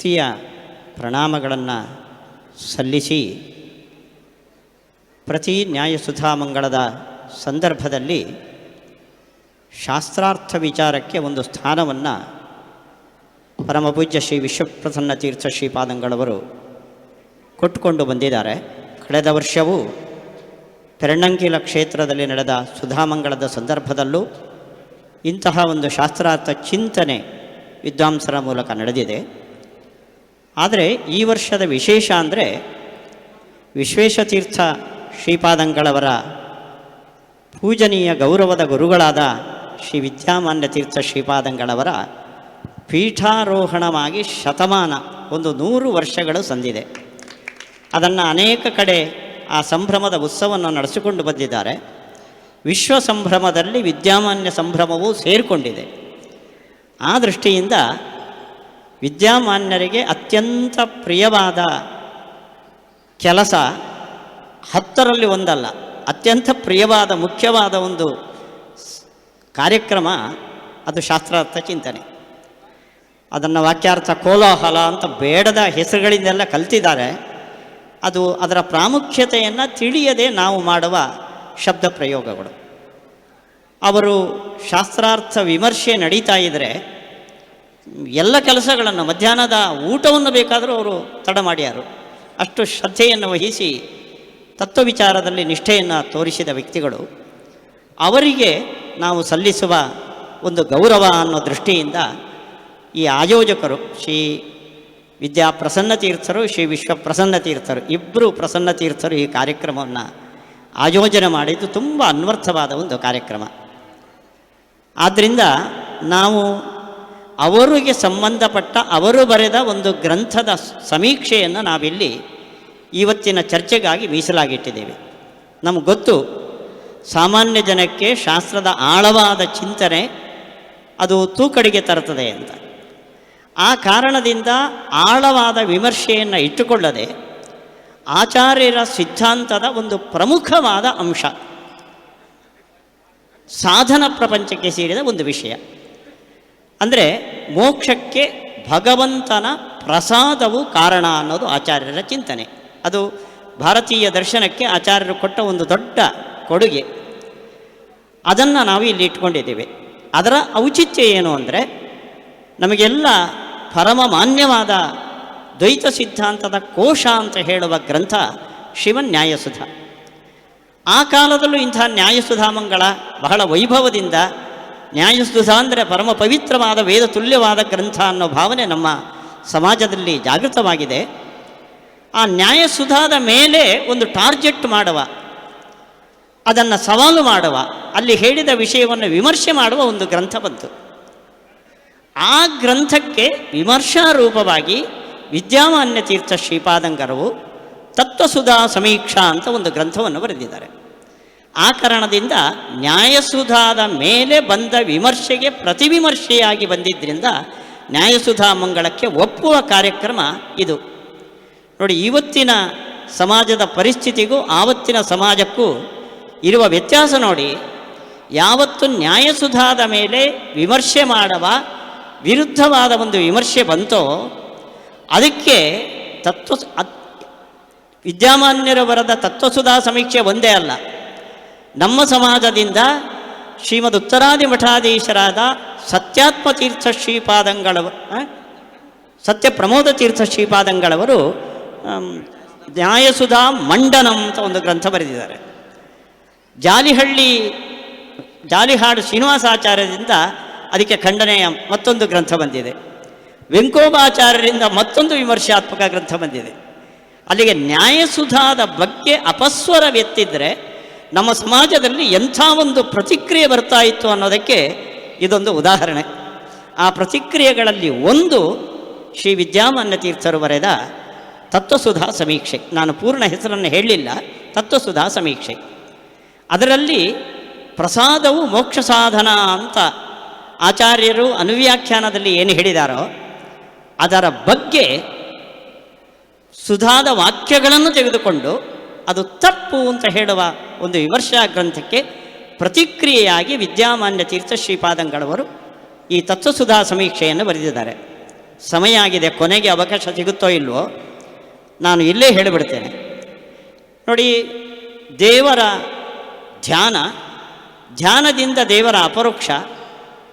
ಭಕ್ತಿಯ ಪ್ರಣಾಮಗಳನ್ನು ಸಲ್ಲಿಸಿ ಪ್ರತಿ ನ್ಯಾಯಸುಧಾಮಂಗಳದ ಸಂದರ್ಭದಲ್ಲಿ ಶಾಸ್ತ್ರಾರ್ಥ ವಿಚಾರಕ್ಕೆ ಒಂದು ಸ್ಥಾನವನ್ನು ಪರಮಪೂಜ್ಯ ಶ್ರೀ ವಿಶ್ವಪ್ರಸನ್ನ ತೀರ್ಥ ಶ್ರೀಪಾದಂಗಳವರು ಕೊಟ್ಟುಕೊಂಡು ಬಂದಿದ್ದಾರೆ. ಕಳೆದ ವರ್ಷವೂ ಪೆರ್ಣಂಕಿಲ ಕ್ಷೇತ್ರದಲ್ಲಿ ನಡೆದ ಸುಧಾಮಂಗಳದ ಸಂದರ್ಭದಲ್ಲೂ ಇಂತಹ ಒಂದು ಶಾಸ್ತ್ರಾರ್ಥ ಚಿಂತನೆ ವಿದ್ವಾಂಸರ ಮೂಲಕ ನಡೆದಿದೆ. ಆದರೆ ಈ ವರ್ಷದ ವಿಶೇಷ ಅಂದರೆ ವಿಶ್ವೇಶತೀರ್ಥ ಶ್ರೀಪಾದಂಗಳವರ ಪೂಜನೀಯ ಗೌರವದ ಗುರುಗಳಾದ ಶ್ರೀ ವಿದ್ಯಾಮಾನ್ಯ ತೀರ್ಥ ಶ್ರೀಪಾದಂಗಳವರ ಪೀಠಾರೋಹಣವಾಗಿ ಶತಮಾನ 100 ವರ್ಷಗಳು ಸಂದಿದೆ. ಅದನ್ನು ಅನೇಕ ಕಡೆ ಆ ಸಂಭ್ರಮದ ಉತ್ಸವವನ್ನು ನಡೆಸಿಕೊಂಡು ಬಂದಿದ್ದಾರೆ. ವಿಶ್ವ ಸಂಭ್ರಮದಲ್ಲಿ ವಿದ್ಯಾಮಾನ್ಯ ಸಂಭ್ರಮವೂ ಸೇರಿಕೊಂಡಿದೆ. ಆ ದೃಷ್ಟಿಯಿಂದ ವಿದ್ಯಾಮಾನ್ಯರಿಗೆ ಅತ್ಯಂತ ಪ್ರಿಯವಾದ ಕೆಲಸ 10ರಲ್ಲಿ ಒಂದಲ್ಲ, ಅತ್ಯಂತ ಪ್ರಿಯವಾದ ಮುಖ್ಯವಾದ ಒಂದು ಕಾರ್ಯಕ್ರಮ ಅದು ಶಾಸ್ತ್ರಾರ್ಥ ಚಿಂತನೆ. ಅದನ್ನು ವಾಕ್ಯಾರ್ಥ ಕೋಲಾಹಲ ಅಂತ ಬೇಡದ ಹೆಸರುಗಳಿಂದೆಲ್ಲ ಕಲ್ತಿದ್ದಾರೆ. ಅದರ ಪ್ರಾಮುಖ್ಯತೆಯನ್ನು ತಿಳಿಯದೆ ನಾವು ಮಾಡುವ ಶಬ್ದ ಪ್ರಯೋಗಗಳು. ಅವರು ಶಾಸ್ತ್ರಾರ್ಥ ವಿಮರ್ಶೆ ನಡೀತಾ ಇದ್ದರೆ ಎಲ್ಲ ಕೆಲಸಗಳನ್ನು ಮಧ್ಯಾಹ್ನದ ಊಟವನ್ನು ಬೇಕಾದರೂ ಅವರು ತಡ ಮಾಡ್ಯಾರು. ಅಷ್ಟು ಶ್ರದ್ಧೆಯನ್ನು ವಹಿಸಿ ತತ್ವವಿಚಾರದಲ್ಲಿ ನಿಷ್ಠೆಯನ್ನು ತೋರಿಸಿದ ವ್ಯಕ್ತಿಗಳು. ಅವರಿಗೆ ನಾವು ಸಲ್ಲಿಸುವ ಒಂದು ಗೌರವ ಅನ್ನೋ ದೃಷ್ಟಿಯಿಂದ ಈ ಆಯೋಜಕರು ಶ್ರೀ ವಿದ್ಯಾ ಪ್ರಸನ್ನ ತೀರ್ಥರು, ಶ್ರೀ ವಿಶ್ವ ಪ್ರಸನ್ನ ತೀರ್ಥರು, ಇಬ್ಬರು ಪ್ರಸನ್ನ ತೀರ್ಥರು ಈ ಕಾರ್ಯಕ್ರಮವನ್ನು ಆಯೋಜನೆ ಮಾಡಿದ್ದು ತುಂಬ ಅನ್ವರ್ಥವಾದ ಒಂದು ಕಾರ್ಯಕ್ರಮ. ಆದ್ದರಿಂದ ನಾವು ಅವರಿಗೆ ಸಂಬಂಧಪಟ್ಟ ಅವರು ಬರೆದ ಒಂದು ಗ್ರಂಥದ ಸಮೀಕ್ಷೆಯನ್ನು ನಾವಿಲ್ಲಿ ಇವತ್ತಿನ ಚರ್ಚೆಗಾಗಿ ಮೀಸಲಾಗಿಟ್ಟಿದ್ದೇವೆ. ನಮಗೆ ಗೊತ್ತು, ಸಾಮಾನ್ಯ ಜನಕ್ಕೆ ಶಾಸ್ತ್ರದ ಆಳವಾದ ಚಿಂತನೆ ಅದು ತೂಕಡಿಗೆ ತರುತ್ತದೆ ಅಂತ. ಆ ಕಾರಣದಿಂದ ಆಳವಾದ ವಿಮರ್ಶೆಯನ್ನು ಇಟ್ಟುಕೊಳ್ಳದೆ ಆಚಾರ್ಯರ ಸಿದ್ಧಾಂತದ ಒಂದು ಪ್ರಮುಖವಾದ ಅಂಶ ಸಾಧನ ಪ್ರಪಂಚಕ್ಕೆ ಸೇರಿದ ಒಂದು ವಿಷಯ ಅಂದರೆ ಮೋಕ್ಷಕ್ಕೆ ಭಗವಂತನ ಪ್ರಸಾದವು ಕಾರಣ ಅನ್ನೋದು ಆಚಾರ್ಯರ ಚಿಂತನೆ. ಅದು ಭಾರತೀಯ ದರ್ಶನಕ್ಕೆ ಆಚಾರ್ಯರು ಕೊಟ್ಟ ಒಂದು ದೊಡ್ಡ ಕೊಡುಗೆ. ಅದನ್ನು ನಾವು ಇಲ್ಲಿ ಇಟ್ಕೊಂಡಿದ್ದೇವೆ. ಅದರ ಔಚಿತ್ಯ ಏನು ಅಂದರೆ ನಮಗೆಲ್ಲ ಪರಮ ಮಾನ್ಯವಾದ ದ್ವೈತ ಸಿದ್ಧಾಂತದ ಕೋಶ ಅಂತ ಹೇಳುವ ಗ್ರಂಥ ಶ್ರೀಮನ್ ನ್ಯಾಯಸುಧ. ಆ ಕಾಲದಲ್ಲೂ ಇಂಥ ನ್ಯಾಯಸುಧಾಮಂಗಳ ಬಹಳ ವೈಭವದಿಂದ ನ್ಯಾಯಸುಧ ಅಂದರೆ ಪರಮ ಪವಿತ್ರವಾದ ವೇದ ತುಲ್ಯವಾದ ಗ್ರಂಥ ಅನ್ನೋ ಭಾವನೆ ನಮ್ಮ ಸಮಾಜದಲ್ಲಿ ಜಾಗೃತವಾಗಿದೆ. ಆ ನ್ಯಾಯಸುಧಾದ ಮೇಲೆ ಒಂದು ಟಾರ್ಗೆಟ್ ಮಾಡುವ, ಅದನ್ನು ಸವಾಲು ಮಾಡುವ, ಅಲ್ಲಿ ಹೇಳಿದ ವಿಷಯವನ್ನು ವಿಮರ್ಶೆ ಮಾಡುವ ಒಂದು ಗ್ರಂಥ ಬಂತು. ಆ ಗ್ರಂಥಕ್ಕೆ ವಿಮರ್ಶಾ ರೂಪವಾಗಿ ವಿದ್ಯಾಮಾನ್ಯ ತೀರ್ಥ ಶ್ರೀಪಾದಂಗರವು ತತ್ವಸುಧಾ ಸಮೀಕ್ಷಾ ಅಂತ ಒಂದು ಗ್ರಂಥವನ್ನು ಬರೆದಿದ್ದಾರೆ. ಆ ಕಾರಣದಿಂದ ನ್ಯಾಯಸುಧಾದ ಮೇಲೆ ಬಂದ ವಿಮರ್ಶೆಗೆ ಪ್ರತಿವಿಮರ್ಶೆಯಾಗಿ ಬಂದಿದ್ದರಿಂದ ನ್ಯಾಯಸುಧಾ ಮಂಗಳಕ್ಕೆ ಒಪ್ಪುವ ಕಾರ್ಯಕ್ರಮ ಇದು. ನೋಡಿ, ಇವತ್ತಿನ ಸಮಾಜದ ಪರಿಸ್ಥಿತಿಗೂ ಆವತ್ತಿನ ಸಮಾಜಕ್ಕೂ ಇರುವ ವ್ಯತ್ಯಾಸ ನೋಡಿ. ಯಾವತ್ತು ನ್ಯಾಯಸುಧಾದ ಮೇಲೆ ವಿಮರ್ಶೆ ಮಾಡುವ ವಿರುದ್ಧವಾದ ಒಂದು ವಿಮರ್ಶೆ ಬಂತೋ ಅದಕ್ಕೆ ವಿದ್ಯಾಮಾನ್ಯರ ಬರೆದ ತತ್ವಸುಧಾ ಸಮೀಕ್ಷೆ ಒಂದೇ ಅಲ್ಲ, ನಮ್ಮ ಸಮಾಜದಿಂದ ಶ್ರೀಮದ್ ಉತ್ತರಾದಿ ಮಠಾಧೀಶರಾದ ಸತ್ಯಾತ್ಮ ತೀರ್ಥ ಸತ್ಯ ಪ್ರಮೋದ ತೀರ್ಥ ಶ್ರೀಪಾದಂಗಳವರು ನ್ಯಾಯಸುಧಾ ಮಂಡನಂ ಅಂತ ಒಂದು ಗ್ರಂಥ ಬರೆದಿದ್ದಾರೆ. ಜಾಲಿಹಾಡು ಶ್ರೀನಿವಾಸಾಚಾರ್ಯರಿಂದ ಅದಕ್ಕೆ ಖಂಡನೆಯ ಮತ್ತೊಂದು ಗ್ರಂಥ ಬಂದಿದೆ. ವೆಂಕೋಬಾಚಾರ್ಯರಿಂದ ಮತ್ತೊಂದು ವಿಮರ್ಶಾತ್ಮಕ ಗ್ರಂಥ ಬಂದಿದೆ. ಅಲ್ಲಿಗೆ ನ್ಯಾಯಸುಧಾದ ಬಗ್ಗೆ ಅಪಸ್ವರವೆತ್ತಿದ್ರೆ ನಮ್ಮ ಸಮಾಜದಲ್ಲಿ ಎಂಥ ಒಂದು ಪ್ರತಿಕ್ರಿಯೆ ಬರ್ತಾ ಇತ್ತು ಅನ್ನೋದಕ್ಕೆ ಇದೊಂದು ಉದಾಹರಣೆ. ಆ ಪ್ರತಿಕ್ರಿಯೆಗಳಲ್ಲಿ ಒಂದು ಶ್ರೀ ವಿದ್ಯಾಮಾನ್ಯ ತೀರ್ಥರು ಬರೆದ ತತ್ವಸುಧಾ ಸಮೀಕ್ಷೆ. ನಾನು ಪೂರ್ಣ ಹೆಸರನ್ನು ಹೇಳಲಿಲ್ಲ. ತತ್ವಸುಧಾ ಸಮೀಕ್ಷೆ, ಅದರಲ್ಲಿ ಪ್ರಸಾದವು ಮೋಕ್ಷ ಸಾಧನ ಅಂತ ಆಚಾರ್ಯರು ಅನುವ್ಯಾಖ್ಯಾನದಲ್ಲಿ ಏನು ಹೇಳಿದಾರೋ ಅದರ ಬಗ್ಗೆ ಸುಧಾದ ವಾಕ್ಯಗಳನ್ನು ತೆಗೆದುಕೊಂಡು ಅದು ತಪ್ಪು ಅಂತ ಹೇಳುವ ಒಂದು ವಿಮರ್ಶಾ ಗ್ರಂಥಕ್ಕೆ ಪ್ರತಿಕ್ರಿಯೆಯಾಗಿ ವಿದ್ಯಾಮಾನ್ಯ ತೀರ್ಥ ಶ್ರೀಪಾದಂಗಳವರು ಈ ತತ್ವಸುಧಾ ಸಮೀಕ್ಷೆಯನ್ನು ಬರೆದಿದ್ದಾರೆ. ಸಮಯ ಆಗಿದೆ, ಕೊನೆಗೆ ಅವಕಾಶ ಸಿಗುತ್ತೋ ಇಲ್ವೋ, ನಾನು ಇಲ್ಲೇ ಹೇಳಿಬಿಡ್ತೇನೆ. ನೋಡಿ, ದೇವರ ಧ್ಯಾನ, ಧ್ಯಾನದಿಂದ ದೇವರ ಅಪರೋಕ್ಷ,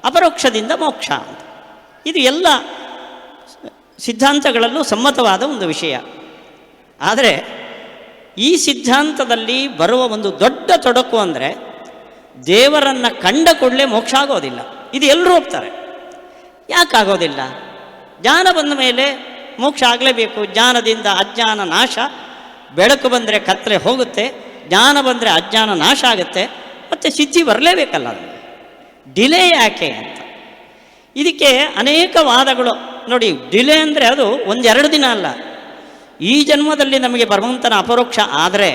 ಅಪರೋಕ್ಷದಿಂದ ಮೋಕ್ಷ ಅಂತ, ಇದು ಎಲ್ಲ ಸಿದ್ಧಾಂತಗಳಲ್ಲೂ ಸಮ್ಮತವಾದ ಒಂದು ವಿಷಯ. ಆದರೆ ಈ ಸಿದ್ಧಾಂತದಲ್ಲಿ ಬರುವ ಒಂದು ದೊಡ್ಡ ತೊಡಕು ಅಂದರೆ, ದೇವರನ್ನು ಕಂಡ ಕೂಡಲೇ ಮೋಕ್ಷ ಆಗೋದಿಲ್ಲ. ಇದು ಎಲ್ಲರೂ ಒಪ್ತಾರೆ. ಯಾಕಾಗೋದಿಲ್ಲ? ಜ್ಞಾನ ಬಂದ ಮೇಲೆ ಮೋಕ್ಷ ಆಗಲೇಬೇಕು. ಜ್ಞಾನದಿಂದ ಅಜ್ಞಾನ ನಾಶ, ಬೆಳಕು ಬಂದರೆ ಕತ್ತಲೆ ಹೋಗುತ್ತೆ, ಜ್ಞಾನ ಬಂದರೆ ಅಜ್ಞಾನ ನಾಶ ಆಗುತ್ತೆ, ಮತ್ತು ಸಿದ್ಧಿ ಬರಲೇಬೇಕಲ್ಲ. ಡಿಲೇ ಯಾಕೆ ಅಂತ ಇದಕ್ಕೆ ಅನೇಕ ವಾದಗಳು. ನೋಡಿ, ಡಿಲೇ ಅಂದರೆ ಅದು ಒಂದೆರಡು ದಿನ ಅಲ್ಲ. ಈ ಜನ್ಮದಲ್ಲಿ ನಮಗೆ ಭಗವಂತನ ಅಪರೋಕ್ಷ ಆದರೆ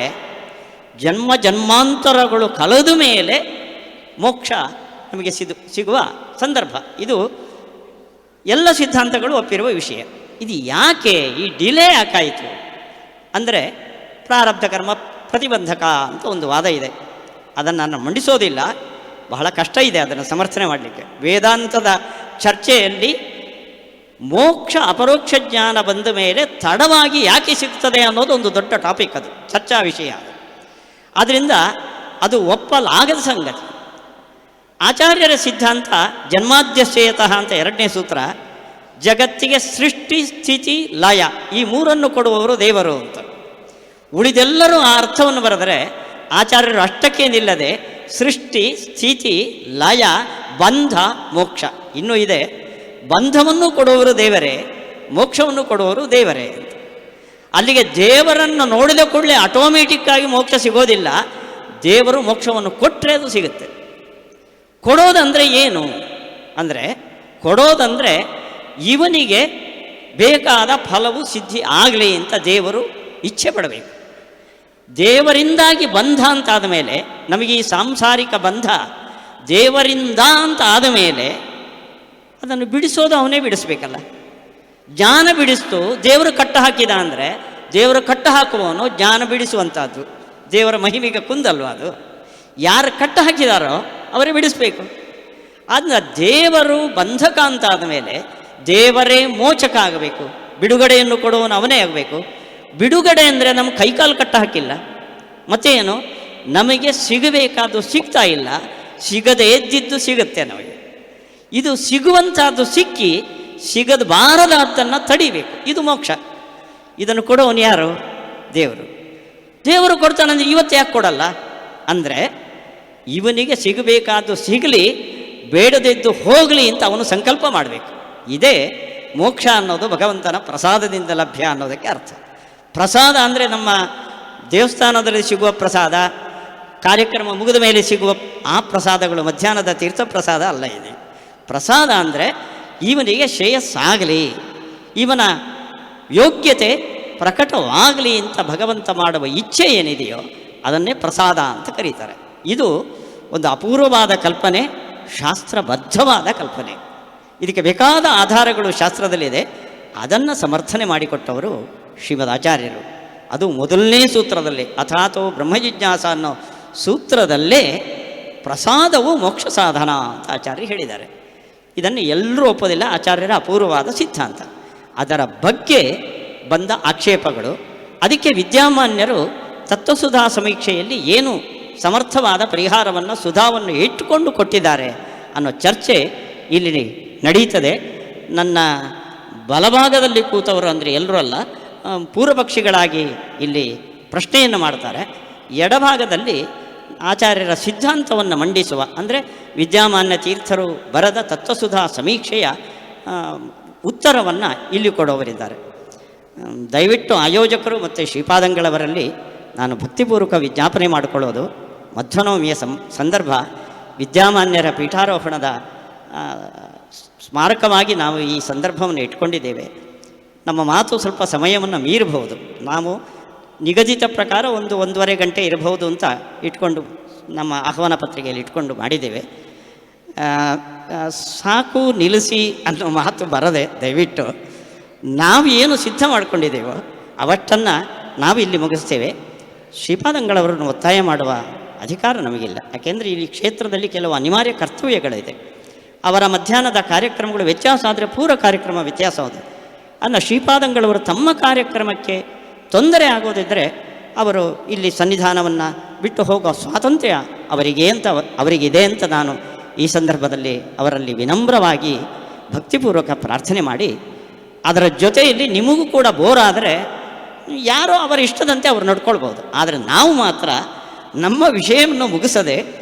ಜನ್ಮ ಜನ್ಮಾಂತರಗಳು ಕಳೆದ ಮೇಲೆ ಮೋಕ್ಷ ನಮಗೆ ಸಿಗುವ ಸಂದರ್ಭ. ಇದು ಎಲ್ಲ ಸಿದ್ಧಾಂತಗಳು ಒಪ್ಪಿರುವ ವಿಷಯ. ಇದು ಯಾಕೆ ಈ ಡಿಲೇ ಯಾಕಾಯಿತು ಅಂದರೆ, ಪ್ರಾರಬ್ಧ ಕರ್ಮ ಪ್ರತಿಬಂಧಕ ಅಂತ ಒಂದು ವಾದ ಇದೆ. ಅದನ್ನು ನಾನು ಮಂಡಿಸೋದಿಲ್ಲ, ಬಹಳ ಕಷ್ಟ ಇದೆ ಅದನ್ನು ಸಮರ್ಥನೆ ಮಾಡಲಿಕ್ಕೆ. ವೇದಾಂತದ ಚರ್ಚೆಯಲ್ಲಿ ಮೋಕ್ಷ ಅಪರೋಕ್ಷ ಜ್ಞಾನ ಬಂದ ಮೇಲೆ ತಡವಾಗಿ ಯಾಕೆ ಸಿಗ್ತದೆ ಅನ್ನೋದು ಒಂದು ದೊಡ್ಡ ಟಾಪಿಕ್, ಅದು ಚರ್ಚಾ ವಿಷಯ. ಆದ್ದರಿಂದ ಅದು ಒಪ್ಪಲಾಗದ ಸಂಗತಿ. ಆಚಾರ್ಯರ ಸಿದ್ಧಾಂತ ಜನ್ಮಾದ್ಯಶ್ಚೇತಃ ಅಂತ 2ನೇ ಸೂತ್ರ, ಜಗತ್ತಿಗೆ ಸೃಷ್ಟಿ ಸ್ಥಿತಿ ಲಯ ಈ ಮೂರನ್ನು ಕೊಡುವವರು ದೇವರು ಅಂತ. ಉಳಿದೆಲ್ಲರೂ ಆ ಅರ್ಥವನ್ನು ಬರೆದರೆ ಆಚಾರ್ಯರು ಅಷ್ಟಕ್ಕೆ ನಿಲ್ಲದೆ ಸೃಷ್ಟಿ ಸ್ಥಿತಿ ಲಯ ಬಂಧ ಮೋಕ್ಷ ಇನ್ನೂ ಇದೆ. ಬಂಧವನ್ನು ಕೊಡುವವರು ದೇವರೇ, ಮೋಕ್ಷವನ್ನು ಕೊಡುವವರು ದೇವರೇ ಅಂತ. ಅಲ್ಲಿಗೆ ದೇವರನ್ನು ನೋಡಿದ ಕೂಡಲೇ ಆಟೋಮೆಟಿಕ್ಕಾಗಿ ಮೋಕ್ಷ ಸಿಗೋದಿಲ್ಲ. ದೇವರು ಮೋಕ್ಷವನ್ನು ಕೊಟ್ಟರೆ ಅದು ಸಿಗುತ್ತೆ. ಕೊಡೋದಂದರೆ ಏನು ಅಂದರೆ, ಕೊಡೋದಂದರೆ ಇವನಿಗೆ ಬೇಕಾದ ಫಲವು ಸಿದ್ಧಿ ಆಗಲಿ ಅಂತ ದೇವರು ಇಚ್ಛೆ ಪಡಬೇಕು. ದೇವರಿಂದಾಗಿ ಬಂಧ ಅಂತ ಆದಮೇಲೆ, ನಮಗೆ ಈ ಸಾಂಸಾರಿಕ ಬಂಧ ದೇವರಿಂದ ಅಂತ ಆದಮೇಲೆ ಅದನ್ನು ಬಿಡಿಸೋದು ಅವನೇ ಬಿಡಿಸ್ಬೇಕಲ್ಲ. ಜ್ಞಾನ ಬಿಡಿಸ್ತು ದೇವರು ಕಟ್ಟ ಹಾಕಿದ ಅಂದರೆ, ದೇವರು ಕಟ್ಟ ಹಾಕುವವನು ಜ್ಞಾನ ಬಿಡಿಸುವಂಥದ್ದು. ದೇವರ ಮಹಿಮೆಗೆ ಕುಂದಲ್ವ ಅದು. ಯಾರು ಕಟ್ಟ ಹಾಕಿದಾರೋ ಅವರೇ ಬಿಡಿಸ್ಬೇಕು. ಅದನ್ನ ದೇವರು ಬಂಧಕ ಅಂತ ಆದಮೇಲೆ ದೇವರೇ ಮೋಚಕ ಆಗಬೇಕು. ಬಿಡುಗಡೆಯನ್ನು ಕೊಡುವವನು ಅವನೇ ಆಗಬೇಕು. ಬಿಡುಗಡೆ ಅಂದರೆ ನಮ್ಮ ಕೈಕಾಲು ಕಟ್ಟ ಹಾಕಿಲ್ಲ, ಮತ್ತೇನು, ನಮಗೆ ಸಿಗಬೇಕಾದ್ದು ಸಿಗ್ತಾ ಇಲ್ಲ, ಸಿಗದೇ ಇದ್ದಿದ್ದು ಸಿಗುತ್ತೆ ನಮಗೆ. ಇದು ಸಿಗುವಂಥದ್ದು ಸಿಕ್ಕಿ ಸಿಗಬಾರದಾದ್ದನ್ನು ತಡಿಬೇಕು, ಇದು ಮೋಕ್ಷ. ಇದನ್ನು ಕೊಡೋನು ಯಾರು? ದೇವರು. ದೇವರು ಕೊಡ್ತಾನಂದ್ರೆ ಇವತ್ತು ಯಾಕೆ ಕೊಡಲ್ಲ ಅಂದರೆ, ಇವನಿಗೆ ಸಿಗಬೇಕಾದ್ದು ಸಿಗಲಿ, ಬೇಡದಿದ್ದು ಹೋಗಲಿ ಅಂತ ಅವನು ಸಂಕಲ್ಪ ಮಾಡಬೇಕು. ಇದೇ ಮೋಕ್ಷ ಅನ್ನೋದು ಭಗವಂತನ ಪ್ರಸಾದದಿಂದ ಲಭ್ಯ ಅನ್ನೋದಕ್ಕೆ ಅರ್ಥ. ಪ್ರಸಾದ ಅಂದರೆ ನಮ್ಮ ದೇವಸ್ಥಾನದಲ್ಲಿ ಸಿಗುವ ಪ್ರಸಾದ, ಕಾರ್ಯಕ್ರಮ ಮುಗಿದ ಮೇಲೆ ಸಿಗುವ ಆ ಪ್ರಸಾದಗಳು ಮಧ್ಯಾಹ್ನದ ತೀರ್ಥ ಪ್ರಸಾದ ಅಲ್ಲ. ಇದೆ ಪ್ರಸಾದ ಅಂದರೆ ಇವನಿಗೆ ಶ್ರೇಯಸ್ಸಾಗಲಿ, ಇವನ ಯೋಗ್ಯತೆ ಪ್ರಕಟವಾಗಲಿ ಅಂತ ಭಗವಂತ ಮಾಡುವ ಇಚ್ಛೆ ಏನಿದೆಯೋ ಅದನ್ನೇ ಪ್ರಸಾದ ಅಂತ ಕರೀತಾರೆ. ಇದು ಒಂದು ಅಪೂರ್ವವಾದ ಕಲ್ಪನೆ, ಶಾಸ್ತ್ರಬದ್ಧವಾದ ಕಲ್ಪನೆ. ಇದಕ್ಕೆ ಬೇಕಾದ ಆಧಾರಗಳು ಶಾಸ್ತ್ರದಲ್ಲಿದೆ. ಅದನ್ನು ಸಮರ್ಥನೆ ಮಾಡಿಕೊಟ್ಟವರು ಶ್ರೀಮದ್ ಆಚಾರ್ಯರು. ಅದು ಮೊದಲನೇ ಸೂತ್ರದಲ್ಲಿ, ಅಥಾತೋ ಬ್ರಹ್ಮಜಿಜ್ಞಾಸ ಅನ್ನೋ ಸೂತ್ರದಲ್ಲೇ ಪ್ರಸಾದವು ಮೋಕ್ಷ ಸಾಧನ ಅಂತ ಆಚಾರ್ಯರು ಹೇಳಿದ್ದಾರೆ. ಇದನ್ನು ಎಲ್ಲರೂ ಒಪ್ಪೋದಿಲ್ಲ, ಆಚಾರ್ಯರ ಅಪೂರ್ವವಾದ ಸಿದ್ಧಾಂತ. ಅದರ ಬಗ್ಗೆ ಬಂದ ಆಕ್ಷೇಪಗಳು, ಅದಕ್ಕೆ ವಿದ್ಯಾಮಾನ್ಯರು ತತ್ವಸುಧಾ ಸಮೀಕ್ಷೆಯಲ್ಲಿ ಏನು ಸಮರ್ಥವಾದ ಪರಿಹಾರವನ್ನು ಸುಧಾವನ್ನು ಇಟ್ಟುಕೊಂಡು ಕೊಟ್ಟಿದ್ದಾರೆ ಅನ್ನೋ ಚರ್ಚೆ ಇಲ್ಲಿ ನಡೀತದೆ. ನನ್ನ ಬಲಭಾಗದಲ್ಲಿ ಕೂತವರು ಅಂದರೆ ಎಲ್ಲರೂ ಅಲ್ಲ, ಪೂರ್ವಪಕ್ಷಿಗಳಾಗಿ ಇಲ್ಲಿ ಪ್ರಶ್ನೆಯನ್ನು ಮಾಡ್ತಾರೆ. ಎಡಭಾಗದಲ್ಲಿ ಆಚಾರ್ಯರ ಸಿದ್ಧಾಂತವನ್ನು ಮಂಡಿಸುವ, ಅಂದರೆ ವಿದ್ಯಾಮಾನ್ಯ ತೀರ್ಥರು ಬರೆದ ತತ್ವಸುಧಾ ಸಮೀಕ್ಷೆಯ ಉತ್ತರವನ್ನು ಇಲ್ಲಿ ಕೊಡೋವರಿದ್ದಾರೆ. ದಯವಿಟ್ಟು ಆಯೋಜಕರು ಮತ್ತು ಶ್ರೀಪಾದಂಗಳವರಲ್ಲಿ ನಾನು ಭಕ್ತಿಪೂರ್ವಕ ವಿಜ್ಞಾಪನೆ ಮಾಡಿಕೊಳ್ಳೋದು, ಮಧ್ವನವಮಿಯ ಸಂದರ್ಭ ವಿದ್ಯಾಮಾನ್ಯರ ಪೀಠಾರೋಹಣದ ಸ್ಮಾರಕವಾಗಿ ನಾವು ಈ ಸಂದರ್ಭವನ್ನು ಇಟ್ಕೊಂಡಿದ್ದೇವೆ. ನಮ್ಮ ಮಾತು ಸ್ವಲ್ಪ ಸಮಯವನ್ನು ಮೀರಬಹುದು. ನಾವು ನಿಗದಿತ ಪ್ರಕಾರ 1-1.5 ಗಂಟೆ ಇರಬಹುದು ಅಂತ ಇಟ್ಕೊಂಡು ನಮ್ಮ ಆಹ್ವಾನ ಪತ್ರಿಕೆಯಲ್ಲಿ ಇಟ್ಕೊಂಡು ಮಾಡಿದ್ದೇವೆ. ಸಾಕು ನಿಲ್ಲಿಸಿ ಅನ್ನೋ ಮಾತು ಬರದೆ ದಯವಿಟ್ಟು ನಾವು ಏನು ಸಿದ್ಧ ಮಾಡ್ಕೊಂಡಿದ್ದೇವೋ ಅವಷ್ಟನ್ನು ನಾವು ಇಲ್ಲಿ ಮುಗಿಸ್ತೇವೆ. ಶ್ರೀಪಾದಂಗಳವರನ್ನು ಒತ್ತಾಯ ಮಾಡುವ ಅಧಿಕಾರ ನಮಗಿಲ್ಲ. ಯಾಕೆಂದರೆ ಈ ಕ್ಷೇತ್ರದಲ್ಲಿ ಕೆಲವು ಅನಿವಾರ್ಯ ಕರ್ತವ್ಯಗಳಿದೆ. ಅವರ ಮಧ್ಯಾಹ್ನದ ಕಾರ್ಯಕ್ರಮಗಳು ವ್ಯತ್ಯಾಸ ಆದರೆ ಪೂರ ಕಾರ್ಯಕ್ರಮ ವ್ಯತ್ಯಾಸ ಹೌದು. ಅಲ್ಲ, ಶ್ರೀಪಾದಂಗಳವರು ತಮ್ಮ ಕಾರ್ಯಕ್ರಮಕ್ಕೆ ತೊಂದರೆ ಆಗೋದಿದ್ದರೆ ಅವರು ಇಲ್ಲಿ ಸನ್ನಿಧಾನವನ್ನು ಬಿಟ್ಟು ಹೋಗೋ ಸ್ವಾತಂತ್ರ್ಯ ಅವರಿಗಿದೆ ಅಂತ ನಾನು ಈ ಸಂದರ್ಭದಲ್ಲಿ ಅವರಲ್ಲಿ ವಿನಮ್ರವಾಗಿ ಭಕ್ತಿಪೂರ್ವಕ ಪ್ರಾರ್ಥನೆ ಮಾಡಿ, ಅದರ ಜೊತೆಯಲ್ಲಿ ನಿಮಗೂ ಕೂಡ ಬೋರ್ ಆದರೆ ಯಾರೋ ಅವರ ಇಷ್ಟದಂತೆ ಅವರು ನಡ್ಕೊಳ್ಬೋದು. ಆದರೆ ನಾವು ಮಾತ್ರ ನಮ್ಮ ವಿಷಯವನ್ನು ಮುಗಿಸದೆ,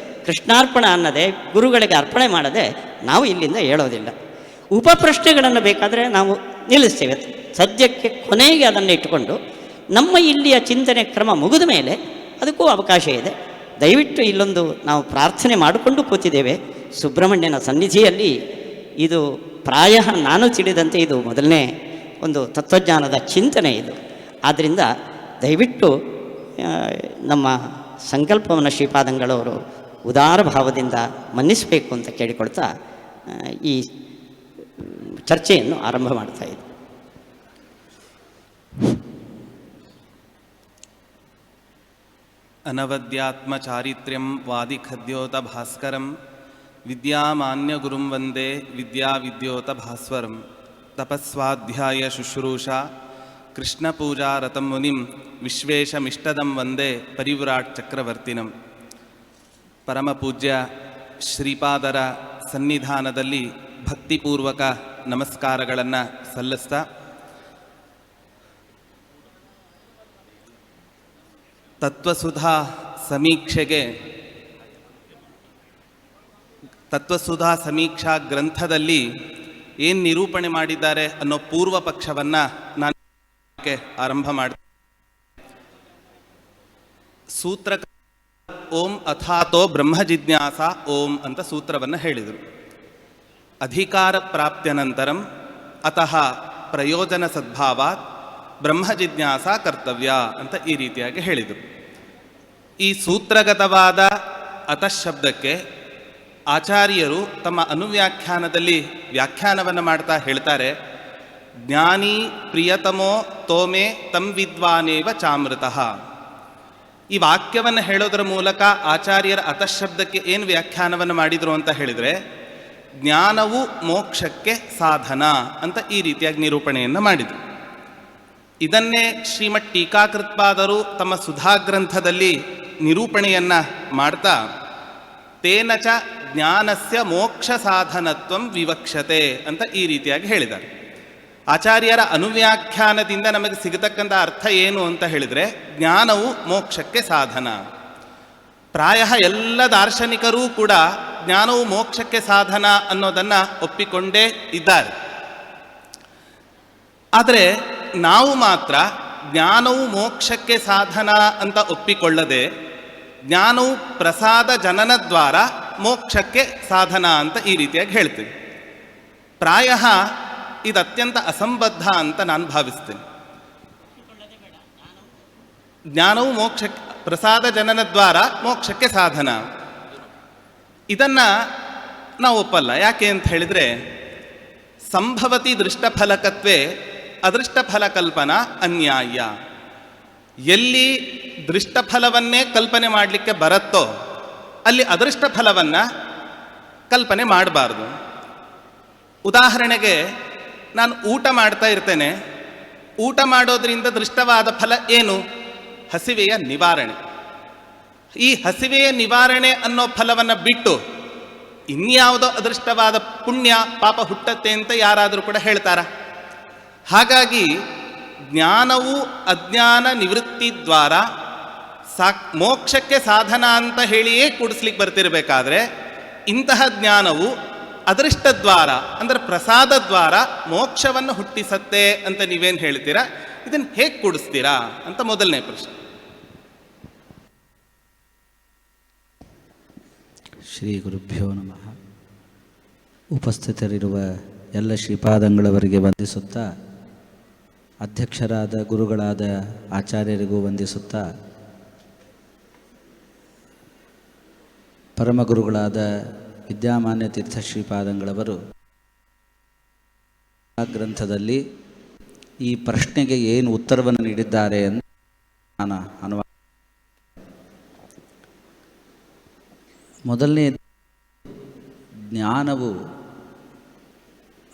ಕೃಷ್ಣಾರ್ಪಣ ಅನ್ನದೆ, ಗುರುಗಳಿಗೆ ಅರ್ಪಣೆ ಮಾಡದೆ ನಾವು ಇಲ್ಲಿಂದ ಹೇಳೋದಿಲ್ಲ. ಉಪಪ್ರಶ್ನೆಗಳನ್ನು ಬೇಕಾದರೆ ನಾವು ನಿಲ್ಲಿಸ್ತೇವೆ. ಸದ್ಯಕ್ಕೆ ಕೊನೆಗೆ ಅದನ್ನು ಇಟ್ಟುಕೊಂಡು ನಮ್ಮ ಇಲ್ಲಿಯ ಚಿಂತನೆ ಕ್ರಮ ಮುಗಿದ ಮೇಲೆ ಅದಕ್ಕೂ ಅವಕಾಶ ಇದೆ. ದಯವಿಟ್ಟು ಇಲ್ಲೊಂದು ನಾವು ಪ್ರಾರ್ಥನೆ ಮಾಡಿಕೊಂಡು ಕೂತಿದ್ದೇವೆ ಸುಬ್ರಹ್ಮಣ್ಯನ ಸನ್ನಿಧಿಯಲ್ಲಿ. ಇದು ಪ್ರಾಯ ನಾನು ತಿಳಿದಂತೆ ಇದು ಮೊದಲನೇ ಒಂದು ತತ್ವಜ್ಞಾನದ ಚಿಂತನೆ ಇದು. ಆದ್ದರಿಂದ ದಯವಿಟ್ಟು ನಮ್ಮ ಸಂಕಲ್ಪವನ್ನು ಶ್ರೀಪಾದಂಗಳವರು ಉದಾರ ಭಾವದಿಂದ ಮನ್ನಿಸಬೇಕು ಅಂತ ಕೇಳಿಕೊಳ್ತಾ ಈ ಚರ್ಚೆಯನ್ನು ಆರಂಭ ಮಾಡ್ತಾ ಇದ್ದೆ. ಅನವದ್ಯಾತ್ಮ ಚಾರಿತ್ರ್ಯಂ ವಾದಿಖದ್ಯೋತ ಭಾಸ್ಕರಂ ವಿದ್ಯಾಮಾನ್ಯ ಗುರುಂ ವಂದೇ ವಿದ್ಯಾವಿದ್ಯೋತ ಭಾಸ್ವರಂ ತಪಸ್ವಾಧ್ಯಾಯ ಶುಶ್ರೂಷಾ ಕೃಷ್ಣ ಪೂಜಾ ರತಂ ಮುನಿಂ ವಿಶ್ವೇಶಮಿಷ್ಟದಂ ವಂದೇ ಪರಿವ್ರಾಟ್ ಚಕ್ರವರ್ತಿನಂ. ಪರಮಪೂಜ್ಯ ಶ್ರೀಪಾದರ ಸನ್ನಿಧಾನದಲ್ಲಿ ಭಕ್ತಿಪೂರ್ವಕ ನಮಸ್ಕಾರಗಳನ್ನು ಸಲ್ಲಿಸ್ತಾ, ತತ್ವಸುಧಾ ಸಮೀಕ್ಷಾ ಗ್ರಂಥದಲ್ಲಿ ಏನು ನಿರೂಪಣೆ ಮಾಡಿದ್ದಾರೆ ಅನ್ನೋ ಪೂರ್ವ ಪಕ್ಷವನ್ನು ನಾನು ಆರಂಭ ಮಾಡ್ತೀನಿ. ಸೂತ್ರ ಓಂ ಅಥಾತೋ ಬ್ರಹ್ಮ ಜಿಜ್ಞಾಸ ಓಂ ಅಂತ ಸೂತ್ರವನ್ನು ಹೇಳಿದರು. ಅಧಿಕಾರ ಪ್ರಾಪ್ತ್ಯನಂತರಂ ಅತಃ ಪ್ರಯೋಜನ ಸದ್ಭಾವಾತ್ ಬ್ರಹ್ಮ ಜಿಜ್ಞಾಸ ಕರ್ತವ್ಯ ಅಂತ ಈ ರೀತಿಯಾಗಿ ಹೇಳಿದರು. ಈ ಸೂತ್ರಗತವಾದ ಅತಃ ಶಬ್ದಕ್ಕೆ ಆಚಾರ್ಯರು ತಮ್ಮ ಅನುವ್ಯಾಖ್ಯಾನದಲ್ಲಿ ವ್ಯಾಖ್ಯಾನವನ್ನು ಮಾಡ್ತಾ ಹೇಳ್ತಾರೆ, ಜ್ಞಾನಿ ಪ್ರಿಯತಮೋ ತೋಮೆ ತಂ ವಿದ್ವಾನೇವ ಚಾಮೃತಃ. ಈ ವಾಕ್ಯವನ್ನು ಹೇಳೋದರ ಮೂಲಕ ಆಚಾರ್ಯರ ಅತಃಶಬ್ದಕ್ಕೆ ಏನು ವ್ಯಾಖ್ಯಾನವನ್ನು ಮಾಡಿದರು ಅಂತ ಹೇಳಿದರೆ, ಜ್ಞಾನವು ಮೋಕ್ಷಕ್ಕೆ ಸಾಧನ ಅಂತ ಈ ರೀತಿಯಾಗಿ ನಿರೂಪಣೆಯನ್ನು ಮಾಡಿದರು. ಇದನ್ನೇ ಶ್ರೀಮಠ್ ಟೀಕಾಕೃತ್ಪಾದರು ತಮ್ಮ ಸುಧಾಗ್ರಂಥದಲ್ಲಿ ನಿರೂಪಣೆಯನ್ನು ಮಾಡ್ತಾ, ತೇನ ಚ ಜ್ಞಾನಸ್ಯ ಮೋಕ್ಷ ಸಾಧನತ್ವಂ ವಿವಕ್ಷತೆ ಅಂತ ಈ ರೀತಿಯಾಗಿ ಹೇಳಿದ್ದಾರೆ. ಆಚಾರ್ಯರ ಅನುವ್ಯಾಖ್ಯಾನದಿಂದ ನಮಗೆ ಸಿಗತಕ್ಕಂಥ ಅರ್ಥ ಏನು ಅಂತ ಹೇಳಿದರೆ, ಜ್ಞಾನವು ಮೋಕ್ಷಕ್ಕೆ ಸಾಧನ. ಪ್ರಾಯ ಎಲ್ಲ ದಾರ್ಶನಿಕರೂ ಕೂಡ ಜ್ಞಾನವು ಮೋಕ್ಷಕ್ಕೆ ಸಾಧನ ಅನ್ನೋದನ್ನು ಒಪ್ಪಿಕೊಂಡೇ ಇದ್ದಾರೆ. ಆದರೆ ನಾವು ಮಾತ್ರ ಜ್ಞಾನವು ಮೋಕ್ಷಕ್ಕೆ ಸಾಧನ ಅಂತ ಒಪ್ಪಿಕೊಳ್ಳದೆ, ಜ್ಞಾನವು ಪ್ರಸಾದ ಜನನದ್ವಾರ ಮೋಕ್ಷಕ್ಕೆ ಸಾಧನ ಅಂತ ಈ ರೀತಿಯಾಗಿ ಹೇಳ್ತೀವಿ. ಪ್ರಾಯ ಇದು ಅತ್ಯಂತ ಅಸಂಬದ್ಧ ಅಂತ ನಾನು ಭಾವಿಸ್ತೇನೆ. ಜ್ಞಾನವು ಮೋಕ್ಷಕ್ಕೆ ಪ್ರಸಾದ ಜನನದ್ವಾರ ಮೋಕ್ಷಕ್ಕೆ ಸಾಧನ, ಇದನ್ನು ನಾವು ಒಪ್ಪಲ್ಲ. ಯಾಕೆ ಅಂತ ಹೇಳಿದರೆ, ಸಂಭವತಿ ದೃಷ್ಟಫಲಕತ್ವೇ ಅದೃಷ್ಟಫಲಕಲ್ಪನಾ ಅನ್ಯಾಯ. ಎಲ್ಲಿ ದೃಷ್ಟಫಲವನ್ನೇ ಕಲ್ಪನೆ ಮಾಡಲಿಕ್ಕೆ ಬರುತ್ತೋ ಅಲ್ಲಿ ಅದೃಷ್ಟ ಫಲವನ್ನು ಕಲ್ಪನೆ ಮಾಡಬಾರ್ದು. ಉದಾಹರಣೆಗೆ, ನಾನು ಊಟ ಮಾಡ್ತಾ ಇರ್ತೇನೆ. ಊಟ ಮಾಡೋದ್ರಿಂದ ದೃಷ್ಟವಾದ ಫಲ ಏನು? ಹಸಿವೆಯ ನಿವಾರಣೆ. ಈ ಹಸಿವೆಯ ನಿವಾರಣೆ ಅನ್ನೋ ಫಲವನ್ನು ಬಿಟ್ಟು ಇನ್ಯಾವುದೋ ಅದೃಷ್ಟವಾದ ಪುಣ್ಯ ಪಾಪ ಹುಟ್ಟತ್ತೆ ಅಂತ ಯಾರಾದರೂ ಕೂಡ ಹೇಳ್ತಾರ? ಹಾಗಾಗಿ ಜ್ಞಾನವು ಅಜ್ಞಾನ ನಿವೃತ್ತಿ ದ್ವಾರ ಮೋಕ್ಷಕ್ಕೆ ಸಾಧನ ಅಂತ ಹೇಳಿಯೇ ಕೂಡಿಸ್ಲಿಕ್ಕೆ ಬರ್ತಿರಬೇಕಾದ್ರೆ, ಇಂತಹ ಜ್ಞಾನವು ಅದೃಷ್ಟದ್ವಾರ ಅಂದರೆ ಪ್ರಸಾದ ದ್ವಾರ ಮೋಕ್ಷವನ್ನು ಹುಟ್ಟಿಸತ್ತೆ ಅಂತ ನೀವೇನು ಹೇಳ್ತೀರಾ? ಇದನ್ನು ಹೇಗೆ ಕೂಡಿಸ್ತೀರಾ ಅಂತ ಮೊದಲನೇ ಪ್ರಶ್ನೆ. ಶ್ರೀ ಗುರುಭ್ಯೋ ನಮಃ. ಉಪಸ್ಥಿತರಿರುವ ಎಲ್ಲ ಶ್ರೀಪಾದಂಗಳವರಿಗೆ ವಂದಿಸುತ್ತಾ, ಅಧ್ಯಕ್ಷರಾದ ಗುರುಗಳಾದ ಆಚಾರ್ಯರಿಗೂ ವಂದಿಸುತ್ತಾ, ಪರಮಗುರುಗಳಾದ ವಿದ್ಯಾಮಾನ್ಯ ತೀರ್ಥ ಶ್ರೀಪಾದಂಗಳವರು ಆ ಗ್ರಂಥದಲ್ಲಿ ಈ ಪ್ರಶ್ನೆಗೆ ಏನು ಉತ್ತರವನ್ನು ನೀಡಿದ್ದಾರೆ ಎಂದು ನಾನು ಅನುವಾದ. ಮೊದಲನೇ, ಜ್ಞಾನವು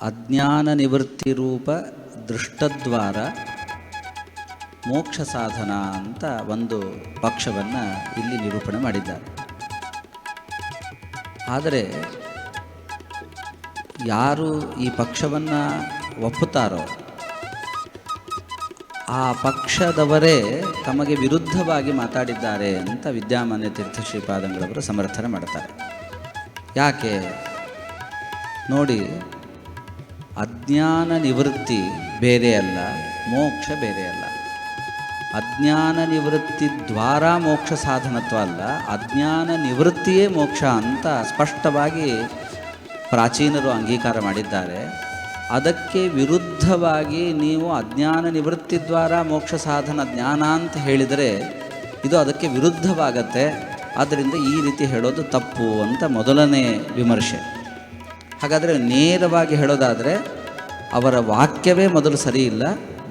ಅಜ್ಞಾನ ನಿವೃತ್ತಿ ರೂಪ ದೃಷ್ಟದ್ವಾರ ಮೋಕ್ಷ ಸಾಧನ ಅಂತ ಒಂದು ಪಕ್ಷವನ್ನು ಇಲ್ಲಿ ನಿರೂಪಣೆ ಮಾಡಿದ್ದಾರೆ. ಆದರೆ ಯಾರು ಈ ಪಕ್ಷವನ್ನು ಒಪ್ಪುತ್ತಾರೋ ಆ ಪಕ್ಷದವರೇ ತಮಗೆ ವಿರುದ್ಧವಾಗಿ ಮಾತಾಡಿದ್ದಾರೆ ಅಂತ ವಿದ್ಯಾಮಾನ್ಯ ತೀರ್ಥ ಶ್ರೀಪಾದಂಗಳವರು ಸಮರ್ಥನೆ ಮಾಡ್ತಾರೆ. ಯಾಕೆ ನೋಡಿ, ಅಜ್ಞಾನ ನಿವೃತ್ತಿ ಬೇರೆ ಅಲ್ಲ, ಮೋಕ್ಷ ಬೇರೆ ಅಲ್ಲ. ಅಜ್ಞಾನ ನಿವೃತ್ತಿ ದ್ವಾರ ಮೋಕ್ಷ ಸಾಧನತ್ವ ಅಲ್ಲ, ಅಜ್ಞಾನ ನಿವೃತ್ತಿಯೇ ಮೋಕ್ಷ ಅಂತ ಸ್ಪಷ್ಟವಾಗಿ ಪ್ರಾಚೀನರು ಅಂಗೀಕಾರ ಮಾಡಿದ್ದಾರೆ. ಅದಕ್ಕೆ ವಿರುದ್ಧವಾಗಿ ನೀವು ಅಜ್ಞಾನ ನಿವೃತ್ತಿ ದ್ವಾರ ಮೋಕ್ಷ ಸಾಧನ ಜ್ಞಾನ ಅಂತ ಹೇಳಿದರೆ ಇದು ಅದಕ್ಕೆ ವಿರುದ್ಧವಾಗತ್ತೆ. ಆದ್ದರಿಂದ ಈ ರೀತಿ ಹೇಳೋದು ತಪ್ಪು ಅಂತ ಮೊದಲನೇ ವಿಮರ್ಶೆ. ಹಾಗಾದರೆ ನೇರವಾಗಿ ಹೇಳೋದಾದರೆ ಅವರ ವಾಕ್ಯವೇ ಮೊದಲು ಸರಿ ಇಲ್ಲ.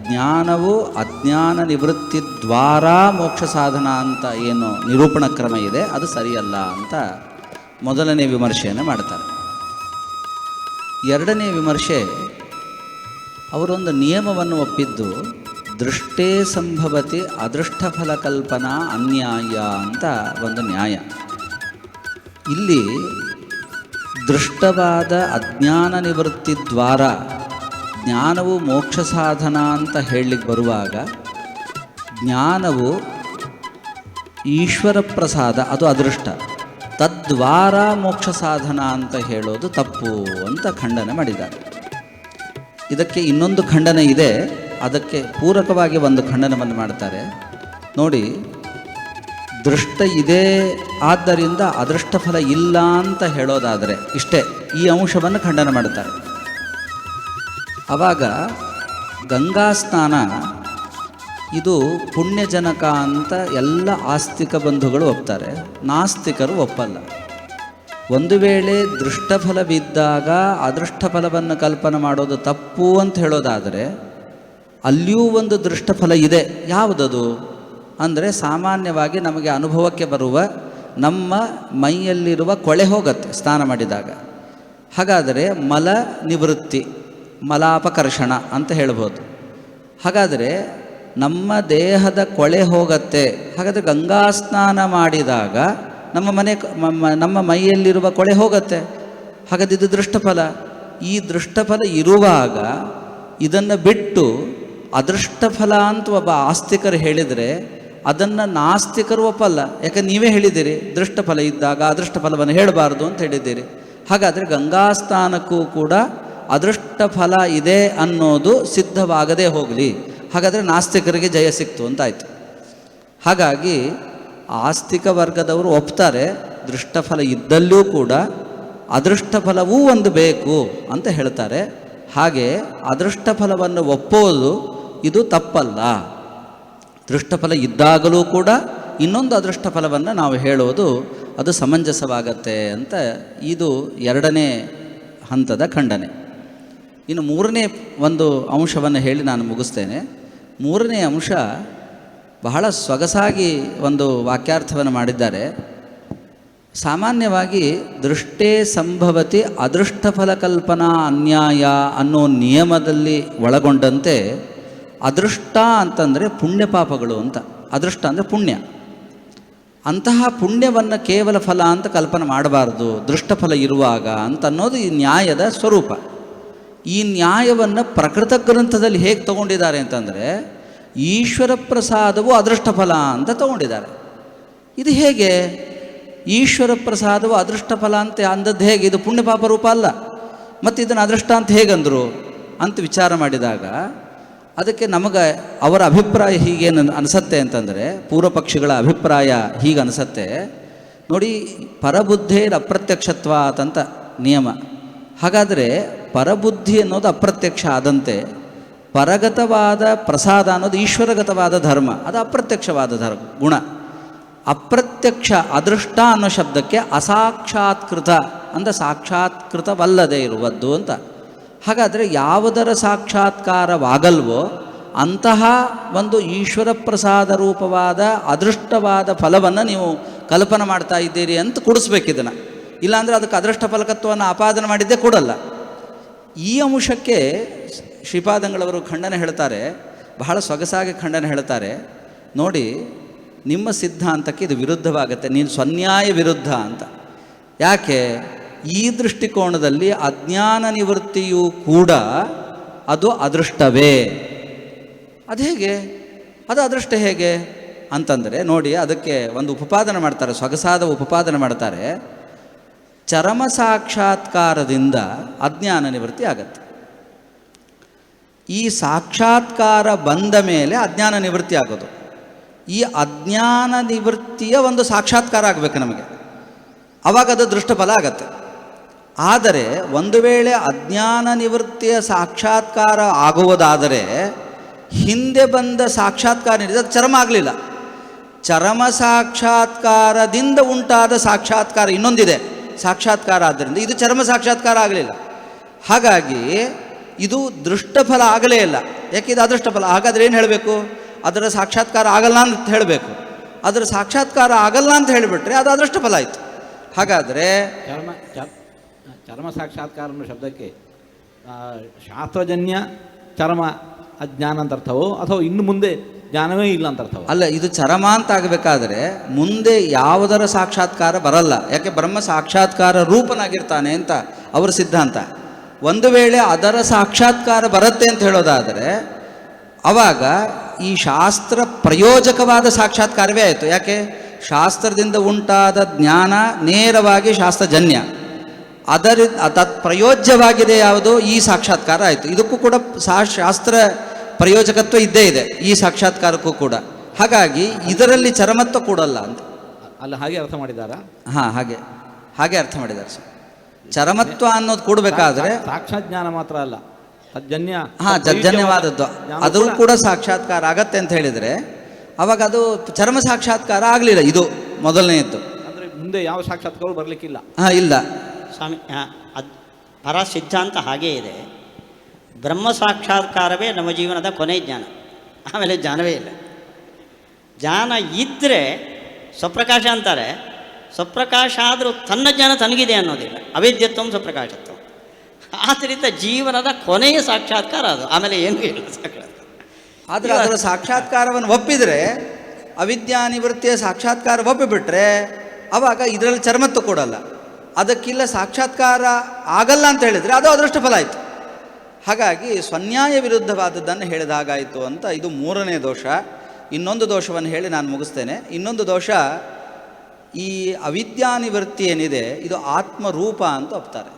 ಜ್ಞಾನವು ಅಜ್ಞಾನ ನಿವೃತ್ತಿ ದ್ವಾರ ಮೋಕ್ಷ ಸಾಧನ ಅಂತ ಏನು ನಿರೂಪಣ ಕ್ರಮ ಇದೆ ಅದು ಸರಿಯಲ್ಲ ಅಂತ ಮೊದಲನೇ ವಿಮರ್ಶೆಯನ್ನು ಮಾಡ್ತಾರೆ. ಎರಡನೇ ವಿಮರ್ಶೆ, ಅವರೊಂದು ನಿಯಮವನ್ನು ಒಪ್ಪಿದ್ದು ದೃಷ್ಟೇ ಸಂಭವತಿ ಅದೃಷ್ಟ ಫಲಕಲ್ಪನಾ ಅನ್ಯಾಯ ಅಂತ ಒಂದು ನ್ಯಾಯ. ಇಲ್ಲಿ ದೃಷ್ಟವಾದ ಅಜ್ಞಾನ ನಿವೃತ್ತಿ ದ್ವಾರ ಜ್ಞಾನವು ಮೋಕ್ಷ ಸಾಧನ ಅಂತ ಹೇಳಲಿಕ್ಕೆ ಬರುವಾಗ ಜ್ಞಾನವು ಈಶ್ವರ ಪ್ರಸಾದ, ಅದು ಅದೃಷ್ಟ, ತದ್ವಾರ ಮೋಕ್ಷ ಸಾಧನ ಅಂತ ಹೇಳೋದು ತಪ್ಪು ಅಂತ ಖಂಡನೆ ಮಾಡಿದ್ದಾರೆ. ಇದಕ್ಕೆ ಇನ್ನೊಂದು ಖಂಡನೆ ಇದೆ, ಅದಕ್ಕೆ ಪೂರಕವಾಗಿ ಒಂದು ಖಂಡನವನ್ನು ಮಾಡ್ತಾರೆ ನೋಡಿ. ದೃಷ್ಟ ಇದೆ ಆದ್ದರಿಂದ ಅದೃಷ್ಟ ಫಲ ಇಲ್ಲ ಅಂತ ಹೇಳೋದಾದರೆ ಇಷ್ಟೇ, ಈ ಅಂಶವನ್ನು ಖಂಡನೆ ಮಾಡ್ತಾರೆ. ಆವಾಗ ಗಂಗಾ ಸ್ನಾನ ಇದು ಪುಣ್ಯಜನಕ ಅಂತ ಎಲ್ಲ ಆಸ್ತಿಕ ಬಂಧುಗಳು ಒಪ್ತಾರೆ, ನಾಸ್ತಿಕರು ಒಪ್ಪಲ್ಲ. ಒಂದು ವೇಳೆ ದೃಷ್ಟಫಲವಿದ್ದಾಗ ಅದೃಷ್ಟ ಫಲವನ್ನು ಕಲ್ಪನೆ ಮಾಡೋದು ತಪ್ಪು ಅಂತ ಹೇಳೋದಾದರೆ ಅಲ್ಲಿಯೂ ಒಂದು ದೃಷ್ಟಫಲ ಇದೆ. ಯಾವುದದು ಅಂದರೆ ಸಾಮಾನ್ಯವಾಗಿ ನಮಗೆ ಅನುಭವಕ್ಕೆ ಬರುವ ನಮ್ಮ ಮೈಯಲ್ಲಿರುವ ಕೊಳೆ ಹೋಗುತ್ತೆ ಸ್ನಾನ ಮಾಡಿದಾಗ. ಹಾಗಾದರೆ ಮಲ ನಿವೃತ್ತಿ, ಮಲಾಪಕರ್ಷಣ ಅಂತ ಹೇಳ್ಬೋದು. ಹಾಗಾದರೆ ನಮ್ಮ ದೇಹದ ಕೊಳೆ ಹೋಗತ್ತೆ. ಹಾಗಾದರೆ ಗಂಗಾ ಸ್ನಾನ ಮಾಡಿದಾಗ ನಮ್ಮ ಮೈಯಲ್ಲಿರುವ ಕೊಳೆ ಹೋಗತ್ತೆ. ಹಾಗಾದ್ರೆ ಇದು ದೃಷ್ಟಫಲ. ಈ ದೃಷ್ಟಫಲ ಇರುವಾಗ ಇದನ್ನು ಬಿಟ್ಟು ಅದೃಷ್ಟಫಲ ಅಂತ ಒಬ್ಬ ಆಸ್ತಿಕರು ಹೇಳಿದರೆ ಅದನ್ನು ನಾಸ್ತಿಕರು ಒಪ್ಪಲ್ಲ. ಯಾಕೆ ನೀವೇ ಹೇಳಿದ್ದೀರಿ ದೃಷ್ಟಫಲ ಇದ್ದಾಗ ಅದೃಷ್ಟ ಫಲವನ್ನು ಹೇಳಬಾರ್ದು ಅಂತ ಹೇಳಿದ್ದೀರಿ. ಹಾಗಾದರೆ ಗಂಗಾ ಸ್ನಾನಕ್ಕೂ ಕೂಡ ಅದೃಷ್ಟ ಫಲ ಇದೆ ಅನ್ನೋದು ಸಿದ್ಧವಾಗದೇ ಹೋಗಲಿ. ಹಾಗಾದರೆ ನಾಸ್ತಿಕರಿಗೆ ಜಯ ಸಿಕ್ತು ಅಂತಾಯಿತು. ಹಾಗಾಗಿ ಆಸ್ತಿಕ ವರ್ಗದವರು ಒಪ್ತಾರೆ ದೃಷ್ಟಫಲ ಇದ್ದಲ್ಲೂ ಕೂಡ ಅದೃಷ್ಟ ಫಲವೂ ಒಂದು ಬೇಕು ಅಂತ ಹೇಳ್ತಾರೆ. ಹಾಗೆ ಅದೃಷ್ಟ ಫಲವನ್ನು ಒಪ್ಪೋದು ಇದು ತಪ್ಪಲ್ಲ. ದೃಷ್ಟಫಲ ಇದ್ದಾಗಲೂ ಕೂಡ ಇನ್ನೊಂದು ಅದೃಷ್ಟ ಫಲವನ್ನು ನಾವು ಹೇಳೋದು ಅದು ಸಮಂಜಸವಾಗತ್ತೆ ಅಂತ ಇದು ಎರಡನೇ ಹಂತದ ಖಂಡನೆ. ಇನ್ನು ಮೂರನೇ ಒಂದು ಅಂಶವನ್ನು ಹೇಳಿ ನಾನು ಮುಗಿಸ್ತೇನೆ. ಮೂರನೇ ಅಂಶ ಬಹಳ ಸೊಗಸಾಗಿ ಒಂದು ವಾಕ್ಯಾರ್ಥವನ್ನು ಮಾಡಿದ್ದಾರೆ. ಸಾಮಾನ್ಯವಾಗಿ ದೃಷ್ಟೇ ಸಂಭವತಿ ಅದೃಷ್ಟ ಫಲಕಲ್ಪನಾ ಅನ್ಯಾಯ ಅನ್ನೋ ನಿಯಮದಲ್ಲಿ ಒಳಗೊಂಡಂತೆ ಅದೃಷ್ಟ ಅಂತಂದರೆ ಪುಣ್ಯ ಪಾಪಗಳು ಅಂತ. ಅದೃಷ್ಟ ಅಂದರೆ ಪುಣ್ಯ. ಅಂತಹ ಪುಣ್ಯವನ್ನು ಕೇವಲ ಫಲ ಅಂತ ಕಲ್ಪನೆ ಮಾಡಬಾರ್ದು ದೃಷ್ಟಫಲ ಇರುವಾಗ ಅಂತ ಅನ್ನೋದು ಈ ನ್ಯಾಯದ ಸ್ವರೂಪ. ಈ ನ್ಯಾಯವನ್ನು ಪ್ರಕೃತ ಗ್ರಂಥದಲ್ಲಿ ಹೇಗೆ ತಗೊಂಡಿದ್ದಾರೆ ಅಂತಂದರೆ ಈಶ್ವರ ಪ್ರಸಾದವು ಅದೃಷ್ಟ ಫಲ ಅಂತ ತಗೊಂಡಿದ್ದಾರೆ. ಇದು ಹೇಗೆ ಈಶ್ವರ ಪ್ರಸಾದವು ಅದೃಷ್ಟ ಫಲ ಅಂತ ಅಂದದ್ದು ಹೇಗೆ? ಇದು ಪುಣ್ಯ ಪಾಪ ರೂಪ ಅಲ್ಲ, ಮತ್ತು ಇದನ್ನು ಅದೃಷ್ಟ ಅಂತ ಹೇಗಂದರು ಅಂತ ವಿಚಾರ ಮಾಡಿದಾಗ ಅದಕ್ಕೆ ನಮಗೆ ಅವರ ಅಭಿಪ್ರಾಯ ಹೀಗೇನು ಅನಿಸತ್ತೆ ಅಂತಂದರೆ, ಪೂರ್ವ ಪಕ್ಷಿಗಳ ಅಭಿಪ್ರಾಯ ಹೀಗೆ ಅನಿಸತ್ತೆ ನೋಡಿ. ಪರಬುದ್ಧೇರ ಅಪ್ರತ್ಯಕ್ಷತ್ವಾತ್ ಅಂತ ನಿಯಮ. ಹಾಗಾದರೆ ಪರಬುದ್ಧಿ ಅನ್ನೋದು ಅಪ್ರತ್ಯಕ್ಷ ಆದಂತೆ ಪರಗತವಾದ ಪ್ರಸಾದ ಅನ್ನೋದು ಈಶ್ವರಗತವಾದ ಧರ್ಮ, ಅದು ಅಪ್ರತ್ಯಕ್ಷವಾದ ಗುಣ. ಅಪ್ರತ್ಯಕ್ಷ ಅದೃಷ್ಟ ಅನ್ನೋ ಶಬ್ದಕ್ಕೆ ಅಸಾಕ್ಷಾತ್ಕೃತ ಅಂದರೆ ಸಾಕ್ಷಾತ್ಕೃತವಲ್ಲದೆ ಇರುವದ್ದು ಅಂತ. ಹಾಗಾದರೆ ಯಾವುದರ ಸಾಕ್ಷಾತ್ಕಾರವಾಗಲ್ವೋ ಅಂತಹ ಒಂದು ಈಶ್ವರ ಪ್ರಸಾದ ರೂಪವಾದ ಅದೃಷ್ಟವಾದ ಫಲವನ್ನು ನೀವು ಕಲ್ಪನೆ ಮಾಡ್ತಾ ಇದ್ದೀರಿ ಅಂತ ಕೊಡಿಸ್ಬೇಕಿದನ್ನು. ಇಲ್ಲಾಂದರೆ ಅದಕ್ಕೆ ಅದೃಷ್ಟ ಫಲಕತ್ವವನ್ನು ಆಪಾದನೆ ಮಾಡಿದ್ದೇ ಕೊಡಲ್ಲ. ಈ ಅಂಶಕ್ಕೆ ಶ್ರೀಪಾದಂಗಳವರು ಖಂಡನೆ ಹೇಳ್ತಾರೆ, ಬಹಳ ಸೊಗಸಾಗಿ ಖಂಡನೆ ಹೇಳ್ತಾರೆ. ನೋಡಿ, ನಿಮ್ಮ ಸಿದ್ಧಾಂತಕ್ಕೆ ಇದು ವಿರುದ್ಧವಾಗುತ್ತೆ, ನೀನು ಸ್ವನ್ಯಾಯ ವಿರುದ್ಧ ಅಂತ. ಯಾಕೆ? ಈ ದೃಷ್ಟಿಕೋನದಲ್ಲಿ ಅಜ್ಞಾನ ನಿವೃತ್ತಿಯೂ ಕೂಡ ಅದು ಅದೃಷ್ಟವೇ. ಅದು ಹೇಗೆ? ಅದು ಅದೃಷ್ಟ ಹೇಗೆ ಅಂತಂದರೆ ನೋಡಿ, ಅದಕ್ಕೆ ಒಂದು ಉಪಪಾದನೆ ಮಾಡ್ತಾರೆ, ಸೊಗಸಾದ ಉಪಪಾದನೆ ಮಾಡ್ತಾರೆ. ಚರಮ ಸಾಕ್ಷಾತ್ಕಾರದಿಂದ ಅಜ್ಞಾನ ನಿವೃತ್ತಿ ಆಗತ್ತೆ. ಈ ಸಾಕ್ಷಾತ್ಕಾರ ಬಂದ ಮೇಲೆ ಅಜ್ಞಾನ ನಿವೃತ್ತಿ ಆಗೋದು. ಈ ಅಜ್ಞಾನ ನಿವೃತ್ತಿಯ ಒಂದು ಸಾಕ್ಷಾತ್ಕಾರ ಆಗಬೇಕು ನಮಗೆ, ಆವಾಗ ಅದು ದೃಷ್ಟಫಲ ಆಗತ್ತೆ. ಆದರೆ ಒಂದು ವೇಳೆ ಅಜ್ಞಾನ ನಿವೃತ್ತಿಯ ಸಾಕ್ಷಾತ್ಕಾರ ಆಗುವುದಾದರೆ ಹಿಂದೆ ಬಂದ ಸಾಕ್ಷಾತ್ಕಾರ ನೀಡಿದ ಅದು ಚರಮ ಆಗಲಿಲ್ಲ. ಚರಮ ಸಾಕ್ಷಾತ್ಕಾರದಿಂದ ಉಂಟಾದ ಸಾಕ್ಷಾತ್ಕಾರ ಇನ್ನೊಂದಿದೆ, ಸಾಕ್ಷಾತ್ಕಾರ. ಆದ್ದರಿಂದ ಇದು ಚರಮ ಸಾಕ್ಷಾತ್ಕಾರ ಆಗಲಿಲ್ಲ. ಹಾಗಾಗಿ ಇದು ದೃಷ್ಟಫಲ ಆಗಲೇ ಇಲ್ಲ. ಯಾಕೆ? ಇದು ಅದೃಷ್ಟಫಲ. ಹಾಗಾದರೆ ಏನು ಹೇಳಬೇಕು? ಅದರ ಸಾಕ್ಷಾತ್ಕಾರ ಆಗಲ್ಲ ಅಂತ ಹೇಳಬೇಕು. ಅದರ ಸಾಕ್ಷಾತ್ಕಾರ ಆಗಲ್ಲ ಅಂತ ಹೇಳಿಬಿಟ್ರೆ ಅದು ಅದೃಷ್ಟಫಲ ಆಯಿತು. ಹಾಗಾದರೆ ಚರ್ಮ ಸಾಕ್ಷಾತ್ಕಾರ ಅನ್ನೋ ಶಬ್ದಕ್ಕೆ ಶಾಸ್ತ್ರಜನ್ಯ ಚರ್ಮ ಅಜ್ಞಾನ ಅಂತ ಅರ್ಥವೋ ಅಥವಾ ಇನ್ನು ಮುಂದೆ ಜ್ಞಾನವೇ ಇಲ್ಲ ಅಂತ ಅರ್ಥವೋ? ಅಲ್ಲ, ಇದು ಚರಮ ಅಂತ ಆಗಬೇಕಾದ್ರೆ ಮುಂದೆ ಯಾವುದರ ಸಾಕ್ಷಾತ್ಕಾರ ಬರಲ್ಲ. ಯಾಕೆ? ಬ್ರಹ್ಮ ಸಾಕ್ಷಾತ್ಕಾರ ರೂಪನಾಗಿರ್ತಾನೆ ಅಂತ ಅವರ ಸಿದ್ಧಾಂತ. ಒಂದು ವೇಳೆ ಅದರ ಸಾಕ್ಷಾತ್ಕಾರ ಬರುತ್ತೆ ಅಂತ ಹೇಳೋದಾದರೆ ಆವಾಗ ಈ ಶಾಸ್ತ್ರ ಪ್ರಯೋಜಕವಾದ ಸಾಕ್ಷಾತ್ಕಾರವೇ ಆಯಿತು. ಯಾಕೆ? ಶಾಸ್ತ್ರದಿಂದ ಉಂಟಾದ ಜ್ಞಾನ ನೇರವಾಗಿ ಶಾಸ್ತ್ರಜನ್ಯ, ತತ್ ಪ್ರಯೋಜ್ಯವಾಗಿದೆ ಯಾವುದು? ಈ ಸಾಕ್ಷಾತ್ಕಾರ ಆಯಿತು. ಇದಕ್ಕೂ ಕೂಡ ಶಾಸ್ತ್ರ ಪ್ರಯೋಜಕತ್ವ ಇದ್ದೇ ಇದೆ ಈ ಸಾಕ್ಷಾತ್ಕಾರಕ್ಕೂ ಕೂಡ. ಹಾಗಾಗಿ ಇದರಲ್ಲಿ ಚರಮತ್ವ ಕೂಡಲ್ಲ ಅಂತ. ಅಲ್ಲ, ಹಾಗೆ ಅರ್ಥ ಮಾಡಿದಾರಾ? ಹಾಂ, ಹಾಗೆ ಅರ್ಥ ಮಾಡಿದ್ದಾರೆ ಸರ್. ಚರಮತ್ವ ಅನ್ನೋದು ಕೂಡಬೇಕಾದ್ರೆ ಸಾಕ್ಷಾತ್ ಜ್ಞಾನ ಮಾತ್ರ ಅಲ್ಲ, ತಜ್ಜನ್ಯ. ಹಾಂ, ಜಜ್ಜನ್ಯವಾದದ್ದು ಅದು ಕೂಡ ಸಾಕ್ಷಾತ್ಕಾರ ಆಗತ್ತೆ ಅಂತ ಹೇಳಿದರೆ ಅವಾಗ ಅದು ಚರ್ಮ ಸಾಕ್ಷಾತ್ಕಾರ ಆಗಲಿಲ್ಲ. ಇದು ಮೊದಲನೆಯದ್ದು. ಅಂದರೆ ಮುಂದೆ ಯಾವ ಸಾಕ್ಷಾತ್ಕಾರ ಬರಲಿಕ್ಕಿಲ್ಲ. ಹಾಂ, ಇಲ್ಲ ಸ್ವಾಮಿ. ಅದು ಪರ ಸಿದ್ಧಾಂತ ಹಾಗೇ ಇದೆ. ಬ್ರಹ್ಮ ಸಾಕ್ಷಾತ್ಕಾರವೇ ನಮ್ಮ ಜೀವನದ ಕೊನೆ ಜ್ಞಾನ, ಆಮೇಲೆ ಜ್ಞಾನವೇ ಇಲ್ಲ. ಜ್ಞಾನ ಇದ್ದರೆ ಸ್ವಪ್ರಕಾಶ ಅಂತಾರೆ. ಸ್ವಪ್ರಕಾಶ ಆದರೂ ತನ್ನ ಜ್ಞಾನ ತನಗಿದೆ ಅನ್ನೋದಿಲ್ಲ. ಅವೇದ್ಯತ್ವ ಸ್ವಪ್ರಕಾಶತ್ವ. ಆದ್ದರಿಂದ ಜೀವನದ ಕೊನೆಯ ಸಾಕ್ಷಾತ್ಕಾರ ಅದು, ಆಮೇಲೆ ಏನೂ ಇಲ್ಲ ಸಾಕ್ಷಾತ್ಕಾರ. ಆದರೆ ಅದರ ಸಾಕ್ಷಾತ್ಕಾರವನ್ನು ಒಪ್ಪಿದರೆ, ಅವಿದ್ಯಾ ನಿವೃತ್ತಿಯ ಸಾಕ್ಷಾತ್ಕಾರ ಒಪ್ಪಿಬಿಟ್ರೆ ಆವಾಗ ಇದರಲ್ಲಿ ಚರ್ಮತ್ವ ಕೊಡಲ್ಲ. ಅದಕ್ಕಿಲ್ಲ ಸಾಕ್ಷಾತ್ಕಾರ ಆಗಲ್ಲ ಅಂತ ಹೇಳಿದರೆ ಅದು ಅದೃಷ್ಟ ಫಲ ಆಯಿತು. ಹಾಗಾಗಿ ಸ್ವನ್ಯಾಯ ವಿರುದ್ಧವಾದದ್ದನ್ನು ಹೇಳಿದಾಗಾಯಿತು ಅಂತ. ಇದು ಮೂರನೇ ದೋಷ. ಇನ್ನೊಂದು ದೋಷವನ್ನು ಹೇಳಿ ನಾನು ಮುಗಿಸ್ತೇನೆ. ಇನ್ನೊಂದು ದೋಷ, ಈ ಅವಿದ್ಯಾ ನಿವೃತ್ತಿ ಏನಿದೆ ಇದು ಆತ್ಮರೂಪ ಅಂತ ಒಪ್ತಾರೆ.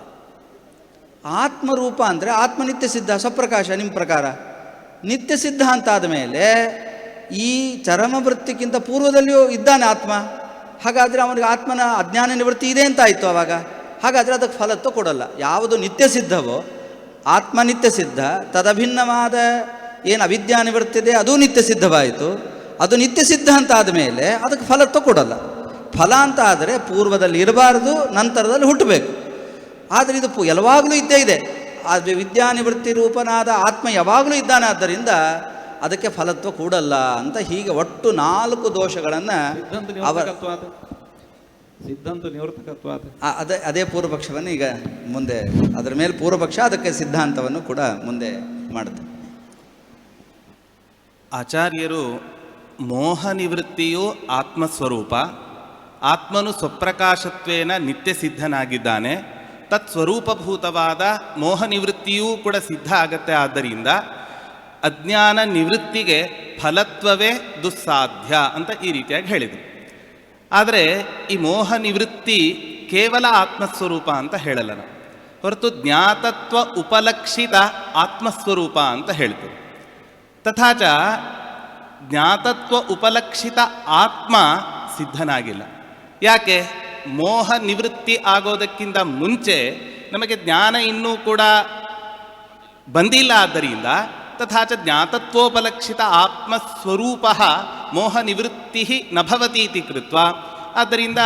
ಆತ್ಮರೂಪ ಅಂದರೆ ಆತ್ಮನಿತ್ಯ ಸಿದ್ಧ, ಸ್ವಪ್ರಕಾಶ. ನಿಮ್ಮ ಪ್ರಕಾರ ನಿತ್ಯ ಸಿದ್ಧ ಅಂತಾದ ಮೇಲೆ ಈ ಚರಮವೃತ್ತಿಗಿಂತ ಪೂರ್ವದಲ್ಲಿಯೂ ಇದ್ದಾನೆ ಆತ್ಮ. ಹಾಗಾದರೆ ಅವನಿಗೆ ಆತ್ಮನ ಅಜ್ಞಾನ ನಿವೃತ್ತಿ ಇದೆ ಅಂತ ಆಯಿತು ಆವಾಗ. ಹಾಗಾದರೆ ಅದಕ್ಕೆ ಫಲತ್ವ ಕೊಡಲ್ಲ. ಯಾವುದು ನಿತ್ಯ ಸಿದ್ಧವೋ, ಆತ್ಮ ನಿತ್ಯ ಸಿದ್ಧ, ತದಭಿನ್ನವಾದ ಏನು ಅವಿದ್ಯಾ ನಿವೃತ್ತಿ ಇದೆ ಅದು ನಿತ್ಯ ಸಿದ್ಧವಾಯಿತು. ಅದು ನಿತ್ಯ ಸಿದ್ಧ ಅಂತ ಆದಮೇಲೆ ಅದಕ್ಕೆ ಫಲತ್ವ ಕೊಡಲ್ಲ. ಫಲ ಅಂತ ಆದರೆ ಪೂರ್ವದಲ್ಲಿ ಇರಬಾರ್ದು, ನಂತರದಲ್ಲಿ ಹುಟ್ಟಬೇಕು. ಆದರೆ ಇದು ಯಾವಾಗಲೂ ಇದ್ದೇ ಇದೆ. ಆದರೆ ವಿದ್ಯಾನಿವೃತ್ತಿ ರೂಪನಾದ ಆತ್ಮ ಯಾವಾಗಲೂ ಇದ್ದಾನೆ. ಆದ್ದರಿಂದ ಅದಕ್ಕೆ ಫಲತ್ವ ಕೂಡಲ್ಲ ಅಂತ. ಹೀಗೆ ಒಟ್ಟು 4 ದೋಷಗಳನ್ನು ಸಿದ್ಧಾಂತ ನಿವರ್ತಕತ್ವ ಅದೇ ಪೂರ್ವಪಕ್ಷವನ್ನು ಈಗ ಮುಂದೆ ಅದರ ಮೇಲೆ ಪೂರ್ವಪಕ್ಷ, ಅದಕ್ಕೆ ಸಿದ್ಧಾಂತವನ್ನು ಕೂಡ ಮುಂದೆ ಮಾಡುತ್ತೆ. ಆಚಾರ್ಯರು ಮೋಹ ನಿವೃತ್ತಿಯು ಆತ್ಮಸ್ವರೂಪ, ಆತ್ಮನು ಸ್ವಪ್ರಕಾಶತ್ವೇನ ನಿತ್ಯ ಸಿದ್ಧನಾಗಿದ್ದಾನೆ, ತತ್ಸ್ವರೂಪಭೂತವಾದ ಮೋಹ ನಿವೃತ್ತಿಯೂ ಕೂಡ ಸಿದ್ಧ ಆಗತ್ತೆ. ಆದ್ದರಿಂದ ಅಜ್ಞಾನ ನಿವೃತ್ತಿಗೆ ಫಲತ್ವವೇ ದುಸ್ಸಾಧ್ಯ ಅಂತ ಈ ರೀತಿಯಾಗಿ ಹೇಳಿದರು. ಆದರೆ ಈ ಮೋಹ ನಿವೃತ್ತಿ ಕೇವಲ ಆತ್ಮಸ್ವರೂಪ ಅಂತ ಹೇಳಲ್ಲ ನಾವು, ಹೊರತು ಜ್ಞಾತತ್ವ ಉಪಲಕ್ಷಿತ ಆತ್ಮಸ್ವರೂಪ ಅಂತ ಹೇಳ್ತೇವೆ. ತಥಾಚ ಜ್ಞಾತತ್ವ ಉಪಲಕ್ಷಿತ ಆತ್ಮ ಸಿದ್ಧನಾಗಿಲ್ಲ. ಯಾಕೆ? ಮೋಹ ನಿವೃತ್ತಿ ಆಗೋದಕ್ಕಿಂತ ಮುಂಚೆ ನಮಗೆ ಜ್ಞಾನ ಇನ್ನೂ ಕೂಡ ಬಂದಿಲ್ಲ. ಆದ್ದರಿಂದ ತಥಾಚ ಜ್ಞಾತತ್ವೋಪಲಕ್ಷಿತ ಆತ್ಮಸ್ವರೂಪ ಮೋಹ ನಿವೃತ್ತಿ ನ ಭವತಿ ಇತಿ ಕೃತ್ವ, ಆದ್ದರಿಂದ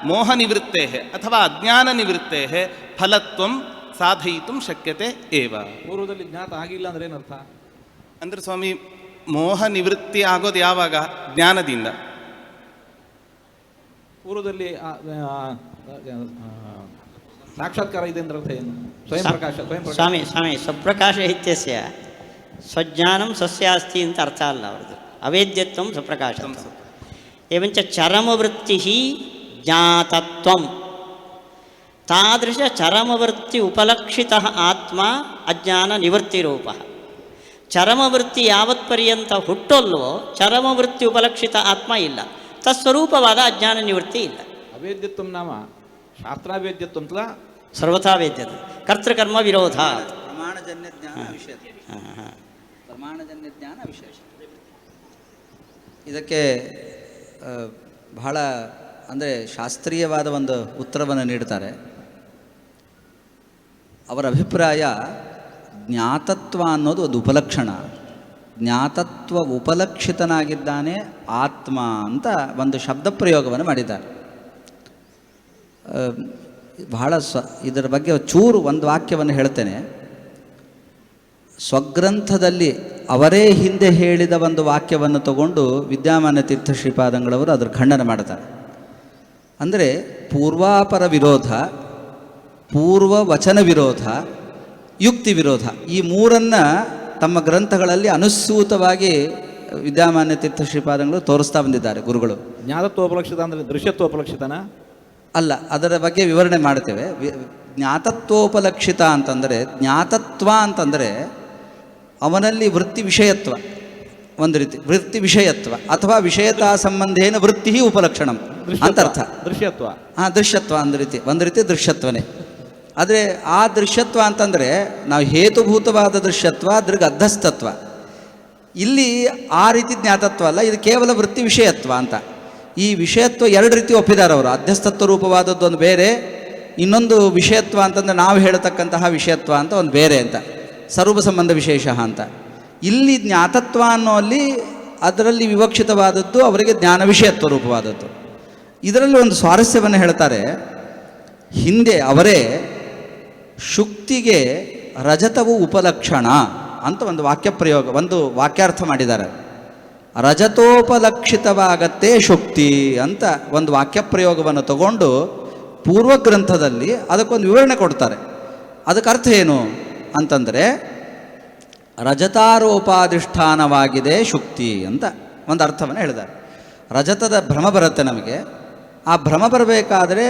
ಮೋಹ ನಿವೃತ್ತೇ ಅಥವಾ ಅಜ್ಞಾನ ನಿವೃತ್ತೇ ಫಲತ್ವಂ ಸಾಧಯಿತು ಶಕ್ಯತೆ ಏವ. ಪೂರ್ವದಲ್ಲಿ ಜ್ಞಾತ ಆಗಿಲ್ಲ ಅಂದ್ರೆ ಏನರ್ಥ? ಅಂದರೆ ಸ್ವಾಮಿ, ಮೋಹ ನಿವೃತ್ತಿ ಆಗೋದು ಯಾವಾಗ? ಜ್ಞಾನದಿಂದ. ಪೂರ್ವದಲ್ಲಿ ಸಾಕ್ಷಾತ್ಕಾರ ಇದೆ ಅಂದ್ರೆ ಅರ್ಥ ಏನು? ಸ್ವಯಂ ಪ್ರಕಾಶ, ಸ್ವಯಂ ಪ್ರಕಾಶ. ಸ್ವಾಮಿ ಸ್ವಪ್ರಕಾಶ ಇತ್ಯಸ್ಯ ಸ್ವಜ್ಞಾನಂ ಸ್ವಸ್ಯಾಸ್ತಿ ಅಂತ ಅರ್ಥ ಅಲ್ಲ ಅವ್ರದ್ದು. ಅವೇದ್ಯತ್ವಂ ಸ್ವಪ್ರಕಾಶ. ಏವಂಚ ಚರಮವೃತ್ತಿ ಜ್ಞಾತತ್ವಂ ತಾದೃಶ ಚರಮವೃತ್ತಿ ಉಪಲಕ್ಷಿತ ಆತ್ಮ ಅಜ್ಞಾನ ನಿವೃತ್ತಿರೂಪ. ಚರಮವೃತ್ತಿ ಯಾವತ್ಪರ್ಯಂತ ಹುಟ್ಟೊಲ್ವೋ ಚರಮವೃತ್ತಿ ಉಪಲಕ್ಷಿತ ಆತ್ಮ ಇಲ್ಲ, ತತ್ಸ್ವರೂಪವಾದ ಅಜ್ಞಾನ ನಿವೃತ್ತಿ ಇಲ್ಲ. ಅವೇದ್ಯತ್ವಂ ನಾಮ ಶಾಸ್ತ್ರಾವೇದ್ಯತ್ವಂ ತಲ ಸರ್ವಥಾ ವೇದ್ಯತೆ ಕರ್ತೃಕರ್ಮ ವಿರೋಧ. ಪ್ರಮಾಣಜನ್ಯ ಜ್ಞಾನ ವಿಶೇಷ. ಪ್ರಮಾಣಜನ್ಯ ಜ್ಞಾನ ವಿಶೇಷ. ಇದಕ್ಕೆ ಬಹಳ ಅಂದರೆ ಶಾಸ್ತ್ರೀಯವಾದ ಒಂದು ಉತ್ತರವನ್ನು ನೀಡ್ತಾರೆ. ಅವರ ಅಭಿಪ್ರಾಯ, ಜ್ಞಾತತ್ವ ಅನ್ನೋದು ಒಂದು ಉಪಲಕ್ಷಣ. ಜ್ಞಾತತ್ವ ಉಪಲಕ್ಷಿತನಾಗಿದ್ದಾನೆ ಆತ್ಮ ಅಂತ ಒಂದು ಶಬ್ದ ಪ್ರಯೋಗವನ್ನು ಮಾಡಿದ್ದಾರೆ. ಬಹಳ ಇದರ ಬಗ್ಗೆ ಚೂರು ಒಂದು ವಾಕ್ಯವನ್ನು ಹೇಳ್ತೇನೆ. ಸ್ವಗ್ರಂಥದಲ್ಲಿ ಅವರೇ ಹಿಂದೆ ಹೇಳಿದ ಒಂದು ವಾಕ್ಯವನ್ನು ತಗೊಂಡು ವಿದ್ಯಾಮಾನ್ಯ ತೀರ್ಥ ಶ್ರೀಪಾದಂಗಳವರು ಅದರ ಖಂಡನೆ ಮಾಡ್ತಾರೆ. ಅಂದರೆ ಪೂರ್ವಾಪರ ವಿರೋಧ, ಪೂರ್ವ ವಚನ ವಿರೋಧ, ಯುಕ್ತಿ ವಿರೋಧ, ಈ ಮೂರನ್ನು ತಮ್ಮ ಗ್ರಂಥಗಳಲ್ಲಿ ಅನುಸೂತವಾಗಿ ವಿದ್ಯಾಮಾನ್ಯ ತೀರ್ಥ ಶ್ರೀಪಾದಂಗಳು ತೋರಿಸ್ತಾ ಬಂದಿದ್ದಾರೆ ಗುರುಗಳು. ಜ್ಞಾತತ್ವೋಪಲಕ್ಷಿತ ಅಂದರೆ ದೃಶ್ಯತ್ವೋಪಲಕ್ಷಿತನ ಅಲ್ಲ, ಅದರ ಬಗ್ಗೆ ವಿವರಣೆ ಮಾಡ್ತೇವೆ. ಜ್ಞಾತತ್ವೋಪಲಕ್ಷಿತ ಅಂತಂದರೆ, ಜ್ಞಾತತ್ವ ಅಂತಂದರೆ ಅವನಲ್ಲಿ ವೃತ್ತಿ ವಿಷಯತ್ವ, ಒಂದು ರೀತಿ ವೃತ್ತಿ ವಿಷಯತ್ವ ಅಥವಾ ವಿಷಯತಾ ಸಂಬಂಧೇನ ವೃತ್ತಿ ಉಪಲಕ್ಷಣಂ ಅಂತ ಅರ್ಥ. ದೃಶ್ಯತ್ವ, ಹಾಂ, ದೃಶ್ಯತ್ವ ಒಂದು ರೀತಿ ದೃಶ್ಯತ್ವನೇ. ಆದರೆ ಆ ದೃಶ್ಯತ್ವ ಅಂತಂದರೆ ನಾವು ಹೇತುಭೂತವಾದ ದೃಶ್ಯತ್ವ, ಅದ್ರಿಗೆ ಅಧ್ಯಸ್ಥತ್ವ. ಇಲ್ಲಿ ಆ ರೀತಿ ಜ್ಞಾತತ್ವ ಅಲ್ಲ, ಇದು ಕೇವಲ ವೃತ್ತಿ ವಿಷಯತ್ವ ಅಂತ. ಈ ವಿಷಯತ್ವ ಎರಡು ರೀತಿ ಒಪ್ಪಿದ್ದಾರೆ ಅವರು. ಅಧ್ಯಸ್ಥತ್ವ ರೂಪವಾದದ್ದು ಒಂದು ಬೇರೆ, ಇನ್ನೊಂದು ವಿಷಯತ್ವ ಅಂತಂದರೆ ನಾವು ಹೇಳ್ತಕ್ಕಂತಹ ವಿಷಯತ್ವ ಅಂತ ಒಂದು ಬೇರೆ ಅಂತ, ಸ್ವರೂಪ ಸಂಬಂಧ ವಿಶೇಷ ಅಂತ. ಇಲ್ಲಿ ಜ್ಞಾತತ್ವ ಅನ್ನೋ ಅಲ್ಲಿ ಅದರಲ್ಲಿ ವಿವಕ್ಷಿತವಾದದ್ದು ಅವರಿಗೆ ಜ್ಞಾನ ವಿಷಯತ್ವ ರೂಪವಾದದ್ದು. ಇದರಲ್ಲಿ ಒಂದು ಸ್ವಾರಸ್ಯವನ್ನು ಹೇಳ್ತಾರೆ. ಹಿಂದೆ ಅವರೇ ಶುಕ್ತಿಗೆ ರಜತವು ಉಪಲಕ್ಷಣ ಅಂತ ಒಂದು ವಾಕ್ಯ ಪ್ರಯೋಗ, ಒಂದು ವಾಕ್ಯಾರ್ಥ ಮಾಡಿದ್ದಾರೆ. ರಜತೋಪಲಕ್ಷಿತವಾಗತ್ತೆ ಶುಕ್ತಿ ಅಂತ ಒಂದು ವಾಕ್ಯ ಪ್ರಯೋಗವನ್ನು ತಗೊಂಡು ಪೂರ್ವಗ್ರಂಥದಲ್ಲಿ ಅದಕ್ಕೊಂದು ವಿವರಣೆ ಕೊಡ್ತಾರೆ. ಅದಕ್ಕೆ ಅರ್ಥ ಏನು ಅಂತಂದರೆ, ರಜತಾರೋಪಾಧಿಷ್ಠಾನವಾಗಿದೆ ಶುಕ್ತಿ ಅಂತ ಒಂದು ಅರ್ಥವನ್ನು ಹೇಳಿದ್ದಾರೆ. ರಜತದ ಭ್ರಮ ಬರುತ್ತೆ ನಮಗೆ. ಆ ಭ್ರಮ ಬರಬೇಕಾದ್ರೆ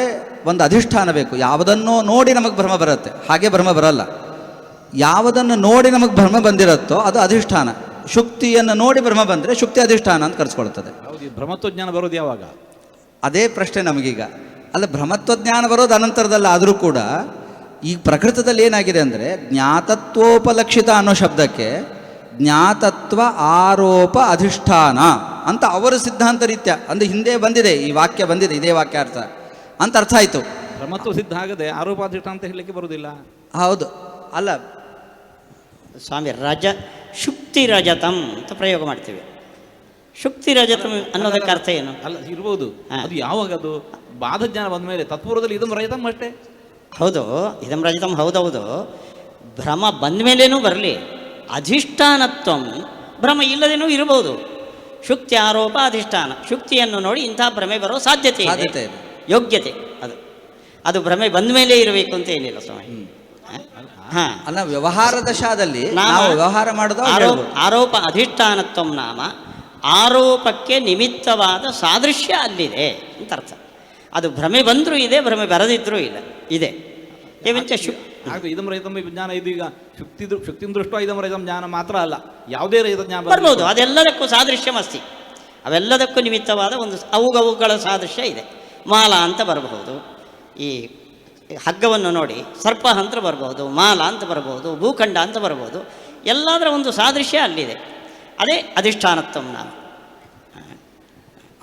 ಒಂದು ಅಧಿಷ್ಠಾನ ಬೇಕು. ಯಾವುದನ್ನೋ ನೋಡಿ ನಮಗೆ ಭ್ರಮ ಬರುತ್ತೆ, ಹಾಗೆ ಭ್ರಮ ಬರಲ್ಲ. ಯಾವುದನ್ನು ನೋಡಿ ನಮಗೆ ಭ್ರಮ ಬಂದಿರುತ್ತೋ ಅದು ಅಧಿಷ್ಠಾನ. ಶುಕ್ತಿಯನ್ನು ನೋಡಿ ಭ್ರಮ ಬಂದರೆ ಶುಕ್ತಿ ಅಧಿಷ್ಠಾನ ಅಂತ ಕರೆಸ್ಕೊಳ್ತದೆ. ಹೌದು. ಈ ಭ್ರಮತ್ವಜ್ಞಾನ ಬರೋದು ಯಾವಾಗ? ಅದೇ ಪ್ರಶ್ನೆ ನಮಗೀಗ. ಅಲ್ಲ, ಭ್ರಮತ್ವಜ್ಞಾನ ಬರೋದು ಅನಂತರದಲ್ಲ. ಆದರೂ ಕೂಡ ಈ ಪ್ರಕೃತದಲ್ಲಿ ಏನಾಗಿದೆ ಅಂದರೆ, ಜ್ಞಾತತ್ವೋಪಲಕ್ಷಿತ ಅನ್ನೋ ಶಬ್ದಕ್ಕೆ ಜ್ಞಾತತ್ವ ಆರೋಪ ಅಧಿಷ್ಠಾನ ಅಂತ ಅವರ ಸಿದ್ಧಾಂತ ರೀತ್ಯ, ಅಂದರೆ ಹಿಂದೆ ಬಂದಿದೆ, ಈ ವಾಕ್ಯ ಬಂದಿದೆ, ಇದೇ ವಾಕ್ಯಾರ್ಥ ಅಂತ ಅರ್ಥ ಆಯಿತು. ಭ್ರಮತ್ವ ಸಿದ್ಧ ಆಗದೆ ಆರೋಪಾಧಿಷ್ಠಾನ ಅಂತ ಹೇಳಲಿಕ್ಕೆ ಬರೋದಿಲ್ಲ. ಹೌದು. ಅಲ್ಲ ಸ್ವಾಮಿ, ಶುಕ್ತಿ ರಜತಂ ಅಂತ ಪ್ರಯೋಗ ಮಾಡ್ತೀವಿ. ಶುಕ್ತಿ ರಜತಂ ಅನ್ನೋದಕ್ಕೆ ಅರ್ಥ ಏನು? ಅಲ್ಲ, ಇರ್ಬೋದು. ಅದು ಯಾವಾಗ? ಅದು ಬಾಧಜ್ಞಾನ ಬಂದ ಮೇಲೆ ತತ್ಪೂರ್ವದಲ್ಲಿ ಇದಂ ರಜತಂ ಅಷ್ಟೇ. ಹೌದು, ಇದಂ ರಜತಂ, ಹೌದೌದು. ಭ್ರಮ ಬಂದ ಮೇಲೇನೂ ಬರಲಿ, ಅಧಿಷ್ಠಾನತ್ವಂ ಭ್ರಮ ಇಲ್ಲದೇನೂ ಇರಬಹುದು. ಶುಕ್ತಿ ಆರೋಪ ಅಧಿಷ್ಠಾನ, ಶುಕ್ತಿಯನ್ನು ನೋಡಿ ಇಂಥ ಭ್ರಮೆ ಬರೋ ಸಾಧ್ಯತೆ ಇದೆ, ಯೋಗ್ಯತೆ. ಅದು ಭ್ರಮೆ ಬಂದ ಮೇಲೆ ಇರಬೇಕು ಅಂತ ಏನಿಲ್ಲ ಸ್ವಾಮಿ. ಹಾಂ, ಅಲ್ಲ, ವ್ಯವಹಾರ ದಶಾದಲ್ಲಿ ನಾವು ವ್ಯವಹಾರ ಮಾಡೋದು ಆರೋಪ ಅಧಿಷ್ಠಾನತ್ವಂ ನಾಮ ಆರೋಪಕ್ಕೆ ನಿಮಿತ್ತವಾದ ಸಾದೃಶ್ಯ ಅಲ್ಲಿದೆ ಅಂತ ಅರ್ಥ. ಅದು ಭ್ರಮೆ ಬಂದರೂ ಇದೆ, ಭ್ರಮೆ ಬರದಿದ್ರೂ ಇಲ್ಲ, ಇದೆ. ಏವಂಚ ಹಾಗೆ ಇದಂ ರಹಿತಂ ಜ್ಞಾನ. ಇದು ಈಗ ಶುಕ್ತಿಂ ದೃಷ್ಟ ಇದಂ ರಹಿತಂ ಜ್ಞಾನ ಮಾತ್ರ ಅಲ್ಲ, ಯಾವುದೇ ರಹಿತ ಜ್ಞಾನ ಬರ್ಬೋದು. ಅದೆಲ್ಲದಕ್ಕೂ ಸಾದೃಶ್ಯಮಸ್ತಿ, ಅವೆಲ್ಲದಕ್ಕೂ ನಿಮಿತ್ತವಾದ ಒಂದು ಅವುಗಳ ಸಾದೃಶ್ಯ ಇದೆ. ಮಾಲ ಅಂತ ಬರಬಹುದು, ಈ ಹಗ್ಗವನ್ನು ನೋಡಿ ಸರ್ಪ ಅಂತ ಬರಬಹುದು, ಮಾಲ ಅಂತ ಬರಬಹುದು, ಭೂಖಂಡ ಅಂತ ಬರಬಹುದು. ಎಲ್ಲದರ ಒಂದು ಸಾದೃಶ್ಯ ಅಲ್ಲಿದೆ, ಅದೇ ಅಧಿಷ್ಠಾನತ್ವ ನಾನು.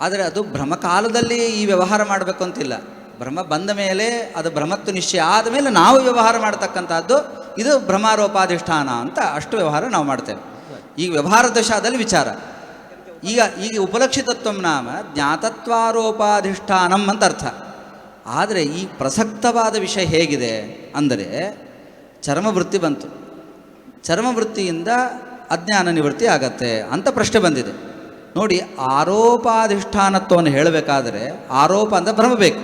ಆದರೆ ಅದು ಭ್ರಮಕಾಲದಲ್ಲಿ ಈ ವ್ಯವಹಾರ ಮಾಡಬೇಕು ಅಂತಿಲ್ಲ. ಭ್ರಮ ಬಂದ ಮೇಲೆ, ಅದು ಭ್ರಮತ್ವ ನಿಶ್ಚಯ ಆದ ಮೇಲೆ ನಾವು ವ್ಯವಹಾರ ಮಾಡ್ತಕ್ಕಂಥದ್ದು ಇದು ಭ್ರಮಾರೋಪಾಧಿಷ್ಠಾನ ಅಂತ ಅಷ್ಟು ವ್ಯವಹಾರ ನಾವು ಮಾಡ್ತೇವೆ. ಈಗ ವ್ಯವಹಾರ ದಶಾದಲ್ಲಿ ವಿಚಾರ. ಈಗ ಉಪಲಕ್ಷಿತತ್ವ ನಾಮ ಜ್ಞಾತತ್ವಾರೋಪಾಧಿಷ್ಠಾನಂ ಅಂತ ಅರ್ಥ. ಆದರೆ ಈ ಪ್ರಸಕ್ತವಾದ ವಿಷಯ ಹೇಗಿದೆ ಅಂದರೆ, ಚರ್ಮವೃತ್ತಿ ಬಂತು, ಚರ್ಮವೃತ್ತಿಯಿಂದ ಅಜ್ಞಾನ ನಿವೃತ್ತಿ ಆಗತ್ತೆ ಅಂತ ಪ್ರಶ್ನೆ ಬಂದಿದೆ. ನೋಡಿ, ಆರೋಪಾಧಿಷ್ಠಾನತ್ವವನ್ನು ಹೇಳಬೇಕಾದ್ರೆ ಆರೋಪ ಅಂದರೆ ಭ್ರಮ ಬೇಕು,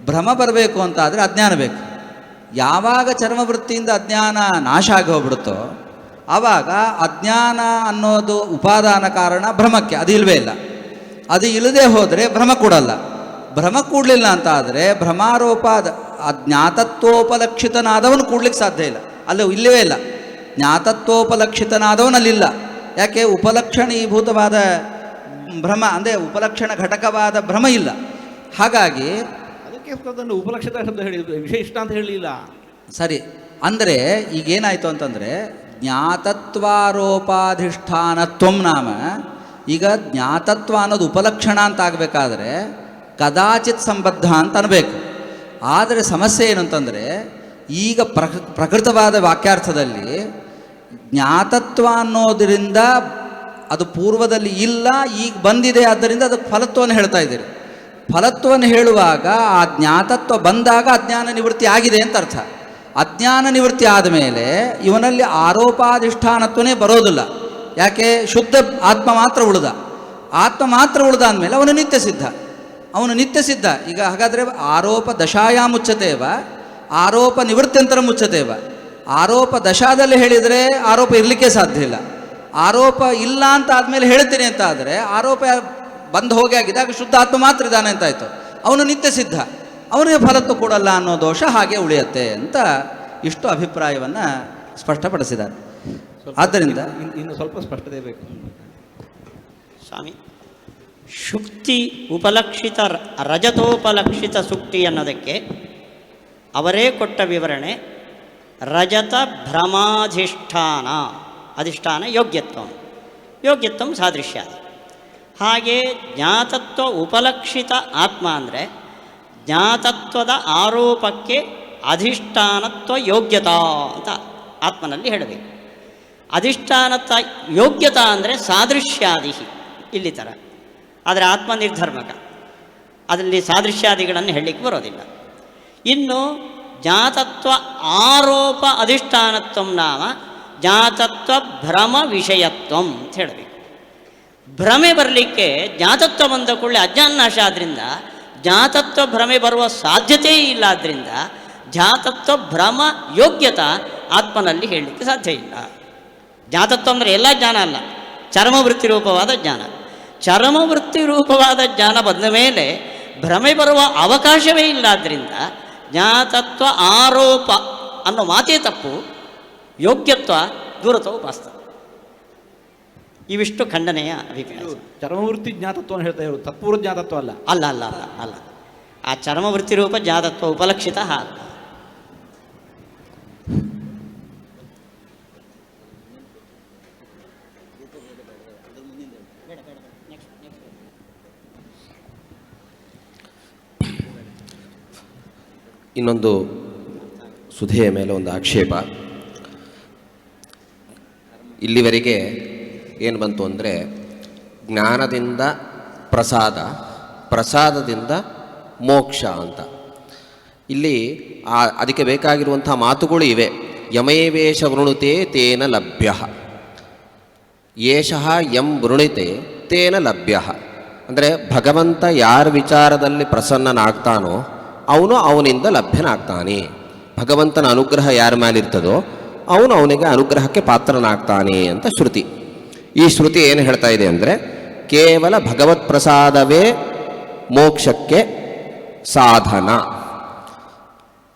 ಭ್ರಮ ಬರಬೇಕು ಅಂತಾದರೆ ಅಜ್ಞಾನ ಬೇಕು. ಯಾವಾಗ ಚರ್ಮವೃತ್ತಿಯಿಂದ ಅಜ್ಞಾನ ನಾಶ ಆಗಿ ಹೋಗ್ಬಿಡುತ್ತೋ ಆವಾಗ ಅಜ್ಞಾನ ಅನ್ನೋದು ಉಪಾದಾನ ಕಾರಣ ಭ್ರಮಕ್ಕೆ, ಅದು ಇಲ್ಲವೇ ಇಲ್ಲ. ಅದು ಇಲ್ಲದೆ ಹೋದರೆ ಭ್ರಮ ಕೂಡಲ್ಲ. ಭ್ರಮ ಕೂಡಲಿಲ್ಲ ಅಂತ ಆದರೆ ಭ್ರಮಾರೋಪ ಜ್ಞಾತತ್ವೋಪಲಕ್ಷಿತನಾದವನು ಕೂಡ್ಲಿಕ್ಕೆ ಸಾಧ್ಯ ಇಲ್ಲ, ಅಲ್ಲಿ ಇಲ್ಲವೇ ಇಲ್ಲ. ಜ್ಞಾತತ್ವೋಪಲಕ್ಷಿತನಾದವನಲ್ಲಿಲ್ಲ. ಯಾಕೆ? ಉಪಲಕ್ಷಣೀಭೂತವಾದ ಭ್ರಮ ಅಂದರೆ ಉಪಲಕ್ಷಣ ಘಟಕವಾದ ಭ್ರಮ ಇಲ್ಲ. ಹಾಗಾಗಿ ಅದಕ್ಕೆ ಉಪಲಕ್ಷಿತ ಶಬ್ದ ಹೇಳಿ, ವಿಶೇಷ ಅಂತ ಹೇಳಲಿಲ್ಲ. ಸರಿ, ಅಂದರೆ ಈಗೇನಾಯಿತು ಅಂತಂದರೆ ಜ್ಞಾತತ್ವಾರೋಪಾಧಿಷ್ಠಾನತ್ವಂ ನಾಮ, ಈಗ ಜ್ಞಾತತ್ವ ಅನ್ನೋದು ಉಪಲಕ್ಷಣ ಅಂತ ಆಗಬೇಕಾದ್ರೆ ಕದಾಚಿತ್ ಸಂಬದ್ಧ ಅಂತ ಅನ್ಬೇಕು. ಆದರೆ ಸಮಸ್ಯೆ ಏನು ಅಂತಂದರೆ ಈಗ ಪ್ರಕೃತವಾದ ವಾಕ್ಯಾರ್ಥದಲ್ಲಿ ಜ್ಞಾತತ್ವ ಅನ್ನೋದರಿಂದ ಅದು ಪೂರ್ವದಲ್ಲಿ ಇಲ್ಲ, ಈಗ ಬಂದಿದೆ, ಆದ್ದರಿಂದ ಅದಕ್ಕೆ ಫಲತ್ವವನ್ನು ಹೇಳ್ತಾ ಇದ್ದೀರಿ. ಫಲತ್ವವನ್ನು ಹೇಳುವಾಗ ಆ ಜ್ಞಾತತ್ವ ಬಂದಾಗ ಅಜ್ಞಾನ ನಿವೃತ್ತಿ ಆಗಿದೆ ಅಂತ ಅರ್ಥ. ಅಜ್ಞಾನ ನಿವೃತ್ತಿ ಆದಮೇಲೆ ಇವನಲ್ಲಿ ಆರೋಪಾಧಿಷ್ಠಾನತ್ವನೇ ಬರೋದಿಲ್ಲ. ಯಾಕೆ? ಶುದ್ಧ ಆತ್ಮ ಮಾತ್ರ ಉಳಿದ. ಆತ್ಮ ಮಾತ್ರ ಉಳಿದ ಅಂದಮೇಲೆ ಅವನು ನಿತ್ಯ ಸಿದ್ಧ. ಅವನು ನಿತ್ಯ ಸಿದ್ಧ. ಈಗ ಹಾಗಾದರೆ ಆರೋಪ ದಶಾಯ ಮುಚ್ಚತೇವ, ಆರೋಪ ನಿವೃತ್ಯಂತರ ಮುಚ್ಚತೇವ. ಆರೋಪ ದಶಾದಲ್ಲಿ ಹೇಳಿದರೆ ಆರೋಪ ಇರಲಿಕ್ಕೆ ಸಾಧ್ಯ ಇಲ್ಲ. ಆರೋಪ ಇಲ್ಲ ಅಂತ ಆದಮೇಲೆ ಹೇಳ್ತೀನಿ ಅಂತ ಆದರೆ ಆರೋಪ ಬಂದು ಹೋಗಿ ಆಗಿದಾಗ ಶುದ್ಧ ಆತ್ಮ ಮಾತ್ರ ಇದ್ದಾನೆ ಅಂತಾಯಿತು. ಅವನು ನಿತ್ಯ ಸಿದ್ಧ, ಅವನಿಗೆ ಫಲತ್ವ ಕೊಡಲ್ಲ ಅನ್ನೋ ದೋಷ ಹಾಗೆ ಉಳಿಯುತ್ತೆ ಅಂತ ಇಷ್ಟು ಅಭಿಪ್ರಾಯವನ್ನು ಸ್ಪಷ್ಟಪಡಿಸಿದ್ದಾರೆ. ಆದ್ದರಿಂದ ಇನ್ನು ಸ್ವಲ್ಪ ಸ್ಪಷ್ಟತೆ ಬೇಕು ಸ್ವಾಮಿ. ಶುಕ್ತಿ ಉಪಲಕ್ಷಿತ ರಜತೋಪಲಕ್ಷಿತ ಸುಕ್ತಿ ಅನ್ನೋದಕ್ಕೆ ಅವರೇ ಕೊಟ್ಟ ವಿವರಣೆ ರಜತ ಭ್ರಮಾಧಿಷ್ಠಾನ. ಅಧಿಷ್ಠಾನ ಯೋಗ್ಯತ್ವಂ ಸಾದೃಶ್ಯ. ಹಾಗೆ ಜ್ಞಾತತ್ವ ಉಪಲಕ್ಷಿತ ಆತ್ಮ ಅಂದರೆ ಜ್ಞಾತತ್ವದ ಆರೋಪಕ್ಕೆ ಅಧಿಷ್ಠಾನತ್ವ ಯೋಗ್ಯತಾ ಅಂತ ಆತ್ಮನಲ್ಲಿ ಹೇಳಬೇಕು. ಅಧಿಷ್ಠಾನತ್ವ ಯೋಗ್ಯತಾ ಅಂದರೆ ಸಾದೃಶ್ಯಾದಿ ಇಲ್ಲಿ ಥರ. ಆದರೆ ಆತ್ಮ ನಿರ್ಧರ್ಮಕ, ಅದರಲ್ಲಿ ಸಾದೃಶ್ಯಾದಿಗಳನ್ನು ಹೇಳಲಿಕ್ಕೆ ಬರೋದಿಲ್ಲ. ಇನ್ನು ಜ್ಞಾತತ್ವ ಆರೋಪ ಅಧಿಷ್ಠಾನತ್ವಂ ನಾಮ ಜ್ಞಾತತ್ವ ಭ್ರಮ ವಿಷಯತ್ವಂ ಅಂತ ಹೇಳಬೇಕು. ಭ್ರಮೆ ಬರಲಿಕ್ಕೆ ಜ್ಞಾತತ್ವ ಬಂದ ಕೂಡಲೇ ಅಜ್ಞಾನ ನಾಶ ಆದ್ದರಿಂದ ಜ್ಞಾತತ್ವ ಭ್ರಮೆ ಬರುವ ಸಾಧ್ಯತೆ ಇಲ್ಲ. ಆದ್ದರಿಂದ ಜ್ಞಾತತ್ವ ಭ್ರಮ ಯೋಗ್ಯತಾ ಆತ್ಮನಲ್ಲಿ ಹೇಳಲಿಕ್ಕೆ ಸಾಧ್ಯ ಇಲ್ಲ. ಜ್ಞಾತತ್ವ ಅಂದರೆ ಎಲ್ಲ ಜ್ಞಾನ ಅಲ್ಲ, ಚರ್ಮವೃತ್ತಿ ರೂಪವಾದ ಜ್ಞಾನ. ಚರ್ಮವೃತ್ತಿ ರೂಪವಾದ ಜ್ಞಾನ ಬಂದ ಮೇಲೆ ಭ್ರಮೆ ಬರುವ ಅವಕಾಶವೇ ಇಲ್ಲ. ಆದ್ದರಿಂದ ಜ್ಞಾತತ್ವ ಆರೋಪ ಅನ್ನೋ ಮಾತೇ ತಪ್ಪು, ಯೋಗ್ಯತ್ವ ದೂರತ್ವ ಉಪಾಸ್ತ. ಇವಿಷ್ಟು ಖಂಡನೆಯ ಅಭಿಪ್ರಾಯ. ಚರ್ಮವೃತ್ತಿ ಜ್ಞಾತತ್ವವನ್ನು ಹೇಳ್ತಾ ಇರೋದು, ತತ್ಪೂರ್ವ ಜ್ಞಾತತ್ವ ಅಲ್ಲ. ಅಲ್ಲ ಅಲ್ಲ ಅಲ್ಲ ಅಲ್ಲ ಆ ಚರ್ಮವೃತ್ತಿ ರೂಪ ಜ್ಞಾತತ್ವ ಉಪಲಕ್ಷಿತ. ಇನ್ನೊಂದು ಸುಧೆಯ ಮೇಲೆ ಒಂದು ಆಕ್ಷೇಪ. ಇಲ್ಲಿವರೆಗೆ ಏನು ಬಂತು ಅಂದರೆ ಜ್ಞಾನದಿಂದ ಪ್ರಸಾದ, ಪ್ರಸಾದದಿಂದ ಮೋಕ್ಷ ಅಂತ. ಇಲ್ಲಿ ಅದಕ್ಕೆ ಬೇಕಾಗಿರುವಂಥ ಮಾತುಗಳು ಇವೆ. ಯಮೇವೇಶ ವೃಣುತೆ ತೇನ ಲಭ್ಯ, ಏಷಃ ಯಂ ವೃಣಿತೆ ತೇನ ಲಭ್ಯ. ಅಂದರೆ ಭಗವಂತ ಯಾರ ವಿಚಾರದಲ್ಲಿ ಪ್ರಸನ್ನನಾಗ್ತಾನೋ ಅವನು ಅವನಿಂದ ಲಭ್ಯನಾಗ್ತಾನೆ. ಭಗವಂತನ ಅನುಗ್ರಹ ಯಾರ ಮೇಲಿರ್ತದೋ ಅವನು ಅವನಿಗೆ ಅನುಗ್ರಹಕ್ಕೆ ಪಾತ್ರನಾಗ್ತಾನೆ ಅಂತ ಶ್ರುತಿ. ಈ ಶ್ರುತಿ ಏನು ಹೇಳ್ತಾ ಇದೆ ಅಂದರೆ ಕೇವಲ ಭಗವತ್ ಪ್ರಸಾದವೇ ಮೋಕ್ಷಕ್ಕೆ ಸಾಧನ.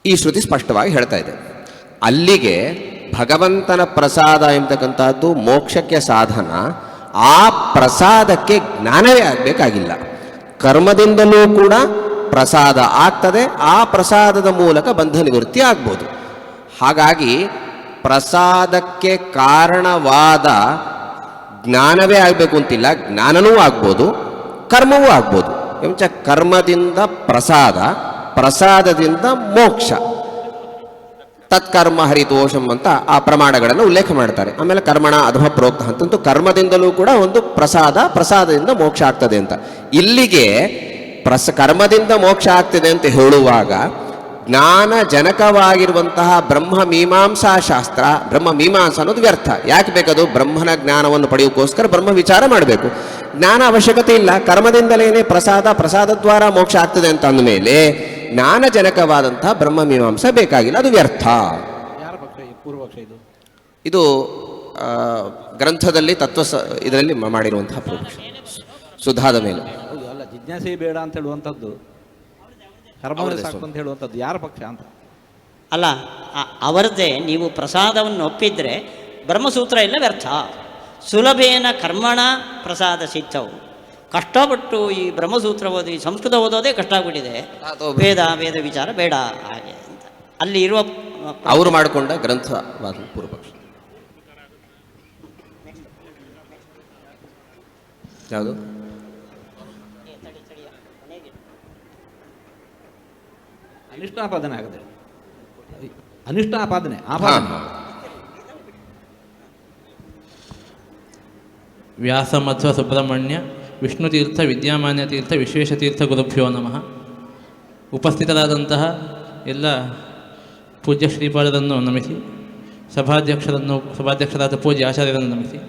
ಈ ಶ್ರುತಿ ಸ್ಪಷ್ಟವಾಗಿ ಹೇಳ್ತಾ ಇದೆ. ಅಲ್ಲಿಗೆ ಭಗವಂತನ ಪ್ರಸಾದ ಎಂಬತಕ್ಕಂಥದ್ದು ಮೋಕ್ಷಕ್ಕೆ ಸಾಧನ. ಆ ಪ್ರಸಾದಕ್ಕೆ ಜ್ಞಾನವೇ ಆಗಬೇಕಾಗಿಲ್ಲ, ಕರ್ಮದಿಂದಲೂ ಕೂಡ ಪ್ರಸಾದ ಆಗ್ತದೆ. ಆ ಪ್ರಸಾದದ ಮೂಲಕ ಬಂಧ ನಿವೃತ್ತಿ ಆಗ್ಬೋದು. ಹಾಗಾಗಿ ಪ್ರಸಾದಕ್ಕೆ ಕಾರಣವಾದ ಜ್ಞಾನವೇ ಆಗಬೇಕು ಅಂತಿಲ್ಲ, ಜ್ಞಾನನೂ ಆಗ್ಬೋದು, ಕರ್ಮವೂ ಆಗ್ಬೋದು. ಎಂಚ ಕರ್ಮದಿಂದ ಪ್ರಸಾದ, ಪ್ರಸಾದದಿಂದ ಮೋಕ್ಷ. ತತ್ಕರ್ಮ ಹರಿತೋಷಂ ಅಂತ ಆ ಪ್ರಮಾಣಗಳನ್ನು ಉಲ್ಲೇಖ ಮಾಡ್ತಾರೆ. ಆಮೇಲೆ ಕರ್ಮಣ ಅಧಮ ಪ್ರೋಕ್ತ ಅಂತಂತೂ ಕರ್ಮದಿಂದಲೂ ಕೂಡ ಒಂದು ಪ್ರಸಾದ, ಪ್ರಸಾದದಿಂದ ಮೋಕ್ಷ ಆಗ್ತದೆ ಅಂತ. ಇಲ್ಲಿಗೆ ಕರ್ಮದಿಂದ ಮೋಕ್ಷ ಆಗ್ತದೆ ಅಂತ ಹೇಳುವಾಗ ಜ್ಞಾನ ಜನಕವಾಗಿರುವಂತಹ ಬ್ರಹ್ಮ ಮೀಮಾಂಸಾ ಶಾಸ್ತ್ರ, ಬ್ರಹ್ಮ ಮೀಮಾಂಸ ಅನ್ನೋದು ವ್ಯರ್ಥ. ಯಾಕೆ ಬೇಕದು? ಬ್ರಹ್ಮನ ಜ್ಞಾನವನ್ನು ಪಡೆಯೋಕ್ಕೋಸ್ಕರ ಬ್ರಹ್ಮ ವಿಚಾರ ಮಾಡಬೇಕು. ಜ್ಞಾನ ಅವಶ್ಯಕತೆ ಇಲ್ಲ, ಕರ್ಮದಿಂದಲೇ ಪ್ರಸಾದ, ಪ್ರಸಾದ ದ್ವಾರ ಮೋಕ್ಷ ಆಗ್ತದೆ ಅಂತ ಅಂದಮೇಲೆ ಜ್ಞಾನಜನಕವಾದಂತಹ ಬ್ರಹ್ಮಮೀಮಾಂಸ ಬೇಕಾಗಿಲ್ಲ, ಅದು ವ್ಯರ್ಥ. ಯಾರ ಪಕ್ಷ ಈ ಪೂರ್ವಪಕ್ಷ ಇದು? ಇದು ಗ್ರಂಥದಲ್ಲಿ ಇದರಲ್ಲಿ ಮಾಡಿರುವಂತಹ ಪೂರ್ವಪಕ್ಷ ಸುಧಾದ ಮೇಲೆ. ಹೌದು, ಅಲ್ಲ ಜಿಜ್ಞಾಸೆ ಬೇಡ ಅಂತ ಹೇಳುವಂಥದ್ದು, ಕರ್ಮವೇ ಸಾಕು ಅಂತ ಹೇಳುವಂಥದ್ದು ಯಾರ ಪಕ್ಷ ಅಂತ? ಅಲ್ಲ, ಅವರದ್ದೇ. ನೀವು ಪ್ರಸಾದವನ್ನು ಒಪ್ಪಿದ್ರೆ ಬ್ರಹ್ಮಸೂತ್ರ ಎಲ್ಲ ವ್ಯರ್ಥ. ಸುಲಭೇನ ಕರ್ಮಣ ಪ್ರಸಾದ ಸಿದ್ಧವು. ಕಷ್ಟಪಟ್ಟು ಈ ಬ್ರಹ್ಮಸೂತ್ರ ಓದಿ ಸಂಸ್ಕೃತ ಓದೋದೇ ಕಷ್ಟ ಆಗ್ಬಿಟ್ಟಿದೆ. ವೇದ ವಿಚಾರ ಬೇಡ ಹಾಗೆ ಅಂತ ಅಲ್ಲಿ ಇರುವ ಅವರು ಮಾಡಿಕೊಂಡ ಗ್ರಂಥವಾದ ಪೂರ್ವಪಕ್ಷ. ಯಾವುದು? ಅನಿಷ್ಟಾಪಾದನೆ ಆಗದೆ, ಅನಿಷ್ಟಾಪಾದನೆ ವ್ಯಾಸ ಮಧ್ವ ಸುಬ್ರಹ್ಮಣ್ಯ ವಿಷ್ಣುತೀರ್ಥ ವಿದ್ಯಾಮಾನ್ಯ ತೀರ್ಥ ವಿಶ್ವೇಶತೀರ್ಥ ಗುರುಭ್ಯೋ ನಮಃ. ಉಪಸ್ಥಿತರಾದಂತಹ ಎಲ್ಲ ಪೂಜ್ಯ ಶ್ರೀಪಾದರನ್ನು ನಮಿಸಿ, ಸಭಾಧ್ಯಕ್ಷರಾದ ಪೂಜ್ಯ ಆಚಾರ್ಯರನ್ನು ನಮಿಸಿ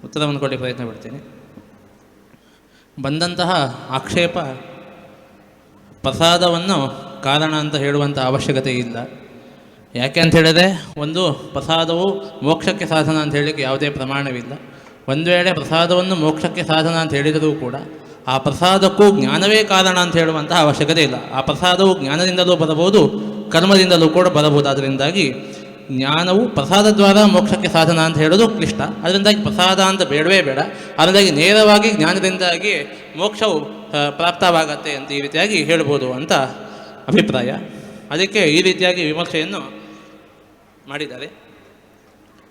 ಉತ್ತರವನ್ನು ಕೊಡಲಿಕ್ಕೆ ಪ್ರಯತ್ನ ಪಡ್ತೇನೆ. ಬಂದಂತಹ ಆಕ್ಷೇಪ ಪ್ರಸಾದವನ್ನು ಕಾರಣ ಅಂತ ಹೇಳುವಂಥ ಅವಶ್ಯಕತೆ ಇಲ್ಲ. ಯಾಕೆ ಅಂತ ಹೇಳಿದರೆ, ಒಂದು ಪ್ರಸಾದವು ಮೋಕ್ಷಕ್ಕೆ ಸಾಧನ ಅಂತ ಹೇಳಲಿಕ್ಕೆ ಯಾವುದೇ ಪ್ರಮಾಣವಿಲ್ಲ. ಒಂದು ವೇಳೆ ಪ್ರಸಾದವನ್ನು ಮೋಕ್ಷಕ್ಕೆ ಸಾಧನ ಅಂತ ಹೇಳಿದರೂ ಕೂಡ ಆ ಪ್ರಸಾದಕ್ಕೂ ಜ್ಞಾನವೇ ಕಾರಣ ಅಂತ ಹೇಳುವಂತಹ ಅವಶ್ಯಕತೆ ಇಲ್ಲ. ಆ ಪ್ರಸಾದವು ಜ್ಞಾನದಿಂದಲೂ ಬರಬಹುದು, ಕರ್ಮದಿಂದಲೂ ಕೂಡ ಬರಬಹುದು. ಅದರಿಂದಾಗಿ ಜ್ಞಾನವು ಪ್ರಸಾದ ದ್ವಾರ ಮೋಕ್ಷಕ್ಕೆ ಸಾಧನ ಅಂತ ಹೇಳೋದು ಕ್ಲಿಷ್ಟ. ಅದರಿಂದಾಗಿ ಪ್ರಸಾದ ಅಂತ ಬೇಡವೇ ಬೇಡ. ಅದರಿಂದಾಗಿ ನೇರವಾಗಿ ಜ್ಞಾನದಿಂದಾಗಿ ಮೋಕ್ಷವು ಪ್ರಾಪ್ತವಾಗತ್ತೆ ಅಂತ ಈ ರೀತಿಯಾಗಿ ಹೇಳ್ಬೋದು ಅಂತ ಅಭಿಪ್ರಾಯ. ಅದಕ್ಕೆ ಈ ರೀತಿಯಾಗಿ ವಿಮರ್ಶೆಯನ್ನು ಮಾಡಿದ್ದಾರೆ.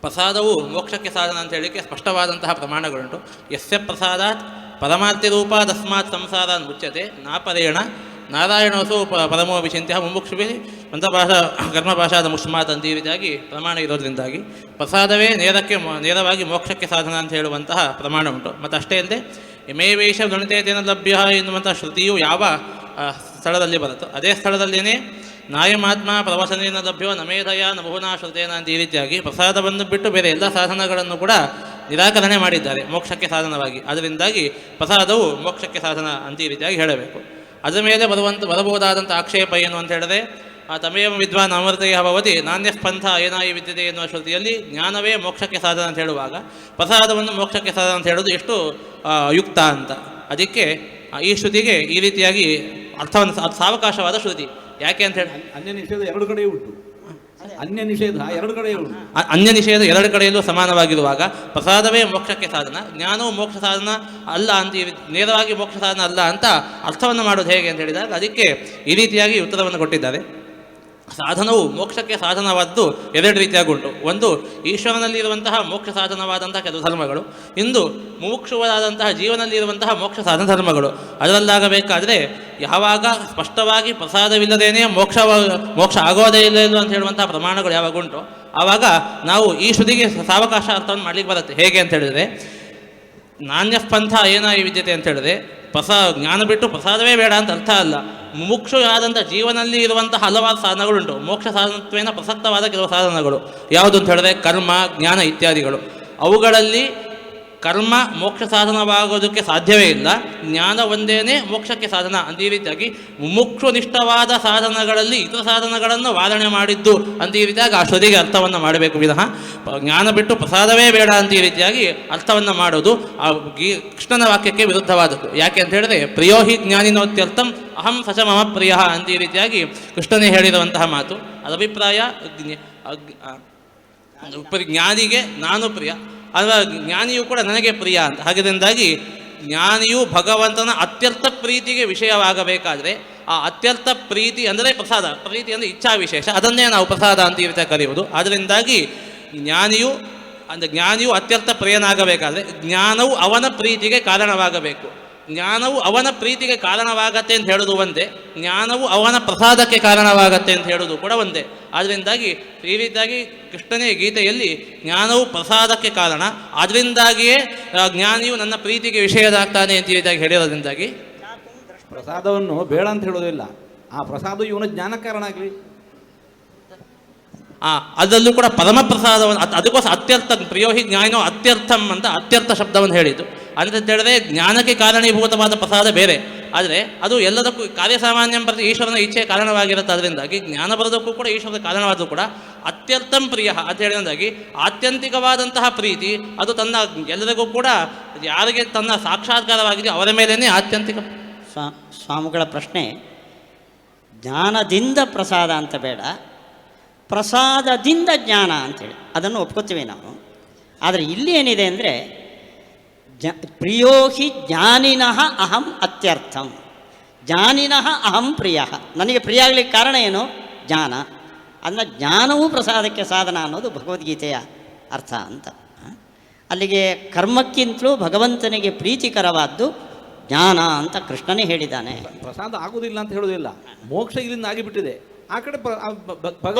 ಪ್ರಸಾದವು ಮೋಕ್ಷಕ್ಕೆ ಸಾಧನ ಅಂತ ಹೇಳಲಿಕ್ಕೆ ಸ್ಪಷ್ಟವಾದಂತಹ ಪ್ರಮಾಣಗಳುಂಟು. ಯಸ್ಯ ಪ್ರಸಾದಾತ್ ಪರಮಾರ್ಥಿ ರೂಪ ತಸ್ಮಾತ್ ಸಂಸಾರಾನ್ ಮುಚ್ಯತೆ ನಾಪರೇಣ ನಾರಾಯಣೋಸು ಪರಮೋ ವಿಚಿಂತ್ಯ ಮುಮುಕ್ಷುಭಿ ಮಂತ್ರಭಾಷಾ ಕರ್ಮಭಾಷಾದ ಮುಷ್ಮಾತ್ ಅಂತ ಈ ರೀತಿಯಾಗಿ ಪ್ರಮಾಣ ಇರೋದ್ರಿಂದಾಗಿ ಪ್ರಸಾದವೇ ನೇರವಾಗಿ ಮೋಕ್ಷಕ್ಕೆ ಸಾಧನ ಅಂತ ಹೇಳುವಂತಹ ಪ್ರಮಾಣ ಉಂಟು. ಮತ್ತು ಅಷ್ಟೇ ಅಲ್ಲದೆ ಯಮೇವೇಶ ಗಣಿತೇನ ಲಭ್ಯ ಎನ್ನುವಂಥ ಶ್ರುತಿಯು ಯಾವ ಸ್ಥಳದಲ್ಲಿ ಬರುತ್ತೋ ಅದೇ ಸ್ಥಳದಲ್ಲಿಯೇ ನಾಯಮಾತ್ಮ ಪ್ರವಚನೇನ ಲಭ್ಯೋ ನಮೇಧಯ ನಬಹುನಾ ಶ್ರುತೇನ ಅಂತ ಈ ರೀತಿಯಾಗಿ ಪ್ರಸಾದವನ್ನು ಬಿಟ್ಟು ಬೇರೆ ಎಲ್ಲ ಸಾಧನಗಳನ್ನು ಕೂಡ ನಿರಾಕರಣೆ ಮಾಡಿದ್ದಾರೆ ಮೋಕ್ಷಕ್ಕೆ ಸಾಧನವಾಗಿ. ಅದರಿಂದಾಗಿ ಪ್ರಸಾದವು ಮೋಕ್ಷಕ್ಕೆ ಸಾಧನ ಅಂತ ಈ ರೀತಿಯಾಗಿ ಹೇಳಬೇಕು. ಅದರ ಮೇಲೆ ಬರಬಹುದಾದಂಥ ಆಕ್ಷೇಪ ಏನು ಅಂತ ಹೇಳಿದ್ರೆ, ತಮೇವ ವಿದ್ವಾನ್ ಅಮೃತಯ ಭವತಿ ನಾಣ್ಯಸ್ಪಂಥ ಏನಾಯಿ ವಿದ್ಯತೆ ಎನ್ನುವ ಶ್ರುತಿಯಲ್ಲಿ ಜ್ಞಾನವೇ ಮೋಕ್ಷಕ್ಕೆ ಸಾಧನ ಅಂತ ಹೇಳುವಾಗ ಪ್ರಸಾದವನ್ನು ಮೋಕ್ಷಕ್ಕೆ ಸಾಧನ ಅಂತ ಹೇಳೋದು ಎಷ್ಟು ಯುಕ್ತ ಅಂತ. ಅದಕ್ಕೆ ಈ ಶ್ರುತಿಗೆ ಈ ರೀತಿಯಾಗಿ ಅರ್ಥವನ್ನು ಸಾವಕಾಶವಾದ ಶ್ರುತಿ. ಯಾಕೆ ಅಂತ ಹೇಳಿ, ಅನ್ಯ ನಿಷೇಧ ಎರಡು ಕಡೆ ಉಂಟು. ಅನ್ಯ ನಿಷೇಧ ಎರಡು ಕಡೆ ಉಂಟು. ಅನ್ಯ ನಿಷೇಧ ಎರಡು ಕಡೆಯಲ್ಲೂ ಸಮಾನವಾಗಿರುವಾಗ ಪ್ರಸಾದವೇ ಮೋಕ್ಷಕ್ಕೆ ಸಾಧನ, ಜ್ಞಾನವು ಮೋಕ್ಷ ಸಾಧನ ಅಲ್ಲ ಅಂತ ನೇರವಾಗಿ ಮೋಕ್ಷ ಸಾಧನ ಅಲ್ಲ ಅಂತ ಅರ್ಥವನ್ನು ಮಾಡೋದು ಹೇಗೆ ಅಂತ ಹೇಳಿದಾಗ ಅದಕ್ಕೆ ಈ ರೀತಿಯಾಗಿ ಉತ್ತರವನ್ನು ಕೊಟ್ಟಿದ್ದಾರೆ. ಸಾಧನವು ಮೋಕ್ಷಕ್ಕೆ ಸಾಧನವಾದ್ದು ಎರಡು ರೀತಿಯಾಗಿ ಉಂಟು. ಒಂದು ಈಶ್ವರನಲ್ಲಿ ಇರುವಂತಹ ಮೋಕ್ಷ ಸಾಧನವಾದಂತಹ ಕೆಲವು ಧರ್ಮಗಳು, ಇಂದು ಮುಮುಕ್ಷುವಾದಂತಹ ಜೀವನಲ್ಲಿರುವಂತಹ ಮೋಕ್ಷ ಸಾಧನ ಧರ್ಮಗಳು. ಅದರಲ್ಲಾಗಬೇಕಾದ್ರೆ ಯಾವಾಗ ಸ್ಪಷ್ಟವಾಗಿ ಪ್ರಸಾದವಿಲ್ಲದೇನೆ ಮೋಕ್ಷ ಆಗೋದೇ ಇಲ್ಲ ಅಂತ ಹೇಳುವಂತಹ ಪ್ರಮಾಣಗಳು ಯಾವಾಗ ಉಂಟು ಆವಾಗ ನಾವು ಈ ಶ್ರುತಿಗೆ ಸಾವಕಾಶ ಅರ್ಥವನ್ನು ಮಾಡಲಿಕ್ಕೆ ಬರುತ್ತೆ. ಹೇಗೆ ಅಂತ ಹೇಳಿದ್ರೆ, ನಾಣ್ಯಸ್ಪಂಥ ಏನಾಯಿ ವಿದ್ಯತೆ ಅಂತ ಹೇಳಿದ್ರೆ ಜ್ಞಾನ ಬಿಟ್ಟು ಪ್ರಸಾದವೇ ಬೇಡ ಅಂತ ಅರ್ಥ ಅಲ್ಲ. ಮುಮುಕ್ಷು ಆದಂಥ ಜೀವನಲ್ಲಿ ಇರುವಂಥ ಹಲವಾರು ಸಾಧನಗಳುಂಟು. ಮೋಕ್ಷ ಸಾಧನತ್ವೇನ ಪ್ರಸಕ್ತವಾದ ಕೆಲವು ಸಾಧನಗಳು ಯಾವುದು ಅಂತ ಹೇಳಿದ್ರೆ ಕರ್ಮ, ಜ್ಞಾನ ಇತ್ಯಾದಿಗಳು. ಅವುಗಳಲ್ಲಿ ಕರ್ಮ ಮೋಕ್ಷ ಸಾಧನವಾಗೋದಕ್ಕೆ ಸಾಧ್ಯವೇ ಇಲ್ಲ, ಜ್ಞಾನ ಒಂದೇನೇ ಮೋಕ್ಷಕ್ಕೆ ಸಾಧನ ಅಂತ ಈ ರೀತಿಯಾಗಿ ಮುಮುಕ್ಷುನಿಷ್ಠವಾದ ಸಾಧನಗಳಲ್ಲಿ ಇತರ ಸಾಧನಗಳನ್ನು ವಾರಣೆ ಮಾಡಿದ್ದು ಅಂತ ಈ ರೀತಿಯಾಗಿ ಆ ಶ್ರುತಿಗೆ ಅರ್ಥವನ್ನು ಮಾಡಬೇಕು ವಿನಃ ಜ್ಞಾನ ಬಿಟ್ಟು ಪ್ರಸಾದವೇ ಬೇಡ ಅಂತ ಈ ರೀತಿಯಾಗಿ ಅರ್ಥವನ್ನು ಮಾಡೋದು ಆ ಕೃಷ್ಣನ ವಾಕ್ಯಕ್ಕೆ ವಿರುದ್ಧವಾದದ್ದು. ಯಾಕೆ ಅಂತ ಹೇಳಿದ್ರೆ, ಪ್ರಿಯೋಹಿ ಜ್ಞಾನಿನೋತ್ಯರ್ಥಂ ಅಹಂ ಸಚ ಮಮ ಪ್ರಿಯ ಅಂತ ಈ ರೀತಿಯಾಗಿ ಕೃಷ್ಣನೇ ಹೇಳಿರುವಂತಹ ಮಾತು. ಅದರ ಅಭಿಪ್ರಾಯ ಜ್ಞಾನಿಗೆ ನಾನು ಪ್ರಿಯ, ಅಥವಾ ಜ್ಞಾನಿಯು ಕೂಡ ನನಗೆ ಪ್ರಿಯ ಅಂತ. ಹಾಗಿದ್ರಿಂದಾಗಿ ಜ್ಞಾನಿಯು ಭಗವಂತನ ಅತ್ಯರ್ಥ ಪ್ರೀತಿಗೆ ವಿಷಯವಾಗಬೇಕಾದ್ರೆ ಆ ಅತ್ಯರ್ಥ ಪ್ರೀತಿ ಅಂದರೆ ಪ್ರಸಾದ, ಪ್ರೀತಿ ಅಂದರೆ ಇಚ್ಛಾ ವಿಶೇಷ, ಅದನ್ನೇ ನಾವು ಪ್ರಸಾದ ಅಂತ ಈ ರೀತಿ ಕರೆಯುವುದು. ಅದರಿಂದಾಗಿ ಜ್ಞಾನಿಯು ಅತ್ಯರ್ಥ ಪ್ರಿಯನಾಗಬೇಕಾದ್ರೆ ಜ್ಞಾನವು ಅವನ ಪ್ರೀತಿಗೆ ಕಾರಣವಾಗಬೇಕು. ಜ್ಞಾನವು ಅವನ ಪ್ರೀತಿಗೆ ಕಾರಣವಾಗತ್ತೆ ಅಂತ ಹೇಳೋದು ಒಂದೇ, ಜ್ಞಾನವು ಅವನ ಪ್ರಸಾದಕ್ಕೆ ಕಾರಣವಾಗತ್ತೆ ಅಂತ ಹೇಳೋದು ಕೂಡ ಒಂದೇ. ಅದರಿಂದಾಗಿ ಈ ರೀತಿಯಾಗಿ ಕೃಷ್ಣನೇ ಗೀತೆಯಲ್ಲಿ ಜ್ಞಾನವು ಪ್ರಸಾದಕ್ಕೆ ಕಾರಣ, ಅದರಿಂದಾಗಿಯೇ ಜ್ಞಾನಿಯು ನನ್ನ ಪ್ರೀತಿಗೆ ವಿಷಯದಾಗ್ತಾನೆ ಅಂತ ಈ ರೀತಿಯಾಗಿ ಹೇಳಿರೋದ್ರಿಂದಾಗಿ ಪ್ರಸಾದವನ್ನು ಬೇಡ ಅಂತ ಹೇಳೋದಿಲ್ಲ, ಆ ಪ್ರಸಾದ ಇವನ ಜ್ಞಾನ ಕಾರಣ ಆಗಲಿ. ಅದರಲ್ಲೂ ಕೂಡ ಪರಮ ಪ್ರಸಾದವನ್ನು ಅದಕ್ಕೋಸ್ಕರ ಅತ್ಯರ್ಥ ಪ್ರಿಯೋಹಿ ಜ್ಞಾನೋ ಅತ್ಯರ್ಥಂ ಅಂತ ಅತ್ಯರ್ಥ ಶಬ್ದವನ್ನು ಹೇಳಿದ್ದು. ಅಂತ ಹೇಳಿದ್ರೆ ಜ್ಞಾನಕ್ಕೆ ಕಾರಣೀಭೂತವಾದ ಪ್ರಸಾದ ಬೇರೆ, ಆದರೆ ಅದು ಎಲ್ಲದಕ್ಕೂ ಕಾರ್ಯಸಾಮಾನ್ಯಂ ಪ್ರತಿ ಈಶ್ವರನ ಇಚ್ಛೆ ಕಾರಣವಾಗಿರುತ್ತೆ. ಅದರಿಂದಾಗಿ ಜ್ಞಾನ ಬರೋದಕ್ಕೂ ಕೂಡ ಈಶ್ವರದ ಕಾರಣವಾದರೂ ಕೂಡ ಅತ್ಯರ್ಥಂ ಪ್ರಿಯ ಅಂತ ಹೇಳಿದಾಗಿ ಆತ್ಯಂತಿಕವಾದಂತಹ ಪ್ರೀತಿ ಅದು ತನ್ನ ಎಲ್ಲರಿಗೂ ಕೂಡ ಯಾರಿಗೆ ತನ್ನ ಸಾಕ್ಷಾತ್ಕಾರವಾಗಿದೆ ಅವರ ಮೇಲೇ ಆತ್ಯಂತಿಕ. ಸ್ವಾಮಿಗಳ ಪ್ರಶ್ನೆ, ಜ್ಞಾನದಿಂದ ಪ್ರಸಾದ ಅಂತ ಬೇಡ, ಪ್ರಸಾದದಿಂದ ಜ್ಞಾನ ಅಂತೇಳಿ ಅದನ್ನು ಒಪ್ಕೋತೀವಿ ನಾವು. ಆದರೆ ಇಲ್ಲಿ ಏನಿದೆ ಅಂದರೆ ಪ್ರಿಯೋ ಹಿ ಜ್ಞಾನಿನಃ ಅಹಂ ಅತ್ಯರ್ಥಂ, ಜ್ಞಾನಿನಃ ಅಹಂ ಪ್ರಿಯ. ನನಗೆ ಪ್ರಿಯ ಆಗಲಿಕ್ಕೆ ಕಾರಣ ಏನು? ಜ್ಞಾನ. ಅದನ್ನ ಜ್ಞಾನವೂ ಪ್ರಸಾದಕ್ಕೆ ಸಾಧನ ಅನ್ನೋದು ಭಗವದ್ಗೀತೆಯ ಅರ್ಥ ಅಂತ. ಅಲ್ಲಿಗೆ ಕರ್ಮಕ್ಕಿಂತಲೂ ಭಗವಂತನಿಗೆ ಪ್ರೀತಿಕರವಾದ್ದು ಜ್ಞಾನ ಅಂತ ಕೃಷ್ಣನೇ ಹೇಳಿದ್ದಾನೆ. ಪ್ರಸಾದ ಆಗುದಿಲ್ಲ ಅಂತ ಹೇಳೋದಿಲ್ಲ, ಮೋಕ್ಷ ಇಲ್ಲಿಂದ ಆಗಿಬಿಟ್ಟಿದೆ. ಆ ಕಡೆ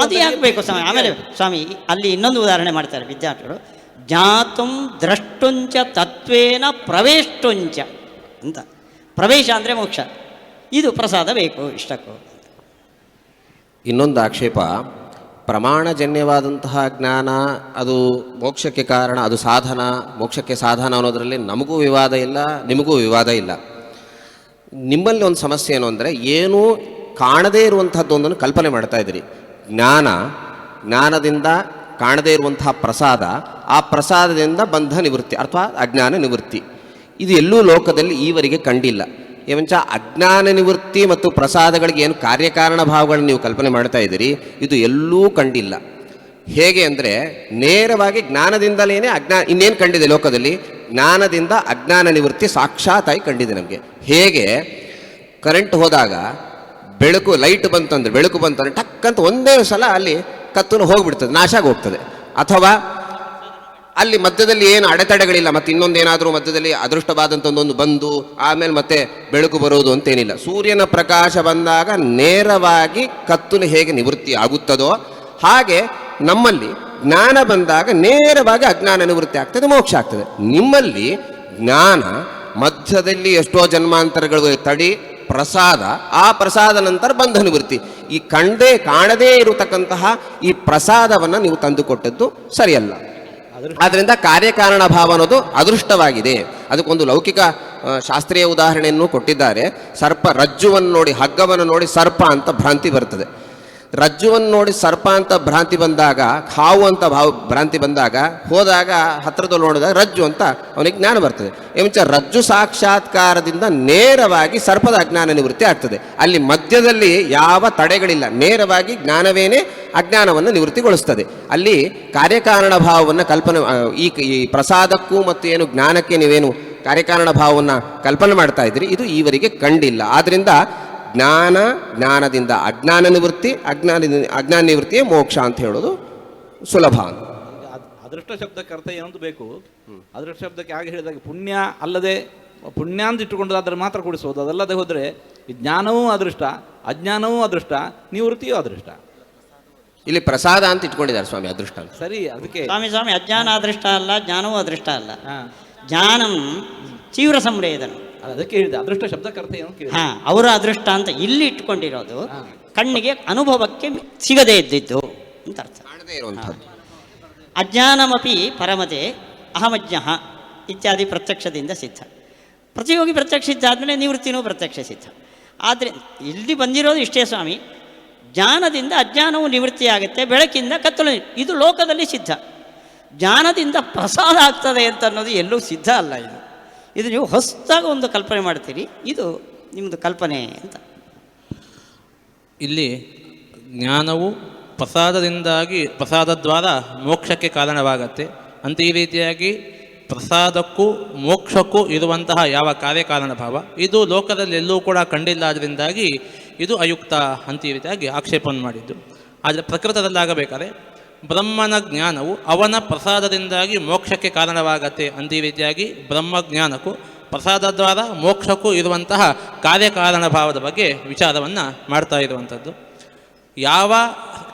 ಅದು ಯಾಕಬೇಕು ಸ್ವಾಮಿ? ಆಮೇಲೆ ಸ್ವಾಮಿ ಅಲ್ಲಿ ಇನ್ನೊಂದು ಉದಾಹರಣೆ ಮಾಡ್ತಾರೆ ವಿದ್ಯಾರ್ಥಿಗಳು, ಜ್ಞಾತುಂ ದ್ರಷ್ಟುಂಚ ತತ್ವೇನ ಪ್ರವೇಷ್ಟುಂಚ ಅಂತ. ಪ್ರವೇಶ ಅಂದರೆ ಮೋಕ್ಷ, ಇದು ಪ್ರಸಾದ ಬೇಕು ಇಷ್ಟಕ್ಕೂ. ಇನ್ನೊಂದು ಆಕ್ಷೇಪ, ಪ್ರಮಾಣಜನ್ಯವಾದಂತಹ ಜ್ಞಾನ ಅದು ಮೋಕ್ಷಕ್ಕೆ ಕಾರಣ, ಅದು ಸಾಧನ, ಮೋಕ್ಷಕ್ಕೆ ಸಾಧನ ಅನ್ನೋದರಲ್ಲಿ ನಮಗೂ ವಿವಾದ ಇಲ್ಲ, ನಿಮಗೂ ವಿವಾದ ಇಲ್ಲ. ನಿಮ್ಮಲ್ಲಿ ಒಂದು ಸಮಸ್ಯೆ ಏನು ಅಂದರೆ, ಏನೂ ಕಾಣದೇ ಇರುವಂಥದ್ದೊಂದನ್ನು ಕಲ್ಪನೆ ಮಾಡ್ತಾ ಇದ್ದೀರಿ. ಜ್ಞಾನದಿಂದ ಕಾಣದೇ ಇರುವಂತಹ ಪ್ರಸಾದ, ಆ ಪ್ರಸಾದದಿಂದ ಬಂಧ ನಿವೃತ್ತಿ ಅಥವಾ ಅಜ್ಞಾನ ನಿವೃತ್ತಿ, ಇದು ಎಲ್ಲೂ ಲೋಕದಲ್ಲಿ ಈವರೆಗೆ ಕಂಡಿಲ್ಲ. ಏವಂಚ ಅಜ್ಞಾನ ನಿವೃತ್ತಿ ಮತ್ತು ಪ್ರಸಾದಗಳಿಗೆ ಏನು ಕಾರ್ಯಕಾರಣ ಭಾವಗಳನ್ನು ನೀವು ಕಲ್ಪನೆ ಮಾಡ್ತಾ ಇದ್ದೀರಿ, ಇದು ಎಲ್ಲೂ ಕಂಡಿಲ್ಲ. ಹೇಗೆ ಅಂದರೆ ನೇರವಾಗಿ ಜ್ಞಾನದಿಂದಲೇ ಇನ್ನೇನು ಕಂಡಿದೆ ಲೋಕದಲ್ಲಿ? ಜ್ಞಾನದಿಂದ ಅಜ್ಞಾನ ನಿವೃತ್ತಿ ಸಾಕ್ಷಾತ್ತಾಗಿ ಕಂಡಿದೆ ನಮಗೆ. ಹೇಗೆ ಕರೆಂಟ್ ಹೋದಾಗ ಲೈಟ್ ಬಂತಂದ್ರೆ, ಬೆಳಕು ಬಂತಂದ್ರೆ ಟಕ್ಕಂತ ಒಂದೇ ಸಲ ಅಲ್ಲಿ ಕತ್ತಲು ಹೋಗ್ಬಿಡ್ತದೆ, ನಾಶ ಆಗಿ ಹೋಗ್ತದೆ. ಅಥವಾ ಅಲ್ಲಿ ಮಧ್ಯದಲ್ಲಿ ಏನು ಅಡೆತಡೆಗಳಿಲ್ಲ, ಮತ್ತು ಇನ್ನೊಂದೇನಾದರೂ ಮಧ್ಯದಲ್ಲಿ ಅದೃಷ್ಟವಾದಂಥದ್ದೊಂದು ಬಂದು ಆಮೇಲೆ ಮತ್ತೆ ಬೆಳಕು ಬರೋದು ಅಂತೇನಿಲ್ಲ. ಸೂರ್ಯನ ಪ್ರಕಾಶ ಬಂದಾಗ ನೇರವಾಗಿ ಕತ್ತಲು ಹೇಗೆ ನಿವೃತ್ತಿ ಆಗುತ್ತದೋ ಹಾಗೆ ನಮ್ಮಲ್ಲಿ ಜ್ಞಾನ ಬಂದಾಗ ನೇರವಾಗಿ ಅಜ್ಞಾನ ನಿವೃತ್ತಿ ಆಗ್ತದೆ, ಮೋಕ್ಷ ಆಗ್ತದೆ. ನಿಮ್ಮಲ್ಲಿ ಜ್ಞಾನ ಮಧ್ಯದಲ್ಲಿ ಎಷ್ಟೋ ಜನ್ಮಾಂತರಗಳು ತಡಿ ಪ್ರಸಾದ, ಆ ಪ್ರಸಾದ ನಂತರ ಬಂಧ ನಿವೃತ್ತಿ. ಈ ಕಾಣದೇ ಇರತಕ್ಕಂತಹ ಈ ಪ್ರಸಾದವನ್ನು ನೀವು ತಂದುಕೊಟ್ಟದ್ದು ಸರಿಯಲ್ಲ. ಆದ್ದರಿಂದ ಕಾರ್ಯಕಾರಣ ಭಾವ ಅನ್ನೋದು ಅದೃಷ್ಟವಾಗಿದೆ. ಅದಕ್ಕೊಂದು ಲೌಕಿಕ ಶಾಸ್ತ್ರೀಯ ಉದಾಹರಣೆಯನ್ನು ಕೊಟ್ಟಿದ್ದಾರೆ. ರಜ್ಜುವನ್ನು ನೋಡಿ, ಹಗ್ಗವನ್ನು ನೋಡಿ ಸರ್ಪ ಅಂತ ಭ್ರಾಂತಿ ಬರ್ತದೆ. ರಜ್ಜುವನ್ನು ನೋಡಿ ಸರ್ಪ ಅಂತ ಭ್ರಾಂತಿ ಬಂದಾಗ, ಹಾವು ಅಂತ ಭ್ರಾಂತಿ ಬಂದಾಗ, ಹೋದಾಗ ಹತ್ತಿರದಲ್ಲಿ ನೋಡಿದಾಗ ರಜ್ಜು ಅಂತ ಅವನಿಗೆ ಜ್ಞಾನ ಬರ್ತದೆ. ಏಮಂಚ ರಜ್ಜು ಸಾಕ್ಷಾತ್ಕಾರದಿಂದ ನೇರವಾಗಿ ಸರ್ಪದ ಅಜ್ಞಾನ ನಿವೃತ್ತಿ ಆಗ್ತದೆ. ಅಲ್ಲಿ ಮಧ್ಯದಲ್ಲಿ ಯಾವ ತಡೆಗಳಿಲ್ಲ, ನೇರವಾಗಿ ಜ್ಞಾನವೇನೇ ಅಜ್ಞಾನವನ್ನು ನಿವೃತ್ತಿಗೊಳಿಸ್ತದೆ. ಅಲ್ಲಿ ಕಾರ್ಯಕಾರಣ ಭಾವವನ್ನು ಕಲ್ಪನೆ, ಈ ಪ್ರಸಾದಕ್ಕೂ ಮತ್ತು ಏನು ಜ್ಞಾನಕ್ಕೆ ನೀವೇನು ಕಾರ್ಯಕಾರಣ ಭಾವವನ್ನು ಕಲ್ಪನೆ ಮಾಡ್ತಾ ಇದ್ದೀರಿ, ಇದು ಈವರೆಗೆ ಕಂಡಿಲ್ಲ. ಆದ್ದರಿಂದ ಜ್ಞಾನದಿಂದ ಅಜ್ಞಾನ ನಿವೃತ್ತಿ, ಅಜ್ಞಾನ ನಿವೃತ್ತಿಯೇ ಮೋಕ್ಷ ಅಂತ ಹೇಳೋದು ಸುಲಭ. ಅದೃಷ್ಟ ಶಬ್ದಕ್ಕೆ ಅರ್ಥ ಏನಂತ ಬೇಕು? ಅದೃಷ್ಟ ಶಬ್ದಕ್ಕೆ ಹಾಗೆ ಹೇಳಿದಾಗ ಪುಣ್ಯ ಅಲ್ಲದೆ ಪುಣ್ಯ ಅಂತ ಇಟ್ಟುಕೊಂಡು ಅದರ ಮಾತ್ರ ಕೊಡಿಸೋದು. ಅದಲ್ಲದೆ ಹೋದರೆ ಜ್ಞಾನವೂ ಅದೃಷ್ಟ, ಅಜ್ಞಾನವೂ ಅದೃಷ್ಟ, ನಿವೃತ್ತಿಯೂ ಅದೃಷ್ಟ. ಇಲ್ಲಿ ಪ್ರಸಾದ ಅಂತ ಇಟ್ಕೊಂಡಿದ್ದಾರೆ ಸ್ವಾಮಿ ಅದೃಷ್ಟ ಅಂತ. ಸರಿ, ಅದಕ್ಕೆ ಸ್ವಾಮಿ ಅಜ್ಞಾನ ಅದೃಷ್ಟ ಅಲ್ಲ, ಜ್ಞಾನವೂ ಅದೃಷ್ಟ ಅಲ್ಲ. ಜ್ಞಾನಂ ತೀವ್ರ ಸಂವೇದನ, ಅದಕ್ಕೆ ಹೇಳಿದೆ ಅದೃಷ್ಟ ಶಬ್ದಕ್ಕೆ ಅರ್ಥ ಏನು ಕೇಳಿ. ಅವರ ಅದೃಷ್ಟ ಅಂತ ಇಲ್ಲಿ ಇಟ್ಕೊಂಡಿರೋದು ಕಣ್ಣಿಗೆ ಅನುಭವಕ್ಕೆ ಸಿಗದೇ ಇದ್ದಿದ್ದು ಅಂತ ಅರ್ಥ. ಕಾಣದೇ ಇರುವಂಥದ್ದು. ಅಜ್ಞಾನಮಪಿ ಪರಮತೆ ಅಹಮಜ್ಞ ಇತ್ಯಾದಿ ಪ್ರತ್ಯಕ್ಷದಿಂದ ಸಿದ್ಧ. ಪ್ರತಿಯೋಗಿ ಪ್ರತ್ಯಕ್ಷ ಸಿದ್ಧ ಆದಮೇಲೆ ನಿವೃತ್ತಿನೂ ಪ್ರತ್ಯಕ್ಷ ಸಿದ್ಧ. ಆದರೆ ಇಲ್ಲಿ ಬಂದಿರೋದು ಇಷ್ಟೇ ಸ್ವಾಮಿ, ಜ್ಞಾನದಿಂದ ಅಜ್ಞಾನವು ನಿವೃತ್ತಿ ಆಗುತ್ತೆ, ಬೆಳಕಿಂದ ಕತ್ತಲು, ಇದು ಲೋಕದಲ್ಲಿ ಸಿದ್ಧ. ಜ್ಞಾನದಿಂದ ಪ್ರಸಾದ ಆಗ್ತದೆ ಅಂತ ಅನ್ನೋದು ಎಲ್ಲೂ ಸಿದ್ಧ ಅಲ್ಲ. ಇದು ನೀವು ಹೊಸದಾಗಿ ಒಂದು ಕಲ್ಪನೆ ಮಾಡ್ತೀರಿ, ಇದು ನಿಮ್ಮದು ಕಲ್ಪನೆ ಅಂತ. ಇಲ್ಲಿ ಜ್ಞಾನವು ಪ್ರಸಾದ ದ್ವಾರ ಮೋಕ್ಷಕ್ಕೆ ಕಾರಣವಾಗತ್ತೆ ಅಂತ. ಈ ರೀತಿಯಾಗಿ ಪ್ರಸಾದಕ್ಕೂ ಮೋಕ್ಷಕ್ಕೂ ಇರುವಂತಹ ಯಾವ ಕಾರ್ಯಕಾರಣ ಭಾವ ಇದು ಲೋಕದಲ್ಲಿ ಎಲ್ಲೂ ಕೂಡ ಕಂಡಿಲ್ಲ. ಅದರಿಂದಾಗಿ ಇದು ಅಯುಕ್ತ ಅಂತ ಈ ರೀತಿಯಾಗಿ ಆಕ್ಷೇಪವನ್ನು ಮಾಡಿದ್ದು. ಆದರೆ ಪ್ರಕೃತದಲ್ಲಾಗಬೇಕಾದ್ರೆ ಬ್ರಹ್ಮನ ಜ್ಞಾನವು ಅವನ ಪ್ರಸಾದದಿಂದಾಗಿ ಮೋಕ್ಷಕ್ಕೆ ಕಾರಣವಾಗತ್ತೆ ಅಂತ ಈ ರೀತಿಯಾಗಿ ಬ್ರಹ್ಮಜ್ಞಾನಕ್ಕೂ ಪ್ರಸಾದ ದ್ವಾರ ಮೋಕ್ಷಕ್ಕೂ ಇರುವಂತಹ ಕಾರ್ಯಕಾರಣ ಭಾವದ ಬಗ್ಗೆ ವಿಚಾರವನ್ನು ಮಾಡ್ತಾ ಇರುವಂಥದ್ದು. ಯಾವ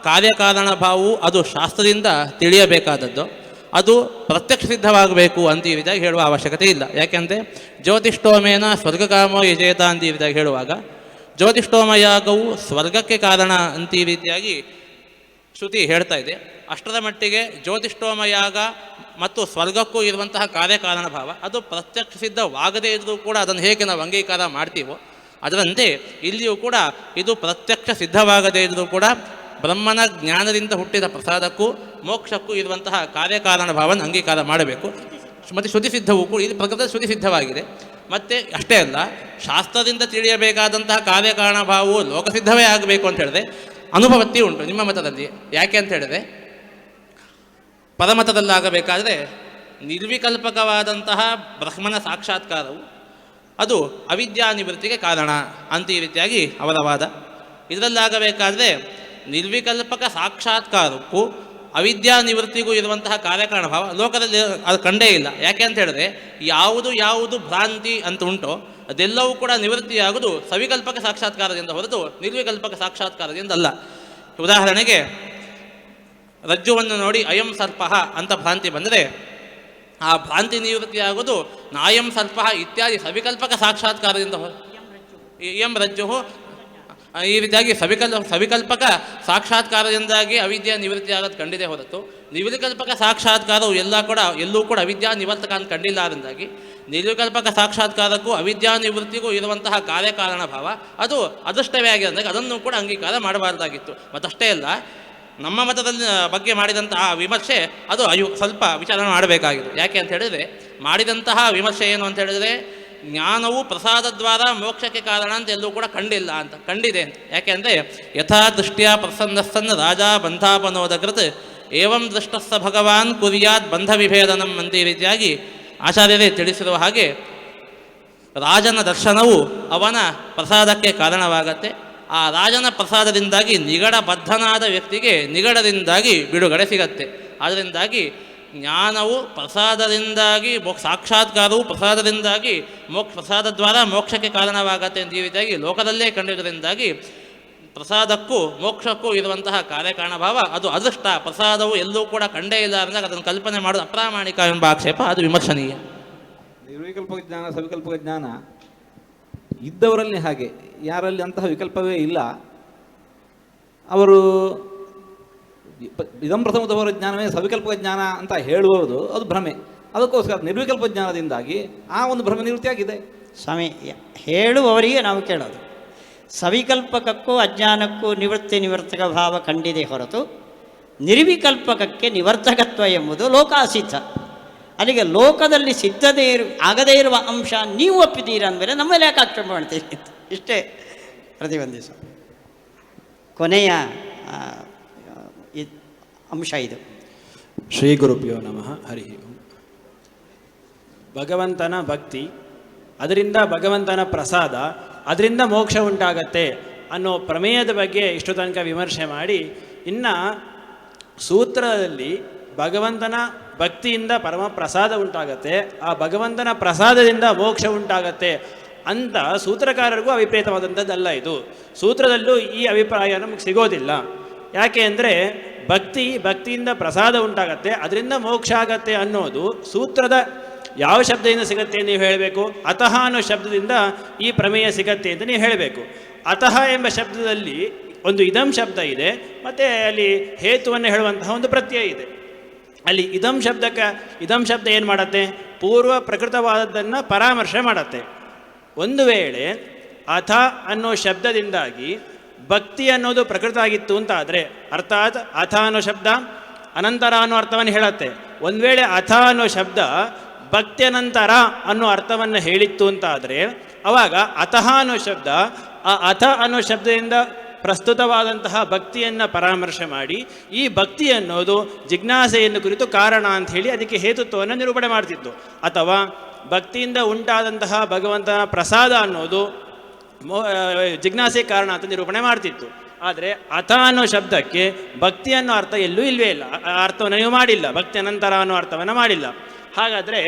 ಕಾರ್ಯಕಾರಣ ಭಾವವು ಅದು ಶಾಸ್ತ್ರದಿಂದ ತಿಳಿಯಬೇಕಾದದ್ದು, ಅದು ಪ್ರತ್ಯಕ್ಷ ಸಿದ್ಧವಾಗಬೇಕು ಅಂತ ಈ ರೀತಿಯಾಗಿ ಹೇಳುವ ಅವಶ್ಯಕತೆ ಇಲ್ಲ. ಯಾಕೆಂದರೆ ಜ್ಯೋತಿಷ್ಠೋಮೇನ ಸ್ವರ್ಗಕಾಮೋ ಯಜೇತ ಅಂತ ಈ ರೀತಿಯಾಗಿ ಹೇಳುವಾಗ ಜ್ಯೋತಿಷ್ಠೋಮ ಯಾಗವು ಸ್ವರ್ಗಕ್ಕೆ ಕಾರಣ ಅಂತ ಈ ರೀತಿಯಾಗಿ ಶ್ರುತಿ ಹೇಳ್ತಾ ಇದೆ. ಅಷ್ಟರ ಮಟ್ಟಿಗೆ ಜ್ಯೋತಿಷ್ಠೋಮ ಯಾಗ ಮತ್ತು ಸ್ವರ್ಗಕ್ಕೂ ಇರುವಂತಹ ಕಾರ್ಯಕಾರಣ ಭಾವ ಅದು ಪ್ರತ್ಯಕ್ಷ ಸಿದ್ಧವಾಗದೇ ಇದ್ದರೂ ಕೂಡ ಅದನ್ನು ಹೇಗೆ ನಾವು ಅಂಗೀಕಾರ ಮಾಡ್ತೀವೋ ಅದರಂತೆ ಇಲ್ಲಿಯೂ ಕೂಡ ಇದು ಪ್ರತ್ಯಕ್ಷ ಸಿದ್ಧವಾಗದೇ ಇದ್ದರೂ ಕೂಡ ಬ್ರಹ್ಮನ ಜ್ಞಾನದಿಂದ ಹುಟ್ಟಿದ ಪ್ರಸಾದಕ್ಕೂ ಮೋಕ್ಷಕ್ಕೂ ಇರುವಂತಹ ಕಾರ್ಯಕಾರಣ ಭಾವನ ಅಂಗೀಕಾರ ಮಾಡಬೇಕು. ಮತ್ತು ಶ್ರುತಿಸಿದ್ಧವೂ ಕೂಡ ಇದು ಪ್ರಕೃತ ಶ್ರುತಿಸಿದ್ಧವಾಗಿದೆ. ಮತ್ತು ಅಷ್ಟೇ ಅಲ್ಲ, ಶಾಸ್ತ್ರದಿಂದ ತಿಳಿಯಬೇಕಾದಂತಹ ಕಾರ್ಯಕಾರಣ ಭಾವವು ಲೋಕಸಿದ್ಧವೇ ಆಗಬೇಕು ಅಂತ ಹೇಳಿದ್ರೆ ಅನುಭವತಿ ಉಂಟು ನಿಮ್ಮ ಮತದಲ್ಲಿ. ಯಾಕೆ ಅಂತ ಹೇಳಿದ್ರೆ ಪರಮತದಲ್ಲಾಗಬೇಕಾದ್ರೆ ನಿರ್ವಿಕಲ್ಪಕವಾದಂತಹ ಬ್ರಹ್ಮನ ಸಾಕ್ಷಾತ್ಕಾರವು ಅದು ಅವಿದ್ಯಾ ನಿವೃತ್ತಿಗೆ ಕಾರಣ ಅಂತ ಈ ರೀತಿಯಾಗಿ ಅವರ ವಾದ. ಇದರಲ್ಲಾಗಬೇಕಾದ್ರೆ ನಿರ್ವಿಕಲ್ಪಕ ಸಾಕ್ಷಾತ್ಕಾರಕ್ಕೂ ಅವಿದ್ಯಾ ನಿವೃತ್ತಿಗೂ ಇರುವಂತಹ ಕಾರ್ಯಕಾರಣ ಭಾವ ಲೋಕದಲ್ಲಿ ಅದು ಕಂಡೇ ಇಲ್ಲ. ಯಾಕೆ ಅಂತ ಹೇಳಿದ್ರೆ ಯಾವುದು ಭ್ರಾಂತಿ ಅಂತ ಉಂಟೋ ಅದೆಲ್ಲವೂ ಕೂಡ ನಿವೃತ್ತಿಯಾಗುವುದು ಸವಿಕಲ್ಪಕ ಸಾಕ್ಷಾತ್ಕಾರದಿಂದ ಹೊರತು ನಿರ್ವಿಕಲ್ಪಕ ಸಾಕ್ಷಾತ್ಕಾರದಿಂದ ಅಲ್ಲ. ಉದಾಹರಣೆಗೆ ರಜ್ಜುವನ್ನು ನೋಡಿ ಅಯಂ ಸರ್ಪಃ ಅಂತ ಭ್ರಾಂತಿ ಬಂದರೆ ಆ ಭ್ರಾಂತಿ ನಿವೃತ್ತಿಯಾಗುವುದು ನಾಯಂ ಸರ್ಪಃ ಇತ್ಯಾದಿ ಸವಿಕಲ್ಪಕ ಸಾಕ್ಷಾತ್ಕಾರದಿಂದ ಎಂ ರಜ್ಜು ಈ ರೀತಿಯಾಗಿ ಸವಿಕಲ್ಪಕ ಸಾಕ್ಷಾತ್ಕಾರದಿಂದಾಗಿ ಅವಿದ್ಯಾ ನಿವೃತ್ತಿ ಆಗೋದು ಕಂಡಿದೆ ಹೊರತು ನಿರ್ವಿಕಲ್ಪಕ ಸಾಕ್ಷಾತ್ಕಾರವು ಎಲ್ಲೂ ಕೂಡ ಅವಿದ್ಯಾ ನಿವರ್ತಕ ಅಂತ ಕಂಡಿಲ್ಲ. ಅದರಿಂದಾಗಿ ನಿರ್ವಿಕಲ್ಪಕ ಸಾಕ್ಷಾತ್ಕಾರಕ್ಕೂ ಅವಿದ್ಯಾ ನಿವೃತ್ತಿಗೂ ಇರುವಂತಹ ಕಾರ್ಯಕಾರಣ ಭಾವ ಅದು ಅದೃಷ್ಟವೇ ಆಗಿರೋದಾಗ ಅದನ್ನು ಕೂಡ ಅಂಗೀಕಾರ ಮಾಡಬಾರ್ದಾಗಿತ್ತು. ಮತ್ತಷ್ಟೇ ಅಲ್ಲ, ನಮ್ಮ ಮತದಲ್ಲಿ ಬಗ್ಗೆ ಮಾಡಿದಂತಹ ವಿಮರ್ಶೆ ಅದು ಸ್ವಲ್ಪ ವಿಚಾರಣೆ ಮಾಡಬೇಕಾಗಿತ್ತು. ಯಾಕೆ ಅಂತ ಹೇಳಿದರೆ ಮಾಡಿದಂತಹ ವಿಮರ್ಶೆ ಏನು ಅಂತ ಹೇಳಿದರೆ ಜ್ಞಾನವು ಪ್ರಸಾದ ದ್ವಾರ ಮೋಕ್ಷಕ್ಕೆ ಕಾರಣ ಅಂತ ಎಲ್ಲೂ ಕೂಡ ಕಂಡಿದೆ ಅಂತ. ಯಾಕೆ ಅಂದರೆ ಯಥಾ ದೃಷ್ಟ್ಯಾ ಪ್ರಸನ್ನಸ್ಸನ್ ರಾಜ ಬಂಧಾಪನೋದಕೃತ್ ಏವಂ ದೃಷ್ಟಸ್ಸ ಭಗವಾನ್ ಕುರ್ಯಾತ್ ಬಂಧ ವಿಭೇದನಂ ಅಂತ ಈ ರೀತಿಯಾಗಿ ಆಚಾರ್ಯರೇ ತಿಳಿಸಿರುವ ಹಾಗೆ ರಾಜನ ದರ್ಶನವು ಅವನ ಪ್ರಸಾದಕ್ಕೆ ಕಾರಣವಾಗತ್ತೆ. ಆ ರಾಜನ ಪ್ರಸಾದದಿಂದಾಗಿ ನಿಗಡಬದ್ಧನಾದ ವ್ಯಕ್ತಿಗೆ ನಿಗಡದಿಂದಾಗಿ ಬಿಡುಗಡೆ ಸಿಗತ್ತೆ. ಅದರಿಂದಾಗಿ ಜ್ಞಾನವು ಪ್ರಸಾದದಿಂದಾಗಿ ಸಾಕ್ಷಾತ್ಕಾರವು ಪ್ರಸಾದದಿಂದಾಗಿ ಪ್ರಸಾದ ದ್ವಾರ ಮೋಕ್ಷಕ್ಕೆ ಕಾರಣವಾಗತ್ತೆ ಅಂತ ಈ ರೀತಿಯಾಗಿ ಲೋಕದಲ್ಲೇ ಕಂಡಿರೋದ್ರಿಂದಾಗಿ ಪ್ರಸಾದಕ್ಕೂ ಮೋಕ್ಷಕ್ಕೂ ಇರುವಂತಹ ಕಾರ್ಯಕಾರಣ ಭಾವ ಅದು ಅದೃಷ್ಟ. ಪ್ರಸಾದವು ಎಲ್ಲೂ ಕೂಡ ಕಂಡೇ ಇಲ್ಲ ಅಂದಾಗ ಅದನ್ನು ಕಲ್ಪನೆ ಮಾಡೋದು ಅಪ್ರಾಮಾಣಿಕ ಎಂಬ ಆಕ್ಷೇಪ ಅದು ವಿಮರ್ಶನೀಯ. ನಿರ್ವಿಕಲ್ಪಕ ಜ್ಞಾನ ಸವಿಕಲ್ಪಕ ಜ್ಞಾನ ಇದ್ದವರಲ್ಲಿ ಹಾಗೆ, ಯಾರಲ್ಲಿ ಅಂತಹ ವಿಕಲ್ಪವೇ ಇಲ್ಲ ಅವರು ಇದಂ ಪ್ರಥಮದವರ ಜ್ಞಾನವೇ ಸವಿಕಲ್ಪಕ ಜ್ಞಾನ ಅಂತ ಹೇಳುವುದು ಅದು ಭ್ರಮೆ. ಅದಕ್ಕೋಸ್ಕರ ನಿರ್ವಿಕಲ್ಪ ಜ್ಞಾನದಿಂದಾಗಿ ಆ ಒಂದು ಭ್ರಮೆ ನಿವೃತ್ತಿಯಾಗಿದೆ. ಸ್ವಾಮಿ, ಹೇಳುವವರಿಗೆ ನಾವು ಕೇಳೋದು ಸವಿಕಲ್ಪಕಕ್ಕೂ ಅಜ್ಞಾನಕ್ಕೂ ನಿವರ್ತಕ ಭಾವ ಕಂಡಿದೆ ಹೊರತು ನಿರ್ವಿಕಲ್ಪಕಕ್ಕೆ ನಿವರ್ತಕತ್ವ ಎಂಬುದು ಲೋಕಾಸಿದ್ಧ. ಅಲ್ಲಿಗೆ ಲೋಕದಲ್ಲಿ ಆಗದೇ ಇರುವ ಅಂಶ ನೀವು ಒಪ್ಪಿದ್ದೀರಾ ಅಂದಮೇಲೆ ನಮ್ಮಲ್ಲಿ ಯಾಕೆ ಆಕ್ಷೇಪ ಮಾಡ್ತೀರಿ? ಇಷ್ಟೇ ಪ್ರತಿಬಂಧಿಸ ಕೊನೆಯ ಅಂಶ ಇದು. ಶ್ರೀ ಗುರುಭ್ಯೋ ನಮಃ. ಹರಿ ಓಂ. ಭಗವಂತನ ಭಕ್ತಿ, ಅದರಿಂದ ಭಗವಂತನ ಪ್ರಸಾದ, ಅದರಿಂದ ಮೋಕ್ಷ ಉಂಟಾಗತ್ತೆ ಅನ್ನೋ ಪ್ರಮೇಯದ ಬಗ್ಗೆ ಇಷ್ಟು ತನಕ ವಿಮರ್ಶೆ ಮಾಡಿ, ಇನ್ನು ಸೂತ್ರದಲ್ಲಿ ಭಗವಂತನ ಭಕ್ತಿಯಿಂದ ಪರಮ ಪ್ರಸಾದ ಉಂಟಾಗತ್ತೆ, ಆ ಭಗವಂತನ ಪ್ರಸಾದದಿಂದ ಮೋಕ್ಷ ಉಂಟಾಗತ್ತೆ ಅಂತ ಸೂತ್ರಕಾರರಿಗೂ ಅಭಿಪ್ರೇತವಾದಂಥದ್ದಲ್ಲ. ಇದು ಸೂತ್ರದಲ್ಲೂ ಈ ಅಭಿಪ್ರಾಯ ನಮಗೆ ಸಿಗೋದಿಲ್ಲ. ಯಾಕೆ ಅಂದರೆ ಭಕ್ತಿಯಿಂದ ಪ್ರಸಾದ ಉಂಟಾಗತ್ತೆ, ಅದರಿಂದ ಮೋಕ್ಷ ಆಗತ್ತೆ ಅನ್ನೋದು ಸೂತ್ರದ ಯಾವ ಶಬ್ದದಿಂದ ಸಿಗತ್ತೆ ನೀವು ಹೇಳಬೇಕು. ಅತಃ ಅನ್ನೋ ಶಬ್ದದಿಂದ ಈ ಪ್ರಮೇಯ ಸಿಗತ್ತೆ ಅಂತ ನೀವು ಹೇಳಬೇಕು. ಅತಃ ಎಂಬ ಶಬ್ದದಲ್ಲಿ ಒಂದು ಇದಂ ಶಬ್ದ ಇದೆ, ಮತ್ತು ಅಲ್ಲಿ ಹೇತುವನ್ನು ಹೇಳುವಂತಹ ಒಂದು ಪ್ರತ್ಯಯ ಇದೆ. ಅಲ್ಲಿ ಇದಂ ಶಬ್ದ ಏನು ಮಾಡತ್ತೆ? ಪೂರ್ವ ಪ್ರಕೃತವಾದದ್ದನ್ನು ಪರಾಮರ್ಶೆ ಮಾಡತ್ತೆ. ಒಂದು ವೇಳೆ ಅಥ ಅನ್ನೋ ಶಬ್ದದಿಂದಾಗಿ ಭಕ್ತಿ ಅನ್ನೋದು ಪ್ರಕೃತ ಆಗಿತ್ತು ಅಂತ ಆದರೆ, ಅರ್ಥಾತ್ ಅಥ ಅನ್ನೋ ಶಬ್ದ ಅನಂತರ ಅನ್ನೋ ಅರ್ಥವನ್ನು ಹೇಳುತ್ತೆ. ಒಂದು ವೇಳೆ ಅಥ ಅನ್ನೋ ಶಬ್ದ ಭಕ್ತಿ ಅನಂತರ ಅನ್ನೋ ಅರ್ಥವನ್ನು ಹೇಳಿತ್ತು ಅಂತ ಆದರೆ, ಆವಾಗ ಅತಃ ಅನ್ನೋ ಶಬ್ದ ಆ ಅಥ ಅನ್ನೋ ಶಬ್ದದಿಂದ ಪ್ರಸ್ತುತವಾದಂತಹ ಭಕ್ತಿಯನ್ನು ಪರಾಮರ್ಶೆ ಮಾಡಿ, ಈ ಭಕ್ತಿ ಅನ್ನೋದು ಜಿಜ್ಞಾಸೆಯನ್ನು ಕುರಿತು ಕಾರಣ ಅಂಥೇಳಿ ಅದಕ್ಕೆ ಹೇತುತ್ವವನ್ನು ನಿರೂಪಣೆ ಮಾಡ್ತಿತ್ತು. ಅಥವಾ ಭಕ್ತಿಯಿಂದ ಉಂಟಾದಂತಹ ಭಗವಂತನ ಪ್ರಸಾದ ಅನ್ನೋದು ಜಿಜ್ಞಾಸೆ ಕಾರಣ ಅಂತ ನಿರೂಪಣೆ ಮಾಡ್ತಿತ್ತು. ಆದರೆ ಅಥ ಅನ್ನೋ ಶಬ್ದಕ್ಕೆ ಭಕ್ತಿ ಅನ್ನೋ ಅರ್ಥ ಎಲ್ಲೂ ಇಲ್ಲವೇ ಇಲ್ಲ. ಆ ಅರ್ಥವನ್ನು ನೀವು ಮಾಡಿಲ್ಲ, ಭಕ್ತಿ ಅನಂತರ ಅನ್ನೋ ಅರ್ಥವನ್ನು ಮಾಡಿಲ್ಲ. ಹಾಗಾದರೆ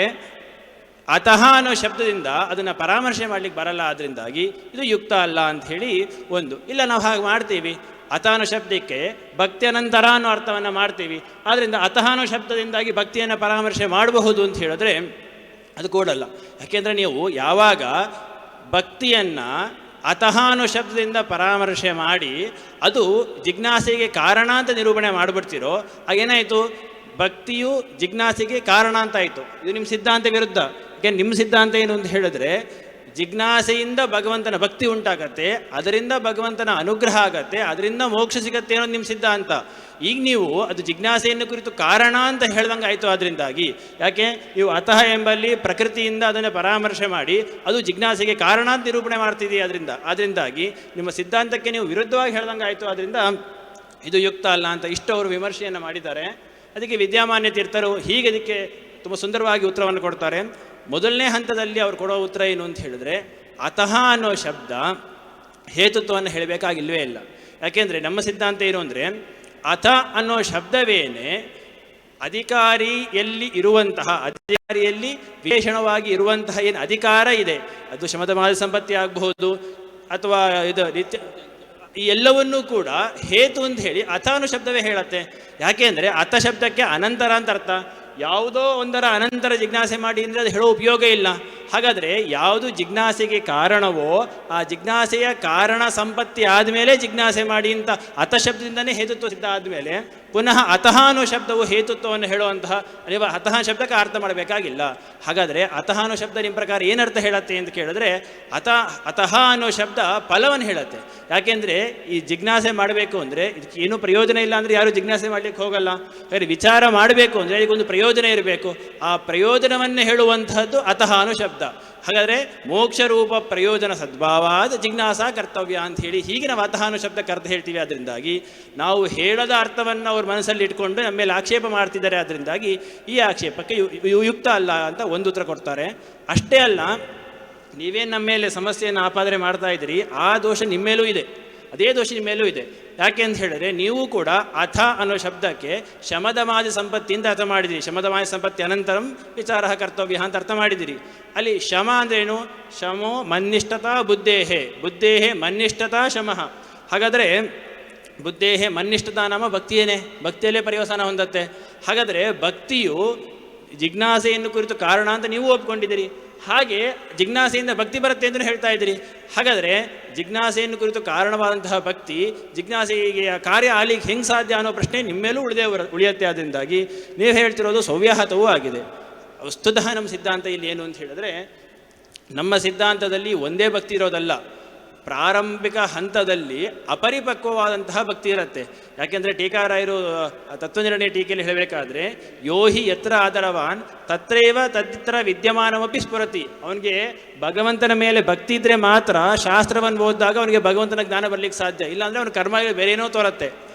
ಅತಃ ಅನ್ನೋ ಶಬ್ದದಿಂದ ಅದನ್ನು ಪರಾಮರ್ಶೆ ಮಾಡಲಿಕ್ಕೆ ಬರಲ್ಲ, ಅದರಿಂದಾಗಿ ಇದು ಯುಕ್ತ ಅಲ್ಲ ಅಂಥೇಳಿ ಒಂದು. ಇಲ್ಲ, ನಾವು ಹಾಗೆ ಮಾಡ್ತೀವಿ, ಅಥ ಅನ್ನೋ ಶಬ್ದಕ್ಕೆ ಭಕ್ತಿ ಅನಂತರ ಅನ್ನೋ ಅರ್ಥವನ್ನು ಮಾಡ್ತೀವಿ, ಆದ್ದರಿಂದ ಅತಃ ಅನ್ನೋ ಶಬ್ದದಿಂದಾಗಿ ಭಕ್ತಿಯನ್ನು ಪರಾಮರ್ಶೆ ಮಾಡಬಹುದು ಅಂತ ಹೇಳಿದ್ರೆ ಅದು ಕೂಡಲ್ಲ. ಯಾಕೆಂದರೆ ನೀವು ಯಾವಾಗ ಭಕ್ತಿಯನ್ನು ಅತಃ ಅನ್ನೋ ಶಬ್ದದಿಂದ ಪರಾಮರ್ಶೆ ಮಾಡಿ ಅದು ಜಿಜ್ಞಾಸೆಗೆ ಕಾರಣ ಅಂತ ನಿರೂಪಣೆ ಮಾಡಿಬಿಡ್ತೀರೋ ಆಗೇನಾಯಿತು? ಭಕ್ತಿಯು ಜಿಜ್ಞಾಸೆಗೆ ಕಾರಣ ಅಂತ ಆಯಿತು. ಇದು ನಿಮ್ಮ ಸಿದ್ಧಾಂತ ವಿರುದ್ಧ. ಯಾಕೆ ನಿಮ್ಮ ಸಿದ್ಧಾಂತ ಏನು ಅಂತ ಹೇಳಿದ್ರೆ ಜಿಜ್ಞಾಸೆಯಿಂದ ಭಗವಂತನ ಭಕ್ತಿ ಉಂಟಾಗತ್ತೆ, ಅದರಿಂದ ಭಗವಂತನ ಅನುಗ್ರಹ ಆಗತ್ತೆ, ಅದರಿಂದ ಮೋಕ್ಷ ಸಿಗತ್ತೆ ಅನ್ನೋದು ನಿಮ್ಮ ಸಿದ್ಧಾಂತ. ಈಗ ನೀವು ಅದು ಜಿಜ್ಞಾಸೆಯನ್ನು ಕುರಿತು ಕಾರಣ ಅಂತ ಹೇಳ್ದಂಗೆ ಆಯಿತು. ಅದರಿಂದಾಗಿ ಯಾಕೆ ನೀವು ಅತಃ ಎಂಬಲ್ಲಿ ಪ್ರಕೃತಿಯಿಂದ ಅದನ್ನು ಪರಾಮರ್ಶೆ ಮಾಡಿ ಅದು ಜಿಜ್ಞಾಸೆಗೆ ಕಾರಣ ಅಂತ ನಿರೂಪಣೆ ಮಾಡ್ತಿದ್ದೀವಿ. ಅದರಿಂದಾಗಿ ನಿಮ್ಮ ಸಿದ್ಧಾಂತಕ್ಕೆ ನೀವು ವಿರುದ್ಧವಾಗಿ ಹೇಳ್ದಂಗೆ ಆಯಿತು. ಅದರಿಂದ ಇದು ಯುಕ್ತ ಅಲ್ಲ ಅಂತ ಇಷ್ಟು ಅವರು ವಿಮರ್ಶೆಯನ್ನು ಮಾಡಿದ್ದಾರೆ. ಅದಕ್ಕೆ ವಿದ್ಯಾಮಾನ್ಯ ತೀರ್ಥರು ಹೀಗೆ ಅದಕ್ಕೆ ತುಂಬ ಸುಂದರವಾಗಿ ಉತ್ತರವನ್ನು ಕೊಡ್ತಾರೆ. ಮೊದಲನೇ ಹಂತದಲ್ಲಿ ಅವ್ರು ಕೊಡೋ ಉತ್ತರ ಏನು ಅಂತ ಹೇಳಿದ್ರೆ, ಅತಃ ಅನ್ನೋ ಶಬ್ದ ಹೇತುತ್ವವನ್ನು ಹೇಳಬೇಕಾಗಿಲ್ವೇ ಇಲ್ಲ. ಯಾಕೆಂದರೆ ನಮ್ಮ ಸಿದ್ಧಾಂತ ಏನು ಅಂದರೆ, ಅಥ ಅನ್ನೋ ಶಬ್ದವೇನೆ ಅಧಿಕಾರಿಯಲ್ಲಿ ವಿಶೇಷಣವಾಗಿ ಇರುವಂತಹ ಏನು ಅಧಿಕಾರ ಇದೆ, ಅದು ಶಮದಮಾದ ಸಂಪತ್ತಿ ಆಗಬಹುದು ಅಥವಾ ಇದು ನಿತ್ಯ, ಈ ಎಲ್ಲವನ್ನೂ ಕೂಡ ಹೇತು ಅಂತ ಹೇಳಿ ಅಥ ಅನ್ನೋ ಶಬ್ದವೇ ಹೇಳತ್ತೆ. ಯಾಕೆ ಅಂದರೆ ಅಥ ಶಬ್ದಕ್ಕೆ ಅನಂತರ ಅಂತ ಅರ್ಥ. ಯಾವುದೋ ಒಂದರ ಅನಂತರ ಜಿಜ್ಞಾಸೆ ಮಾಡಿ ಅಂದರೆ ಅದು ಹೇಳೋ ಉಪಯೋಗ ಇಲ್ಲ. ಹಾಗಾದರೆ ಯಾವುದು ಜಿಜ್ಞಾಸೆಗೆ ಕಾರಣವೋ ಆ ಜಿಜ್ಞಾಸೆಯ ಕಾರಣ ಸಂಪತ್ತಿ ಆದಮೇಲೆ ಜಿಜ್ಞಾಸೆ ಮಾಡಿ ಅಂತ ಅಥ ಶಬ್ದದಿಂದನೇ ಹೇತುತ್ವ ಸಿದ್ಧ ಆದಮೇಲೆ ಪುನಃ ಅತಃ ಅನ್ನೋ ಶಬ್ದವು ಹೇತುತ್ವವನ್ನು ಹೇಳುವಂತಹ ನೀವು ಅತಃ ಶಬ್ದಕ್ಕೆ ಅರ್ಥ ಮಾಡಬೇಕಾಗಿಲ್ಲ. ಹಾಗಾದರೆ ಅತಃ ಅನ್ನೋ ಶಬ್ದ ನಿಮ್ಮ ಪ್ರಕಾರ ಏನರ್ಥ ಹೇಳತ್ತೆ ಅಂತ ಕೇಳಿದ್ರೆ, ಅತಃ ಅನ್ನೋ ಶಬ್ದ ಫಲವನ್ನು ಹೇಳುತ್ತೆ. ಯಾಕೆಂದರೆ ಈ ಜಿಜ್ಞಾಸೆ ಮಾಡಬೇಕು ಅಂದರೆ ಇದಕ್ಕೆ ಏನೂ ಪ್ರಯೋಜನ ಇಲ್ಲ ಅಂದರೆ ಯಾರು ಜಿಜ್ಞಾಸೆ ಮಾಡಲಿಕ್ಕೆ ಹೋಗಲ್ಲ. ಹಾಗೆ ವಿಚಾರ ಮಾಡಬೇಕು ಅಂದರೆ ಇದಕ್ಕೊಂದು ಪ್ರಯೋಜನ ಇರಬೇಕು. ಆ ಪ್ರಯೋಜನವನ್ನು ಹೇಳುವಂತಹದ್ದು ಅತಃ ಅನ್ನೋ ಶಬ್ದ. ಹಾಗಾದರೆ ಮೋಕ್ಷ ರೂಪ ಪ್ರಯೋಜನ ಸದ್ಭಾವಾದ ಜಿಜ್ಞಾಸಾ ಕರ್ತವ್ಯ ಅಂತ ಹೇಳಿ ಹೀಗೆ ನಾವು ಅತಃ ಅನ್ನೋ ಶಬ್ದಕ್ಕೆ ಅರ್ಥ ಹೇಳ್ತೀವಿ. ಅದರಿಂದಾಗಿ ನಾವು ಹೇಳದ ಅರ್ಥವನ್ನು ಅವ್ರ ಮನಸ್ಸಲ್ಲಿ ಇಟ್ಕೊಂಡು ನಮ್ಮ ಮೇಲೆ ಆಕ್ಷೇಪ ಮಾಡ್ತಿದ್ದಾರೆ. ಅದರಿಂದಾಗಿ ಈ ಆಕ್ಷೇಪಕ್ಕೆ ಯುಕ್ತ ಅಲ್ಲ ಅಂತ ಒಂದು ಉತ್ತರ ಕೊಡ್ತಾರೆ. ಅಷ್ಟೇ ಅಲ್ಲ, ನೀವೇನು ನಮ್ಮ ಮೇಲೆ ಸಮಸ್ಯೆಯನ್ನು ಆಪಾದನೆ ಮಾಡ್ತಾ ಇದ್ದೀರಿ, ಆ ದೋಷ ನಿಮ್ಮ ಮೇಲೂ ಇದೆ, ಅದೇ ದೋಷ ನಿಮ್ಮ ಮೇಲೂ ಇದೆ. ಯಾಕೆ ಅಂತ ಹೇಳಿದ್ರೆ ನೀವು ಕೂಡ ಅಥ ಅನ್ನೋ ಶಬ್ದಕ್ಕೆ ಶಮದಮಾದಿ ಸಂಪತ್ತಿಯಿಂದ ಅರ್ಥ ಮಾಡಿದಿರಿ. ಶಮದಮಾದಿ ಸಂಪತ್ತಿ ಅನಂತರಂ ವಿಚಾರ ಕರ್ತವ್ಯ ಅಂತ ಅರ್ಥ ಮಾಡಿದಿರಿ. ಅಲ್ಲಿ ಶಮ ಅಂದ್ರೇನು? ಶಮೋ ಮನ್ನಿಷ್ಠತಾ ಬುದ್ಧೇಹೇ ಮನ್ನಿಷ್ಠತಾ ಶಮಃ. ಹಾಗಾದರೆ ಬುದ್ಧೇಹೇ ಮನ್ನಿಷ್ಠತಾ ನಾಮ ಭಕ್ತಿಯೇನೆ, ಭಕ್ತಿಯಲ್ಲೇ ಪರ್ಯವಸಾನ ಹೊಂದತ್ತೆ. ಹಾಗಾದರೆ ಭಕ್ತಿಯು ಜಿಜ್ಞಾಸೆಯನ್ನು ಕುರಿತು ಕಾರಣ ಅಂತ ನೀವು ಒಪ್ಕೊಂಡಿದ್ದೀರಿ. ಹಾಗೆ ಜಿಜ್ಞಾಸೆಯಿಂದ ಭಕ್ತಿ ಬರುತ್ತೆ ಅಂತಲೂ ಹೇಳ್ತಾ ಇದ್ದೀರಿ. ಹಾಗಾದರೆ ಜಿಜ್ಞಾಸೆಯನ್ನು ಕುರಿತು ಕಾರಣವಾದಂತಹ ಭಕ್ತಿ ಜಿಜ್ಞಾಸೆಗೆ ಕಾರ್ಯ ಆಲಿಕ್ಕೆ ಹೆಂಗೆ ಸಾಧ್ಯ ಅನ್ನೋ ಪ್ರಶ್ನೆ ನಿಮ್ಮ ಮೇಲೂ ಉಳಿಯುತ್ತೆ. ಅದರಿಂದಾಗಿ ನೀವು ಹೇಳ್ತಿರೋದು ಸವ್ಯಾಹತವೂ ಆಗಿದೆ. ವಸ್ತುತಃ ನಮ್ಮ ಸಿದ್ಧಾಂತ ಇಲ್ಲಿ ಏನು ಅಂತ ಹೇಳಿದ್ರೆ, ನಮ್ಮ ಸಿದ್ಧಾಂತದಲ್ಲಿ ಒಂದೇ ಭಕ್ತಿ ಇರೋದಲ್ಲ, ಪ್ರಾರಂಭಿಕ ಹಂತದಲ್ಲಿ ಅಪರಿಪಕ್ವವಾದಂತಹ ಭಕ್ತಿ ಇರುತ್ತೆ. ಯಾಕೆಂದರೆ ಟೀಕಾರಾಯರು ತತ್ವನಿರ್ಣಯ ಟೀಕೆಯಲ್ಲಿ ಹೇಳಬೇಕಾದ್ರೆ, ಯೋಹಿ ಯತ್ರ ಆದರವಾನ್ ತತ್ರೇವ ತತ್ರ ವಿದ್ಯಮಾನಮಪಿ ಸ್ಫುರತಿ. ಅವನಿಗೆ ಭಗವಂತನ ಮೇಲೆ ಭಕ್ತಿ ಇದ್ದರೆ ಮಾತ್ರ ಶಾಸ್ತ್ರವನ್ನು ಓದಿದಾಗ ಅವನಿಗೆ ಭಗವಂತನ ಜ್ಞಾನ ಬರಲಿಕ್ಕೆ ಸಾಧ್ಯ. ಇಲ್ಲಾಂದರೆ ಅವನ ಕರ್ಮ ಬೇರೆ ಏನೋ ತೋರುತ್ತೆ.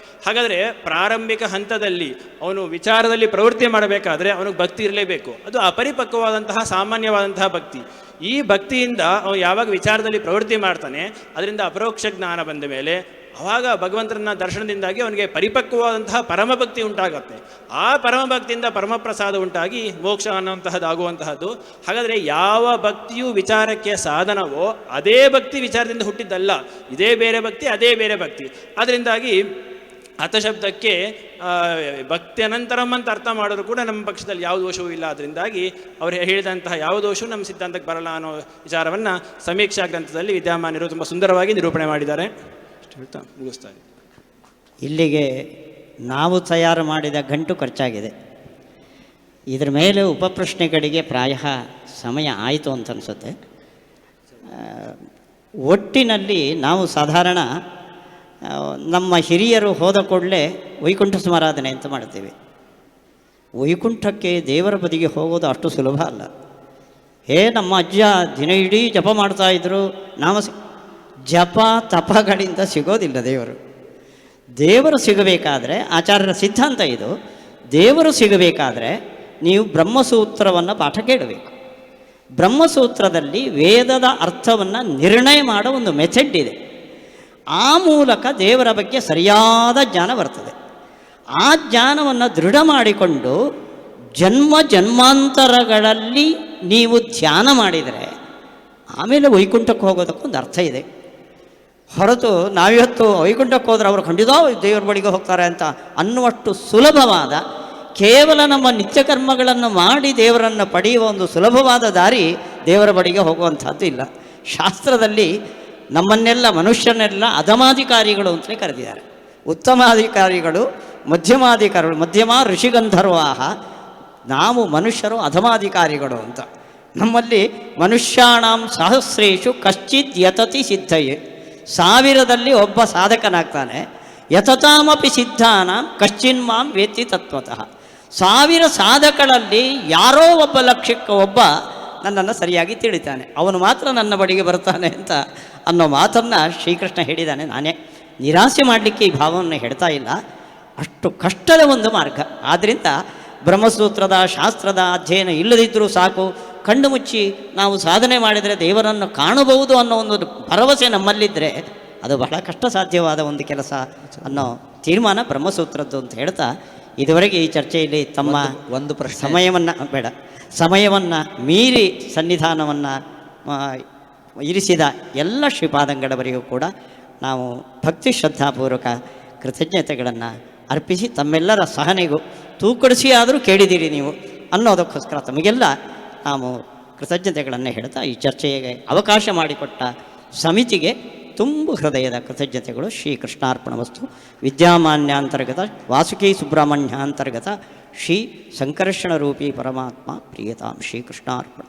ಹಾಗಾದರೆ ಪ್ರಾರಂಭಿಕ ಹಂತದಲ್ಲಿ ಅವನು ವಿಚಾರದಲ್ಲಿ ಪ್ರವೃತ್ತಿ ಮಾಡಬೇಕಾದ್ರೆ ಅವನಿಗೆ ಭಕ್ತಿ ಇರಲೇಬೇಕು. ಅದು ಅಪರಿಪಕ್ವವಾದಂತಹ ಸಾಮಾನ್ಯವಾದಂತಹ ಭಕ್ತಿ. ಈ ಭಕ್ತಿಯಿಂದ ಅವನು ಯಾವಾಗ ವಿಚಾರದಲ್ಲಿ ಪ್ರವೃತ್ತಿ ಮಾಡ್ತಾನೆ, ಅದರಿಂದ ಅಪರೋಕ್ಷ ಜ್ಞಾನ ಬಂದ ಮೇಲೆ ಆವಾಗ ಭಗವಂತನ ದರ್ಶನದಿಂದಾಗಿ ಅವನಿಗೆ ಪರಿಪಕ್ವವಾದಂತಹ ಪರಮಭಕ್ತಿ ಉಂಟಾಗುತ್ತೆ. ಆ ಪರಮಭಕ್ತಿಯಿಂದ ಪರಮಪ್ರಸಾದ ಉಂಟಾಗಿ ಮೋಕ್ಷ ಅನ್ನುವಂತಹದ್ದು ಆಗುವಂತಹದ್ದು. ಹಾಗಾದರೆ ಯಾವ ಭಕ್ತಿಯು ವಿಚಾರಕ್ಕೆ ಸಾಧನವೋ ಅದೇ ಭಕ್ತಿ ವಿಚಾರದಿಂದ ಹುಟ್ಟಿದ್ದಲ್ಲ. ಇದೇ ಬೇರೆ ಭಕ್ತಿ, ಅದೇ ಬೇರೆ ಭಕ್ತಿ. ಅದರಿಂದಾಗಿ ಅರ್ಥಶಬ್ದಕ್ಕೆ ಭಕ್ತಿ ಅನಂತರಂ ಅಂತ ಅರ್ಥ ಮಾಡೋರು ಕೂಡ ನಮ್ಮ ಪಕ್ಷದಲ್ಲಿ ಯಾವ ದೋಷವೂ ಇಲ್ಲ. ಅದರಿಂದಾಗಿ ಅವರು ಹೇಳಿದಂತಹ ಯಾವ ದೋಷವೂ ನಮ್ಮ ಸಿದ್ಧಾಂತಕ್ಕೆ ಬರಲ್ಲ ಅನ್ನೋ ವಿಚಾರವನ್ನು ಸಮೀಕ್ಷಾ ಗ್ರಂಥದಲ್ಲಿ ವಿದ್ಯಾಮಾನ್ಯರು ತುಂಬ ಸುಂದರವಾಗಿ ನಿರೂಪಣೆ ಮಾಡಿದ್ದಾರೆ. ಇಷ್ಟು ಹೇಳ್ತಾ ಮುಗಿಸ್ತಾ ಇದ್ದೀನಿ. ಇಲ್ಲಿಗೆ ನಾವು ತಯಾರು ಮಾಡಿದ ಗಂಟು ಖರ್ಚಾಗಿದೆ. ಇದರ ಮೇಲೆ ಉಪಪ್ರಶ್ನೆಗಳಿಗೆ ಪ್ರಾಯ ಸಮಯ ಆಯಿತು ಅಂತ ಅನಿಸುತ್ತೆ. ಒಟ್ಟಿನಲ್ಲಿ ನಾವು ಸಾಧಾರಣ ನಮ್ಮ ಹಿರಿಯರು ಹೋದ ಕೂಡಲೇ ವೈಕುಂಠ ಸಮಾರಾಧನೆ ಅಂತ ಮಾಡ್ತೀವಿ. ವೈಕುಂಠಕ್ಕೆ ದೇವರ ಬದಿಗೆ ಹೋಗೋದು ಅಷ್ಟು ಸುಲಭ ಅಲ್ಲ. ನಮ್ಮ ಅಜ್ಜ ದಿನ ಇಡೀ ಜಪ ಮಾಡ್ತಾಯಿದ್ರು. ಜಪ ತಪಗಳಿಂದ ಸಿಗೋದಿಲ್ಲ ದೇವರು. ದೇವರು ಸಿಗಬೇಕಾದ್ರೆ ಆಚಾರ್ಯರ ಸಿದ್ಧಾಂತ ಇದು. ದೇವರು ಸಿಗಬೇಕಾದ್ರೆ ನೀವು ಬ್ರಹ್ಮಸೂತ್ರವನ್ನು ಪಾಠ ಕೇಳಬೇಕು. ಬ್ರಹ್ಮಸೂತ್ರದಲ್ಲಿ ವೇದದ ಅರ್ಥವನ್ನು ನಿರ್ಣಯ ಮಾಡೋ ಒಂದು ಮೆಥಡ್ ಇದೆ. ಆ ಮೂಲಕ ದೇವರ ಬಗ್ಗೆ ಸರಿಯಾದ ಜ್ಞಾನ ಬರ್ತದೆ. ಆ ಜ್ಞಾನವನ್ನು ದೃಢ ಮಾಡಿಕೊಂಡು ಜನ್ಮಾಂತರಗಳಲ್ಲಿ ನೀವು ಧ್ಯಾನ ಮಾಡಿದರೆ ಆಮೇಲೆ ವೈಕುಂಠಕ್ಕೆ ಹೋಗೋದಕ್ಕೊಂದು ಅರ್ಥ ಇದೆ. ಹೊರತು ನಾವಿವತ್ತು ವೈಕುಂಠಕ್ಕೆ ಹೋದ್ರೆ ಅವರು ಖಂಡಿತ ದೇವರ ಬಳಿಗೆ ಹೋಗ್ತಾರೆ ಅಂತ ಅನ್ನುವಷ್ಟು ಸುಲಭವಾದ, ಕೇವಲ ನಮ್ಮ ನಿತ್ಯಕರ್ಮಗಳನ್ನು ಮಾಡಿ ದೇವರನ್ನು ಪಡೆಯುವ ಒಂದು ಸುಲಭವಾದ ದಾರಿ ದೇವರ ಬಳಿಗೆ ಹೋಗುವಂಥದ್ದು ಇಲ್ಲ. ಶಾಸ್ತ್ರದಲ್ಲಿ ನಮ್ಮನ್ನೆಲ್ಲ ಮನುಷ್ಯನೆಲ್ಲ ಅಧಮಾಧಿಕಾರಿಗಳು ಅಂತಲೇ ಕರೆದಿದ್ದಾರೆ. ಉತ್ತಮಾಧಿಕಾರಿಗಳು, ಮಧ್ಯಮ ಋಷಿಗಂಧರ್ವಾಹ, ನಾವು ಮನುಷ್ಯರು ಅಧಮಾಧಿಕಾರಿಗಳು ಅಂತ. ನಮ್ಮಲ್ಲಿ ಮನುಷ್ಯಾಣಂ ಸಹಸ್ರೇಶು ಕಶ್ಚಿತ್ ಯತತಿ ಸಿದ್ಧಯೇ, 1000ರಲ್ಲಿ ಒಬ್ಬ ಸಾಧಕನಾಗ್ತಾನೆ. ಯತತಾಮಪಿ ಸಿದ್ಧಾನಾಂ ಕಶ್ಚಿನ್ಮಾಂ ವೇತ್ತಿ ತತ್ವತಃ. 1000 ಸಾಧಕರಲ್ಲಿ ಯಾರೋ ಒಬ್ಬ ಲಕ್ಷ್ಯಕ್ಕೆ ಒಬ್ಬ ನನ್ನನ್ನು ಸರಿಯಾಗಿ ತಿಳಿತಾನೆ, ಅವನು ಮಾತ್ರ ನನ್ನ ಬಳಿಗೆ ಬರ್ತಾನೆ ಅಂತ ಅನ್ನೋ ಮಾತನ್ನು ಶ್ರೀಕೃಷ್ಣ ಹೇಳಿದ್ದಾನೆ. ನಾನೇ ನಿರಾಸೆ ಮಾಡಲಿಕ್ಕೆ ಈ ಭಾವವನ್ನು ಹೇಳ್ತಾ ಇಲ್ಲ, ಅಷ್ಟು ಕಷ್ಟದ ಒಂದು ಮಾರ್ಗ. ಆದ್ದರಿಂದ ಬ್ರಹ್ಮಸೂತ್ರದ ಶಾಸ್ತ್ರದ ಅಧ್ಯಯನ ಇಲ್ಲದಿದ್ದರೂ ಸಾಕು, ಕಣ್ಣು ಮುಚ್ಚಿ ನಾವು ಸಾಧನೆ ಮಾಡಿದರೆ ದೇವರನ್ನು ಕಾಣಬಹುದು ಅನ್ನೋ ಒಂದು ಭರವಸೆ ನಮ್ಮಲ್ಲಿದ್ದರೆ ಅದು ಬಹಳ ಕಷ್ಟ ಸಾಧ್ಯವಾದ ಒಂದು ಕೆಲಸ ಅನ್ನೋ ತೀರ್ಮಾನ ಬ್ರಹ್ಮಸೂತ್ರದ್ದು ಅಂತ ಹೇಳ್ತಾ, ಇದುವರೆಗೆ ಈ ಚರ್ಚೆಯಲ್ಲಿ ತಮ್ಮ ಒಂದು ಪ್ರಶ್ನೆ. ಸಮಯವನ್ನು ಮೀರಿ ಸನ್ನಿಧಾನವನ್ನು ಇರಿಸಿದ ಎಲ್ಲ ಶ್ರೀಪಾದಂಗಳವರಿಗೂ ಕೂಡ ನಾವು ಭಕ್ತಿ ಶ್ರದ್ಧಾಪೂರ್ವಕ ಕೃತಜ್ಞತೆಗಳನ್ನು ಅರ್ಪಿಸಿ, ತಮ್ಮೆಲ್ಲರ ಸಹನೆಗೂ ತೂಕಡಿಸಿ ಆದರೂ ಕೇಳಿದ್ದೀರಿ ನೀವು ಅನ್ನೋದಕ್ಕೋಸ್ಕರ ತಮಗೆಲ್ಲ ನಾವು ಕೃತಜ್ಞತೆಗಳನ್ನು ಹೇಳ್ತಾ, ಈ ಚರ್ಚೆಗೆ ಅವಕಾಶ ಮಾಡಿಕೊಟ್ಟ ಸಮಿತಿಗೆ ತುಂಬು ಹೃದಯದ ಕೃತಜ್ಞತೆಗಳು. ಶ್ರೀ ಕೃಷ್ಣಾರ್ಪಣವಸ್ತು. ವಿದ್ಯಾಮಾನ್ಯಾಂತರ್ಗತ ವಾಸುಕಿ ಸುಬ್ರಹ್ಮಣ್ಯಾಂತರ್ಗತ ಶ್ರೀ ಸಂಕರ್ಷಣ ರೂಪಿ ಪರಮಾತ್ಮ ಪ್ರಿಯತಾಂ ಶ್ರೀ ಕೃಷ್ಣಾರ್ಪಣ.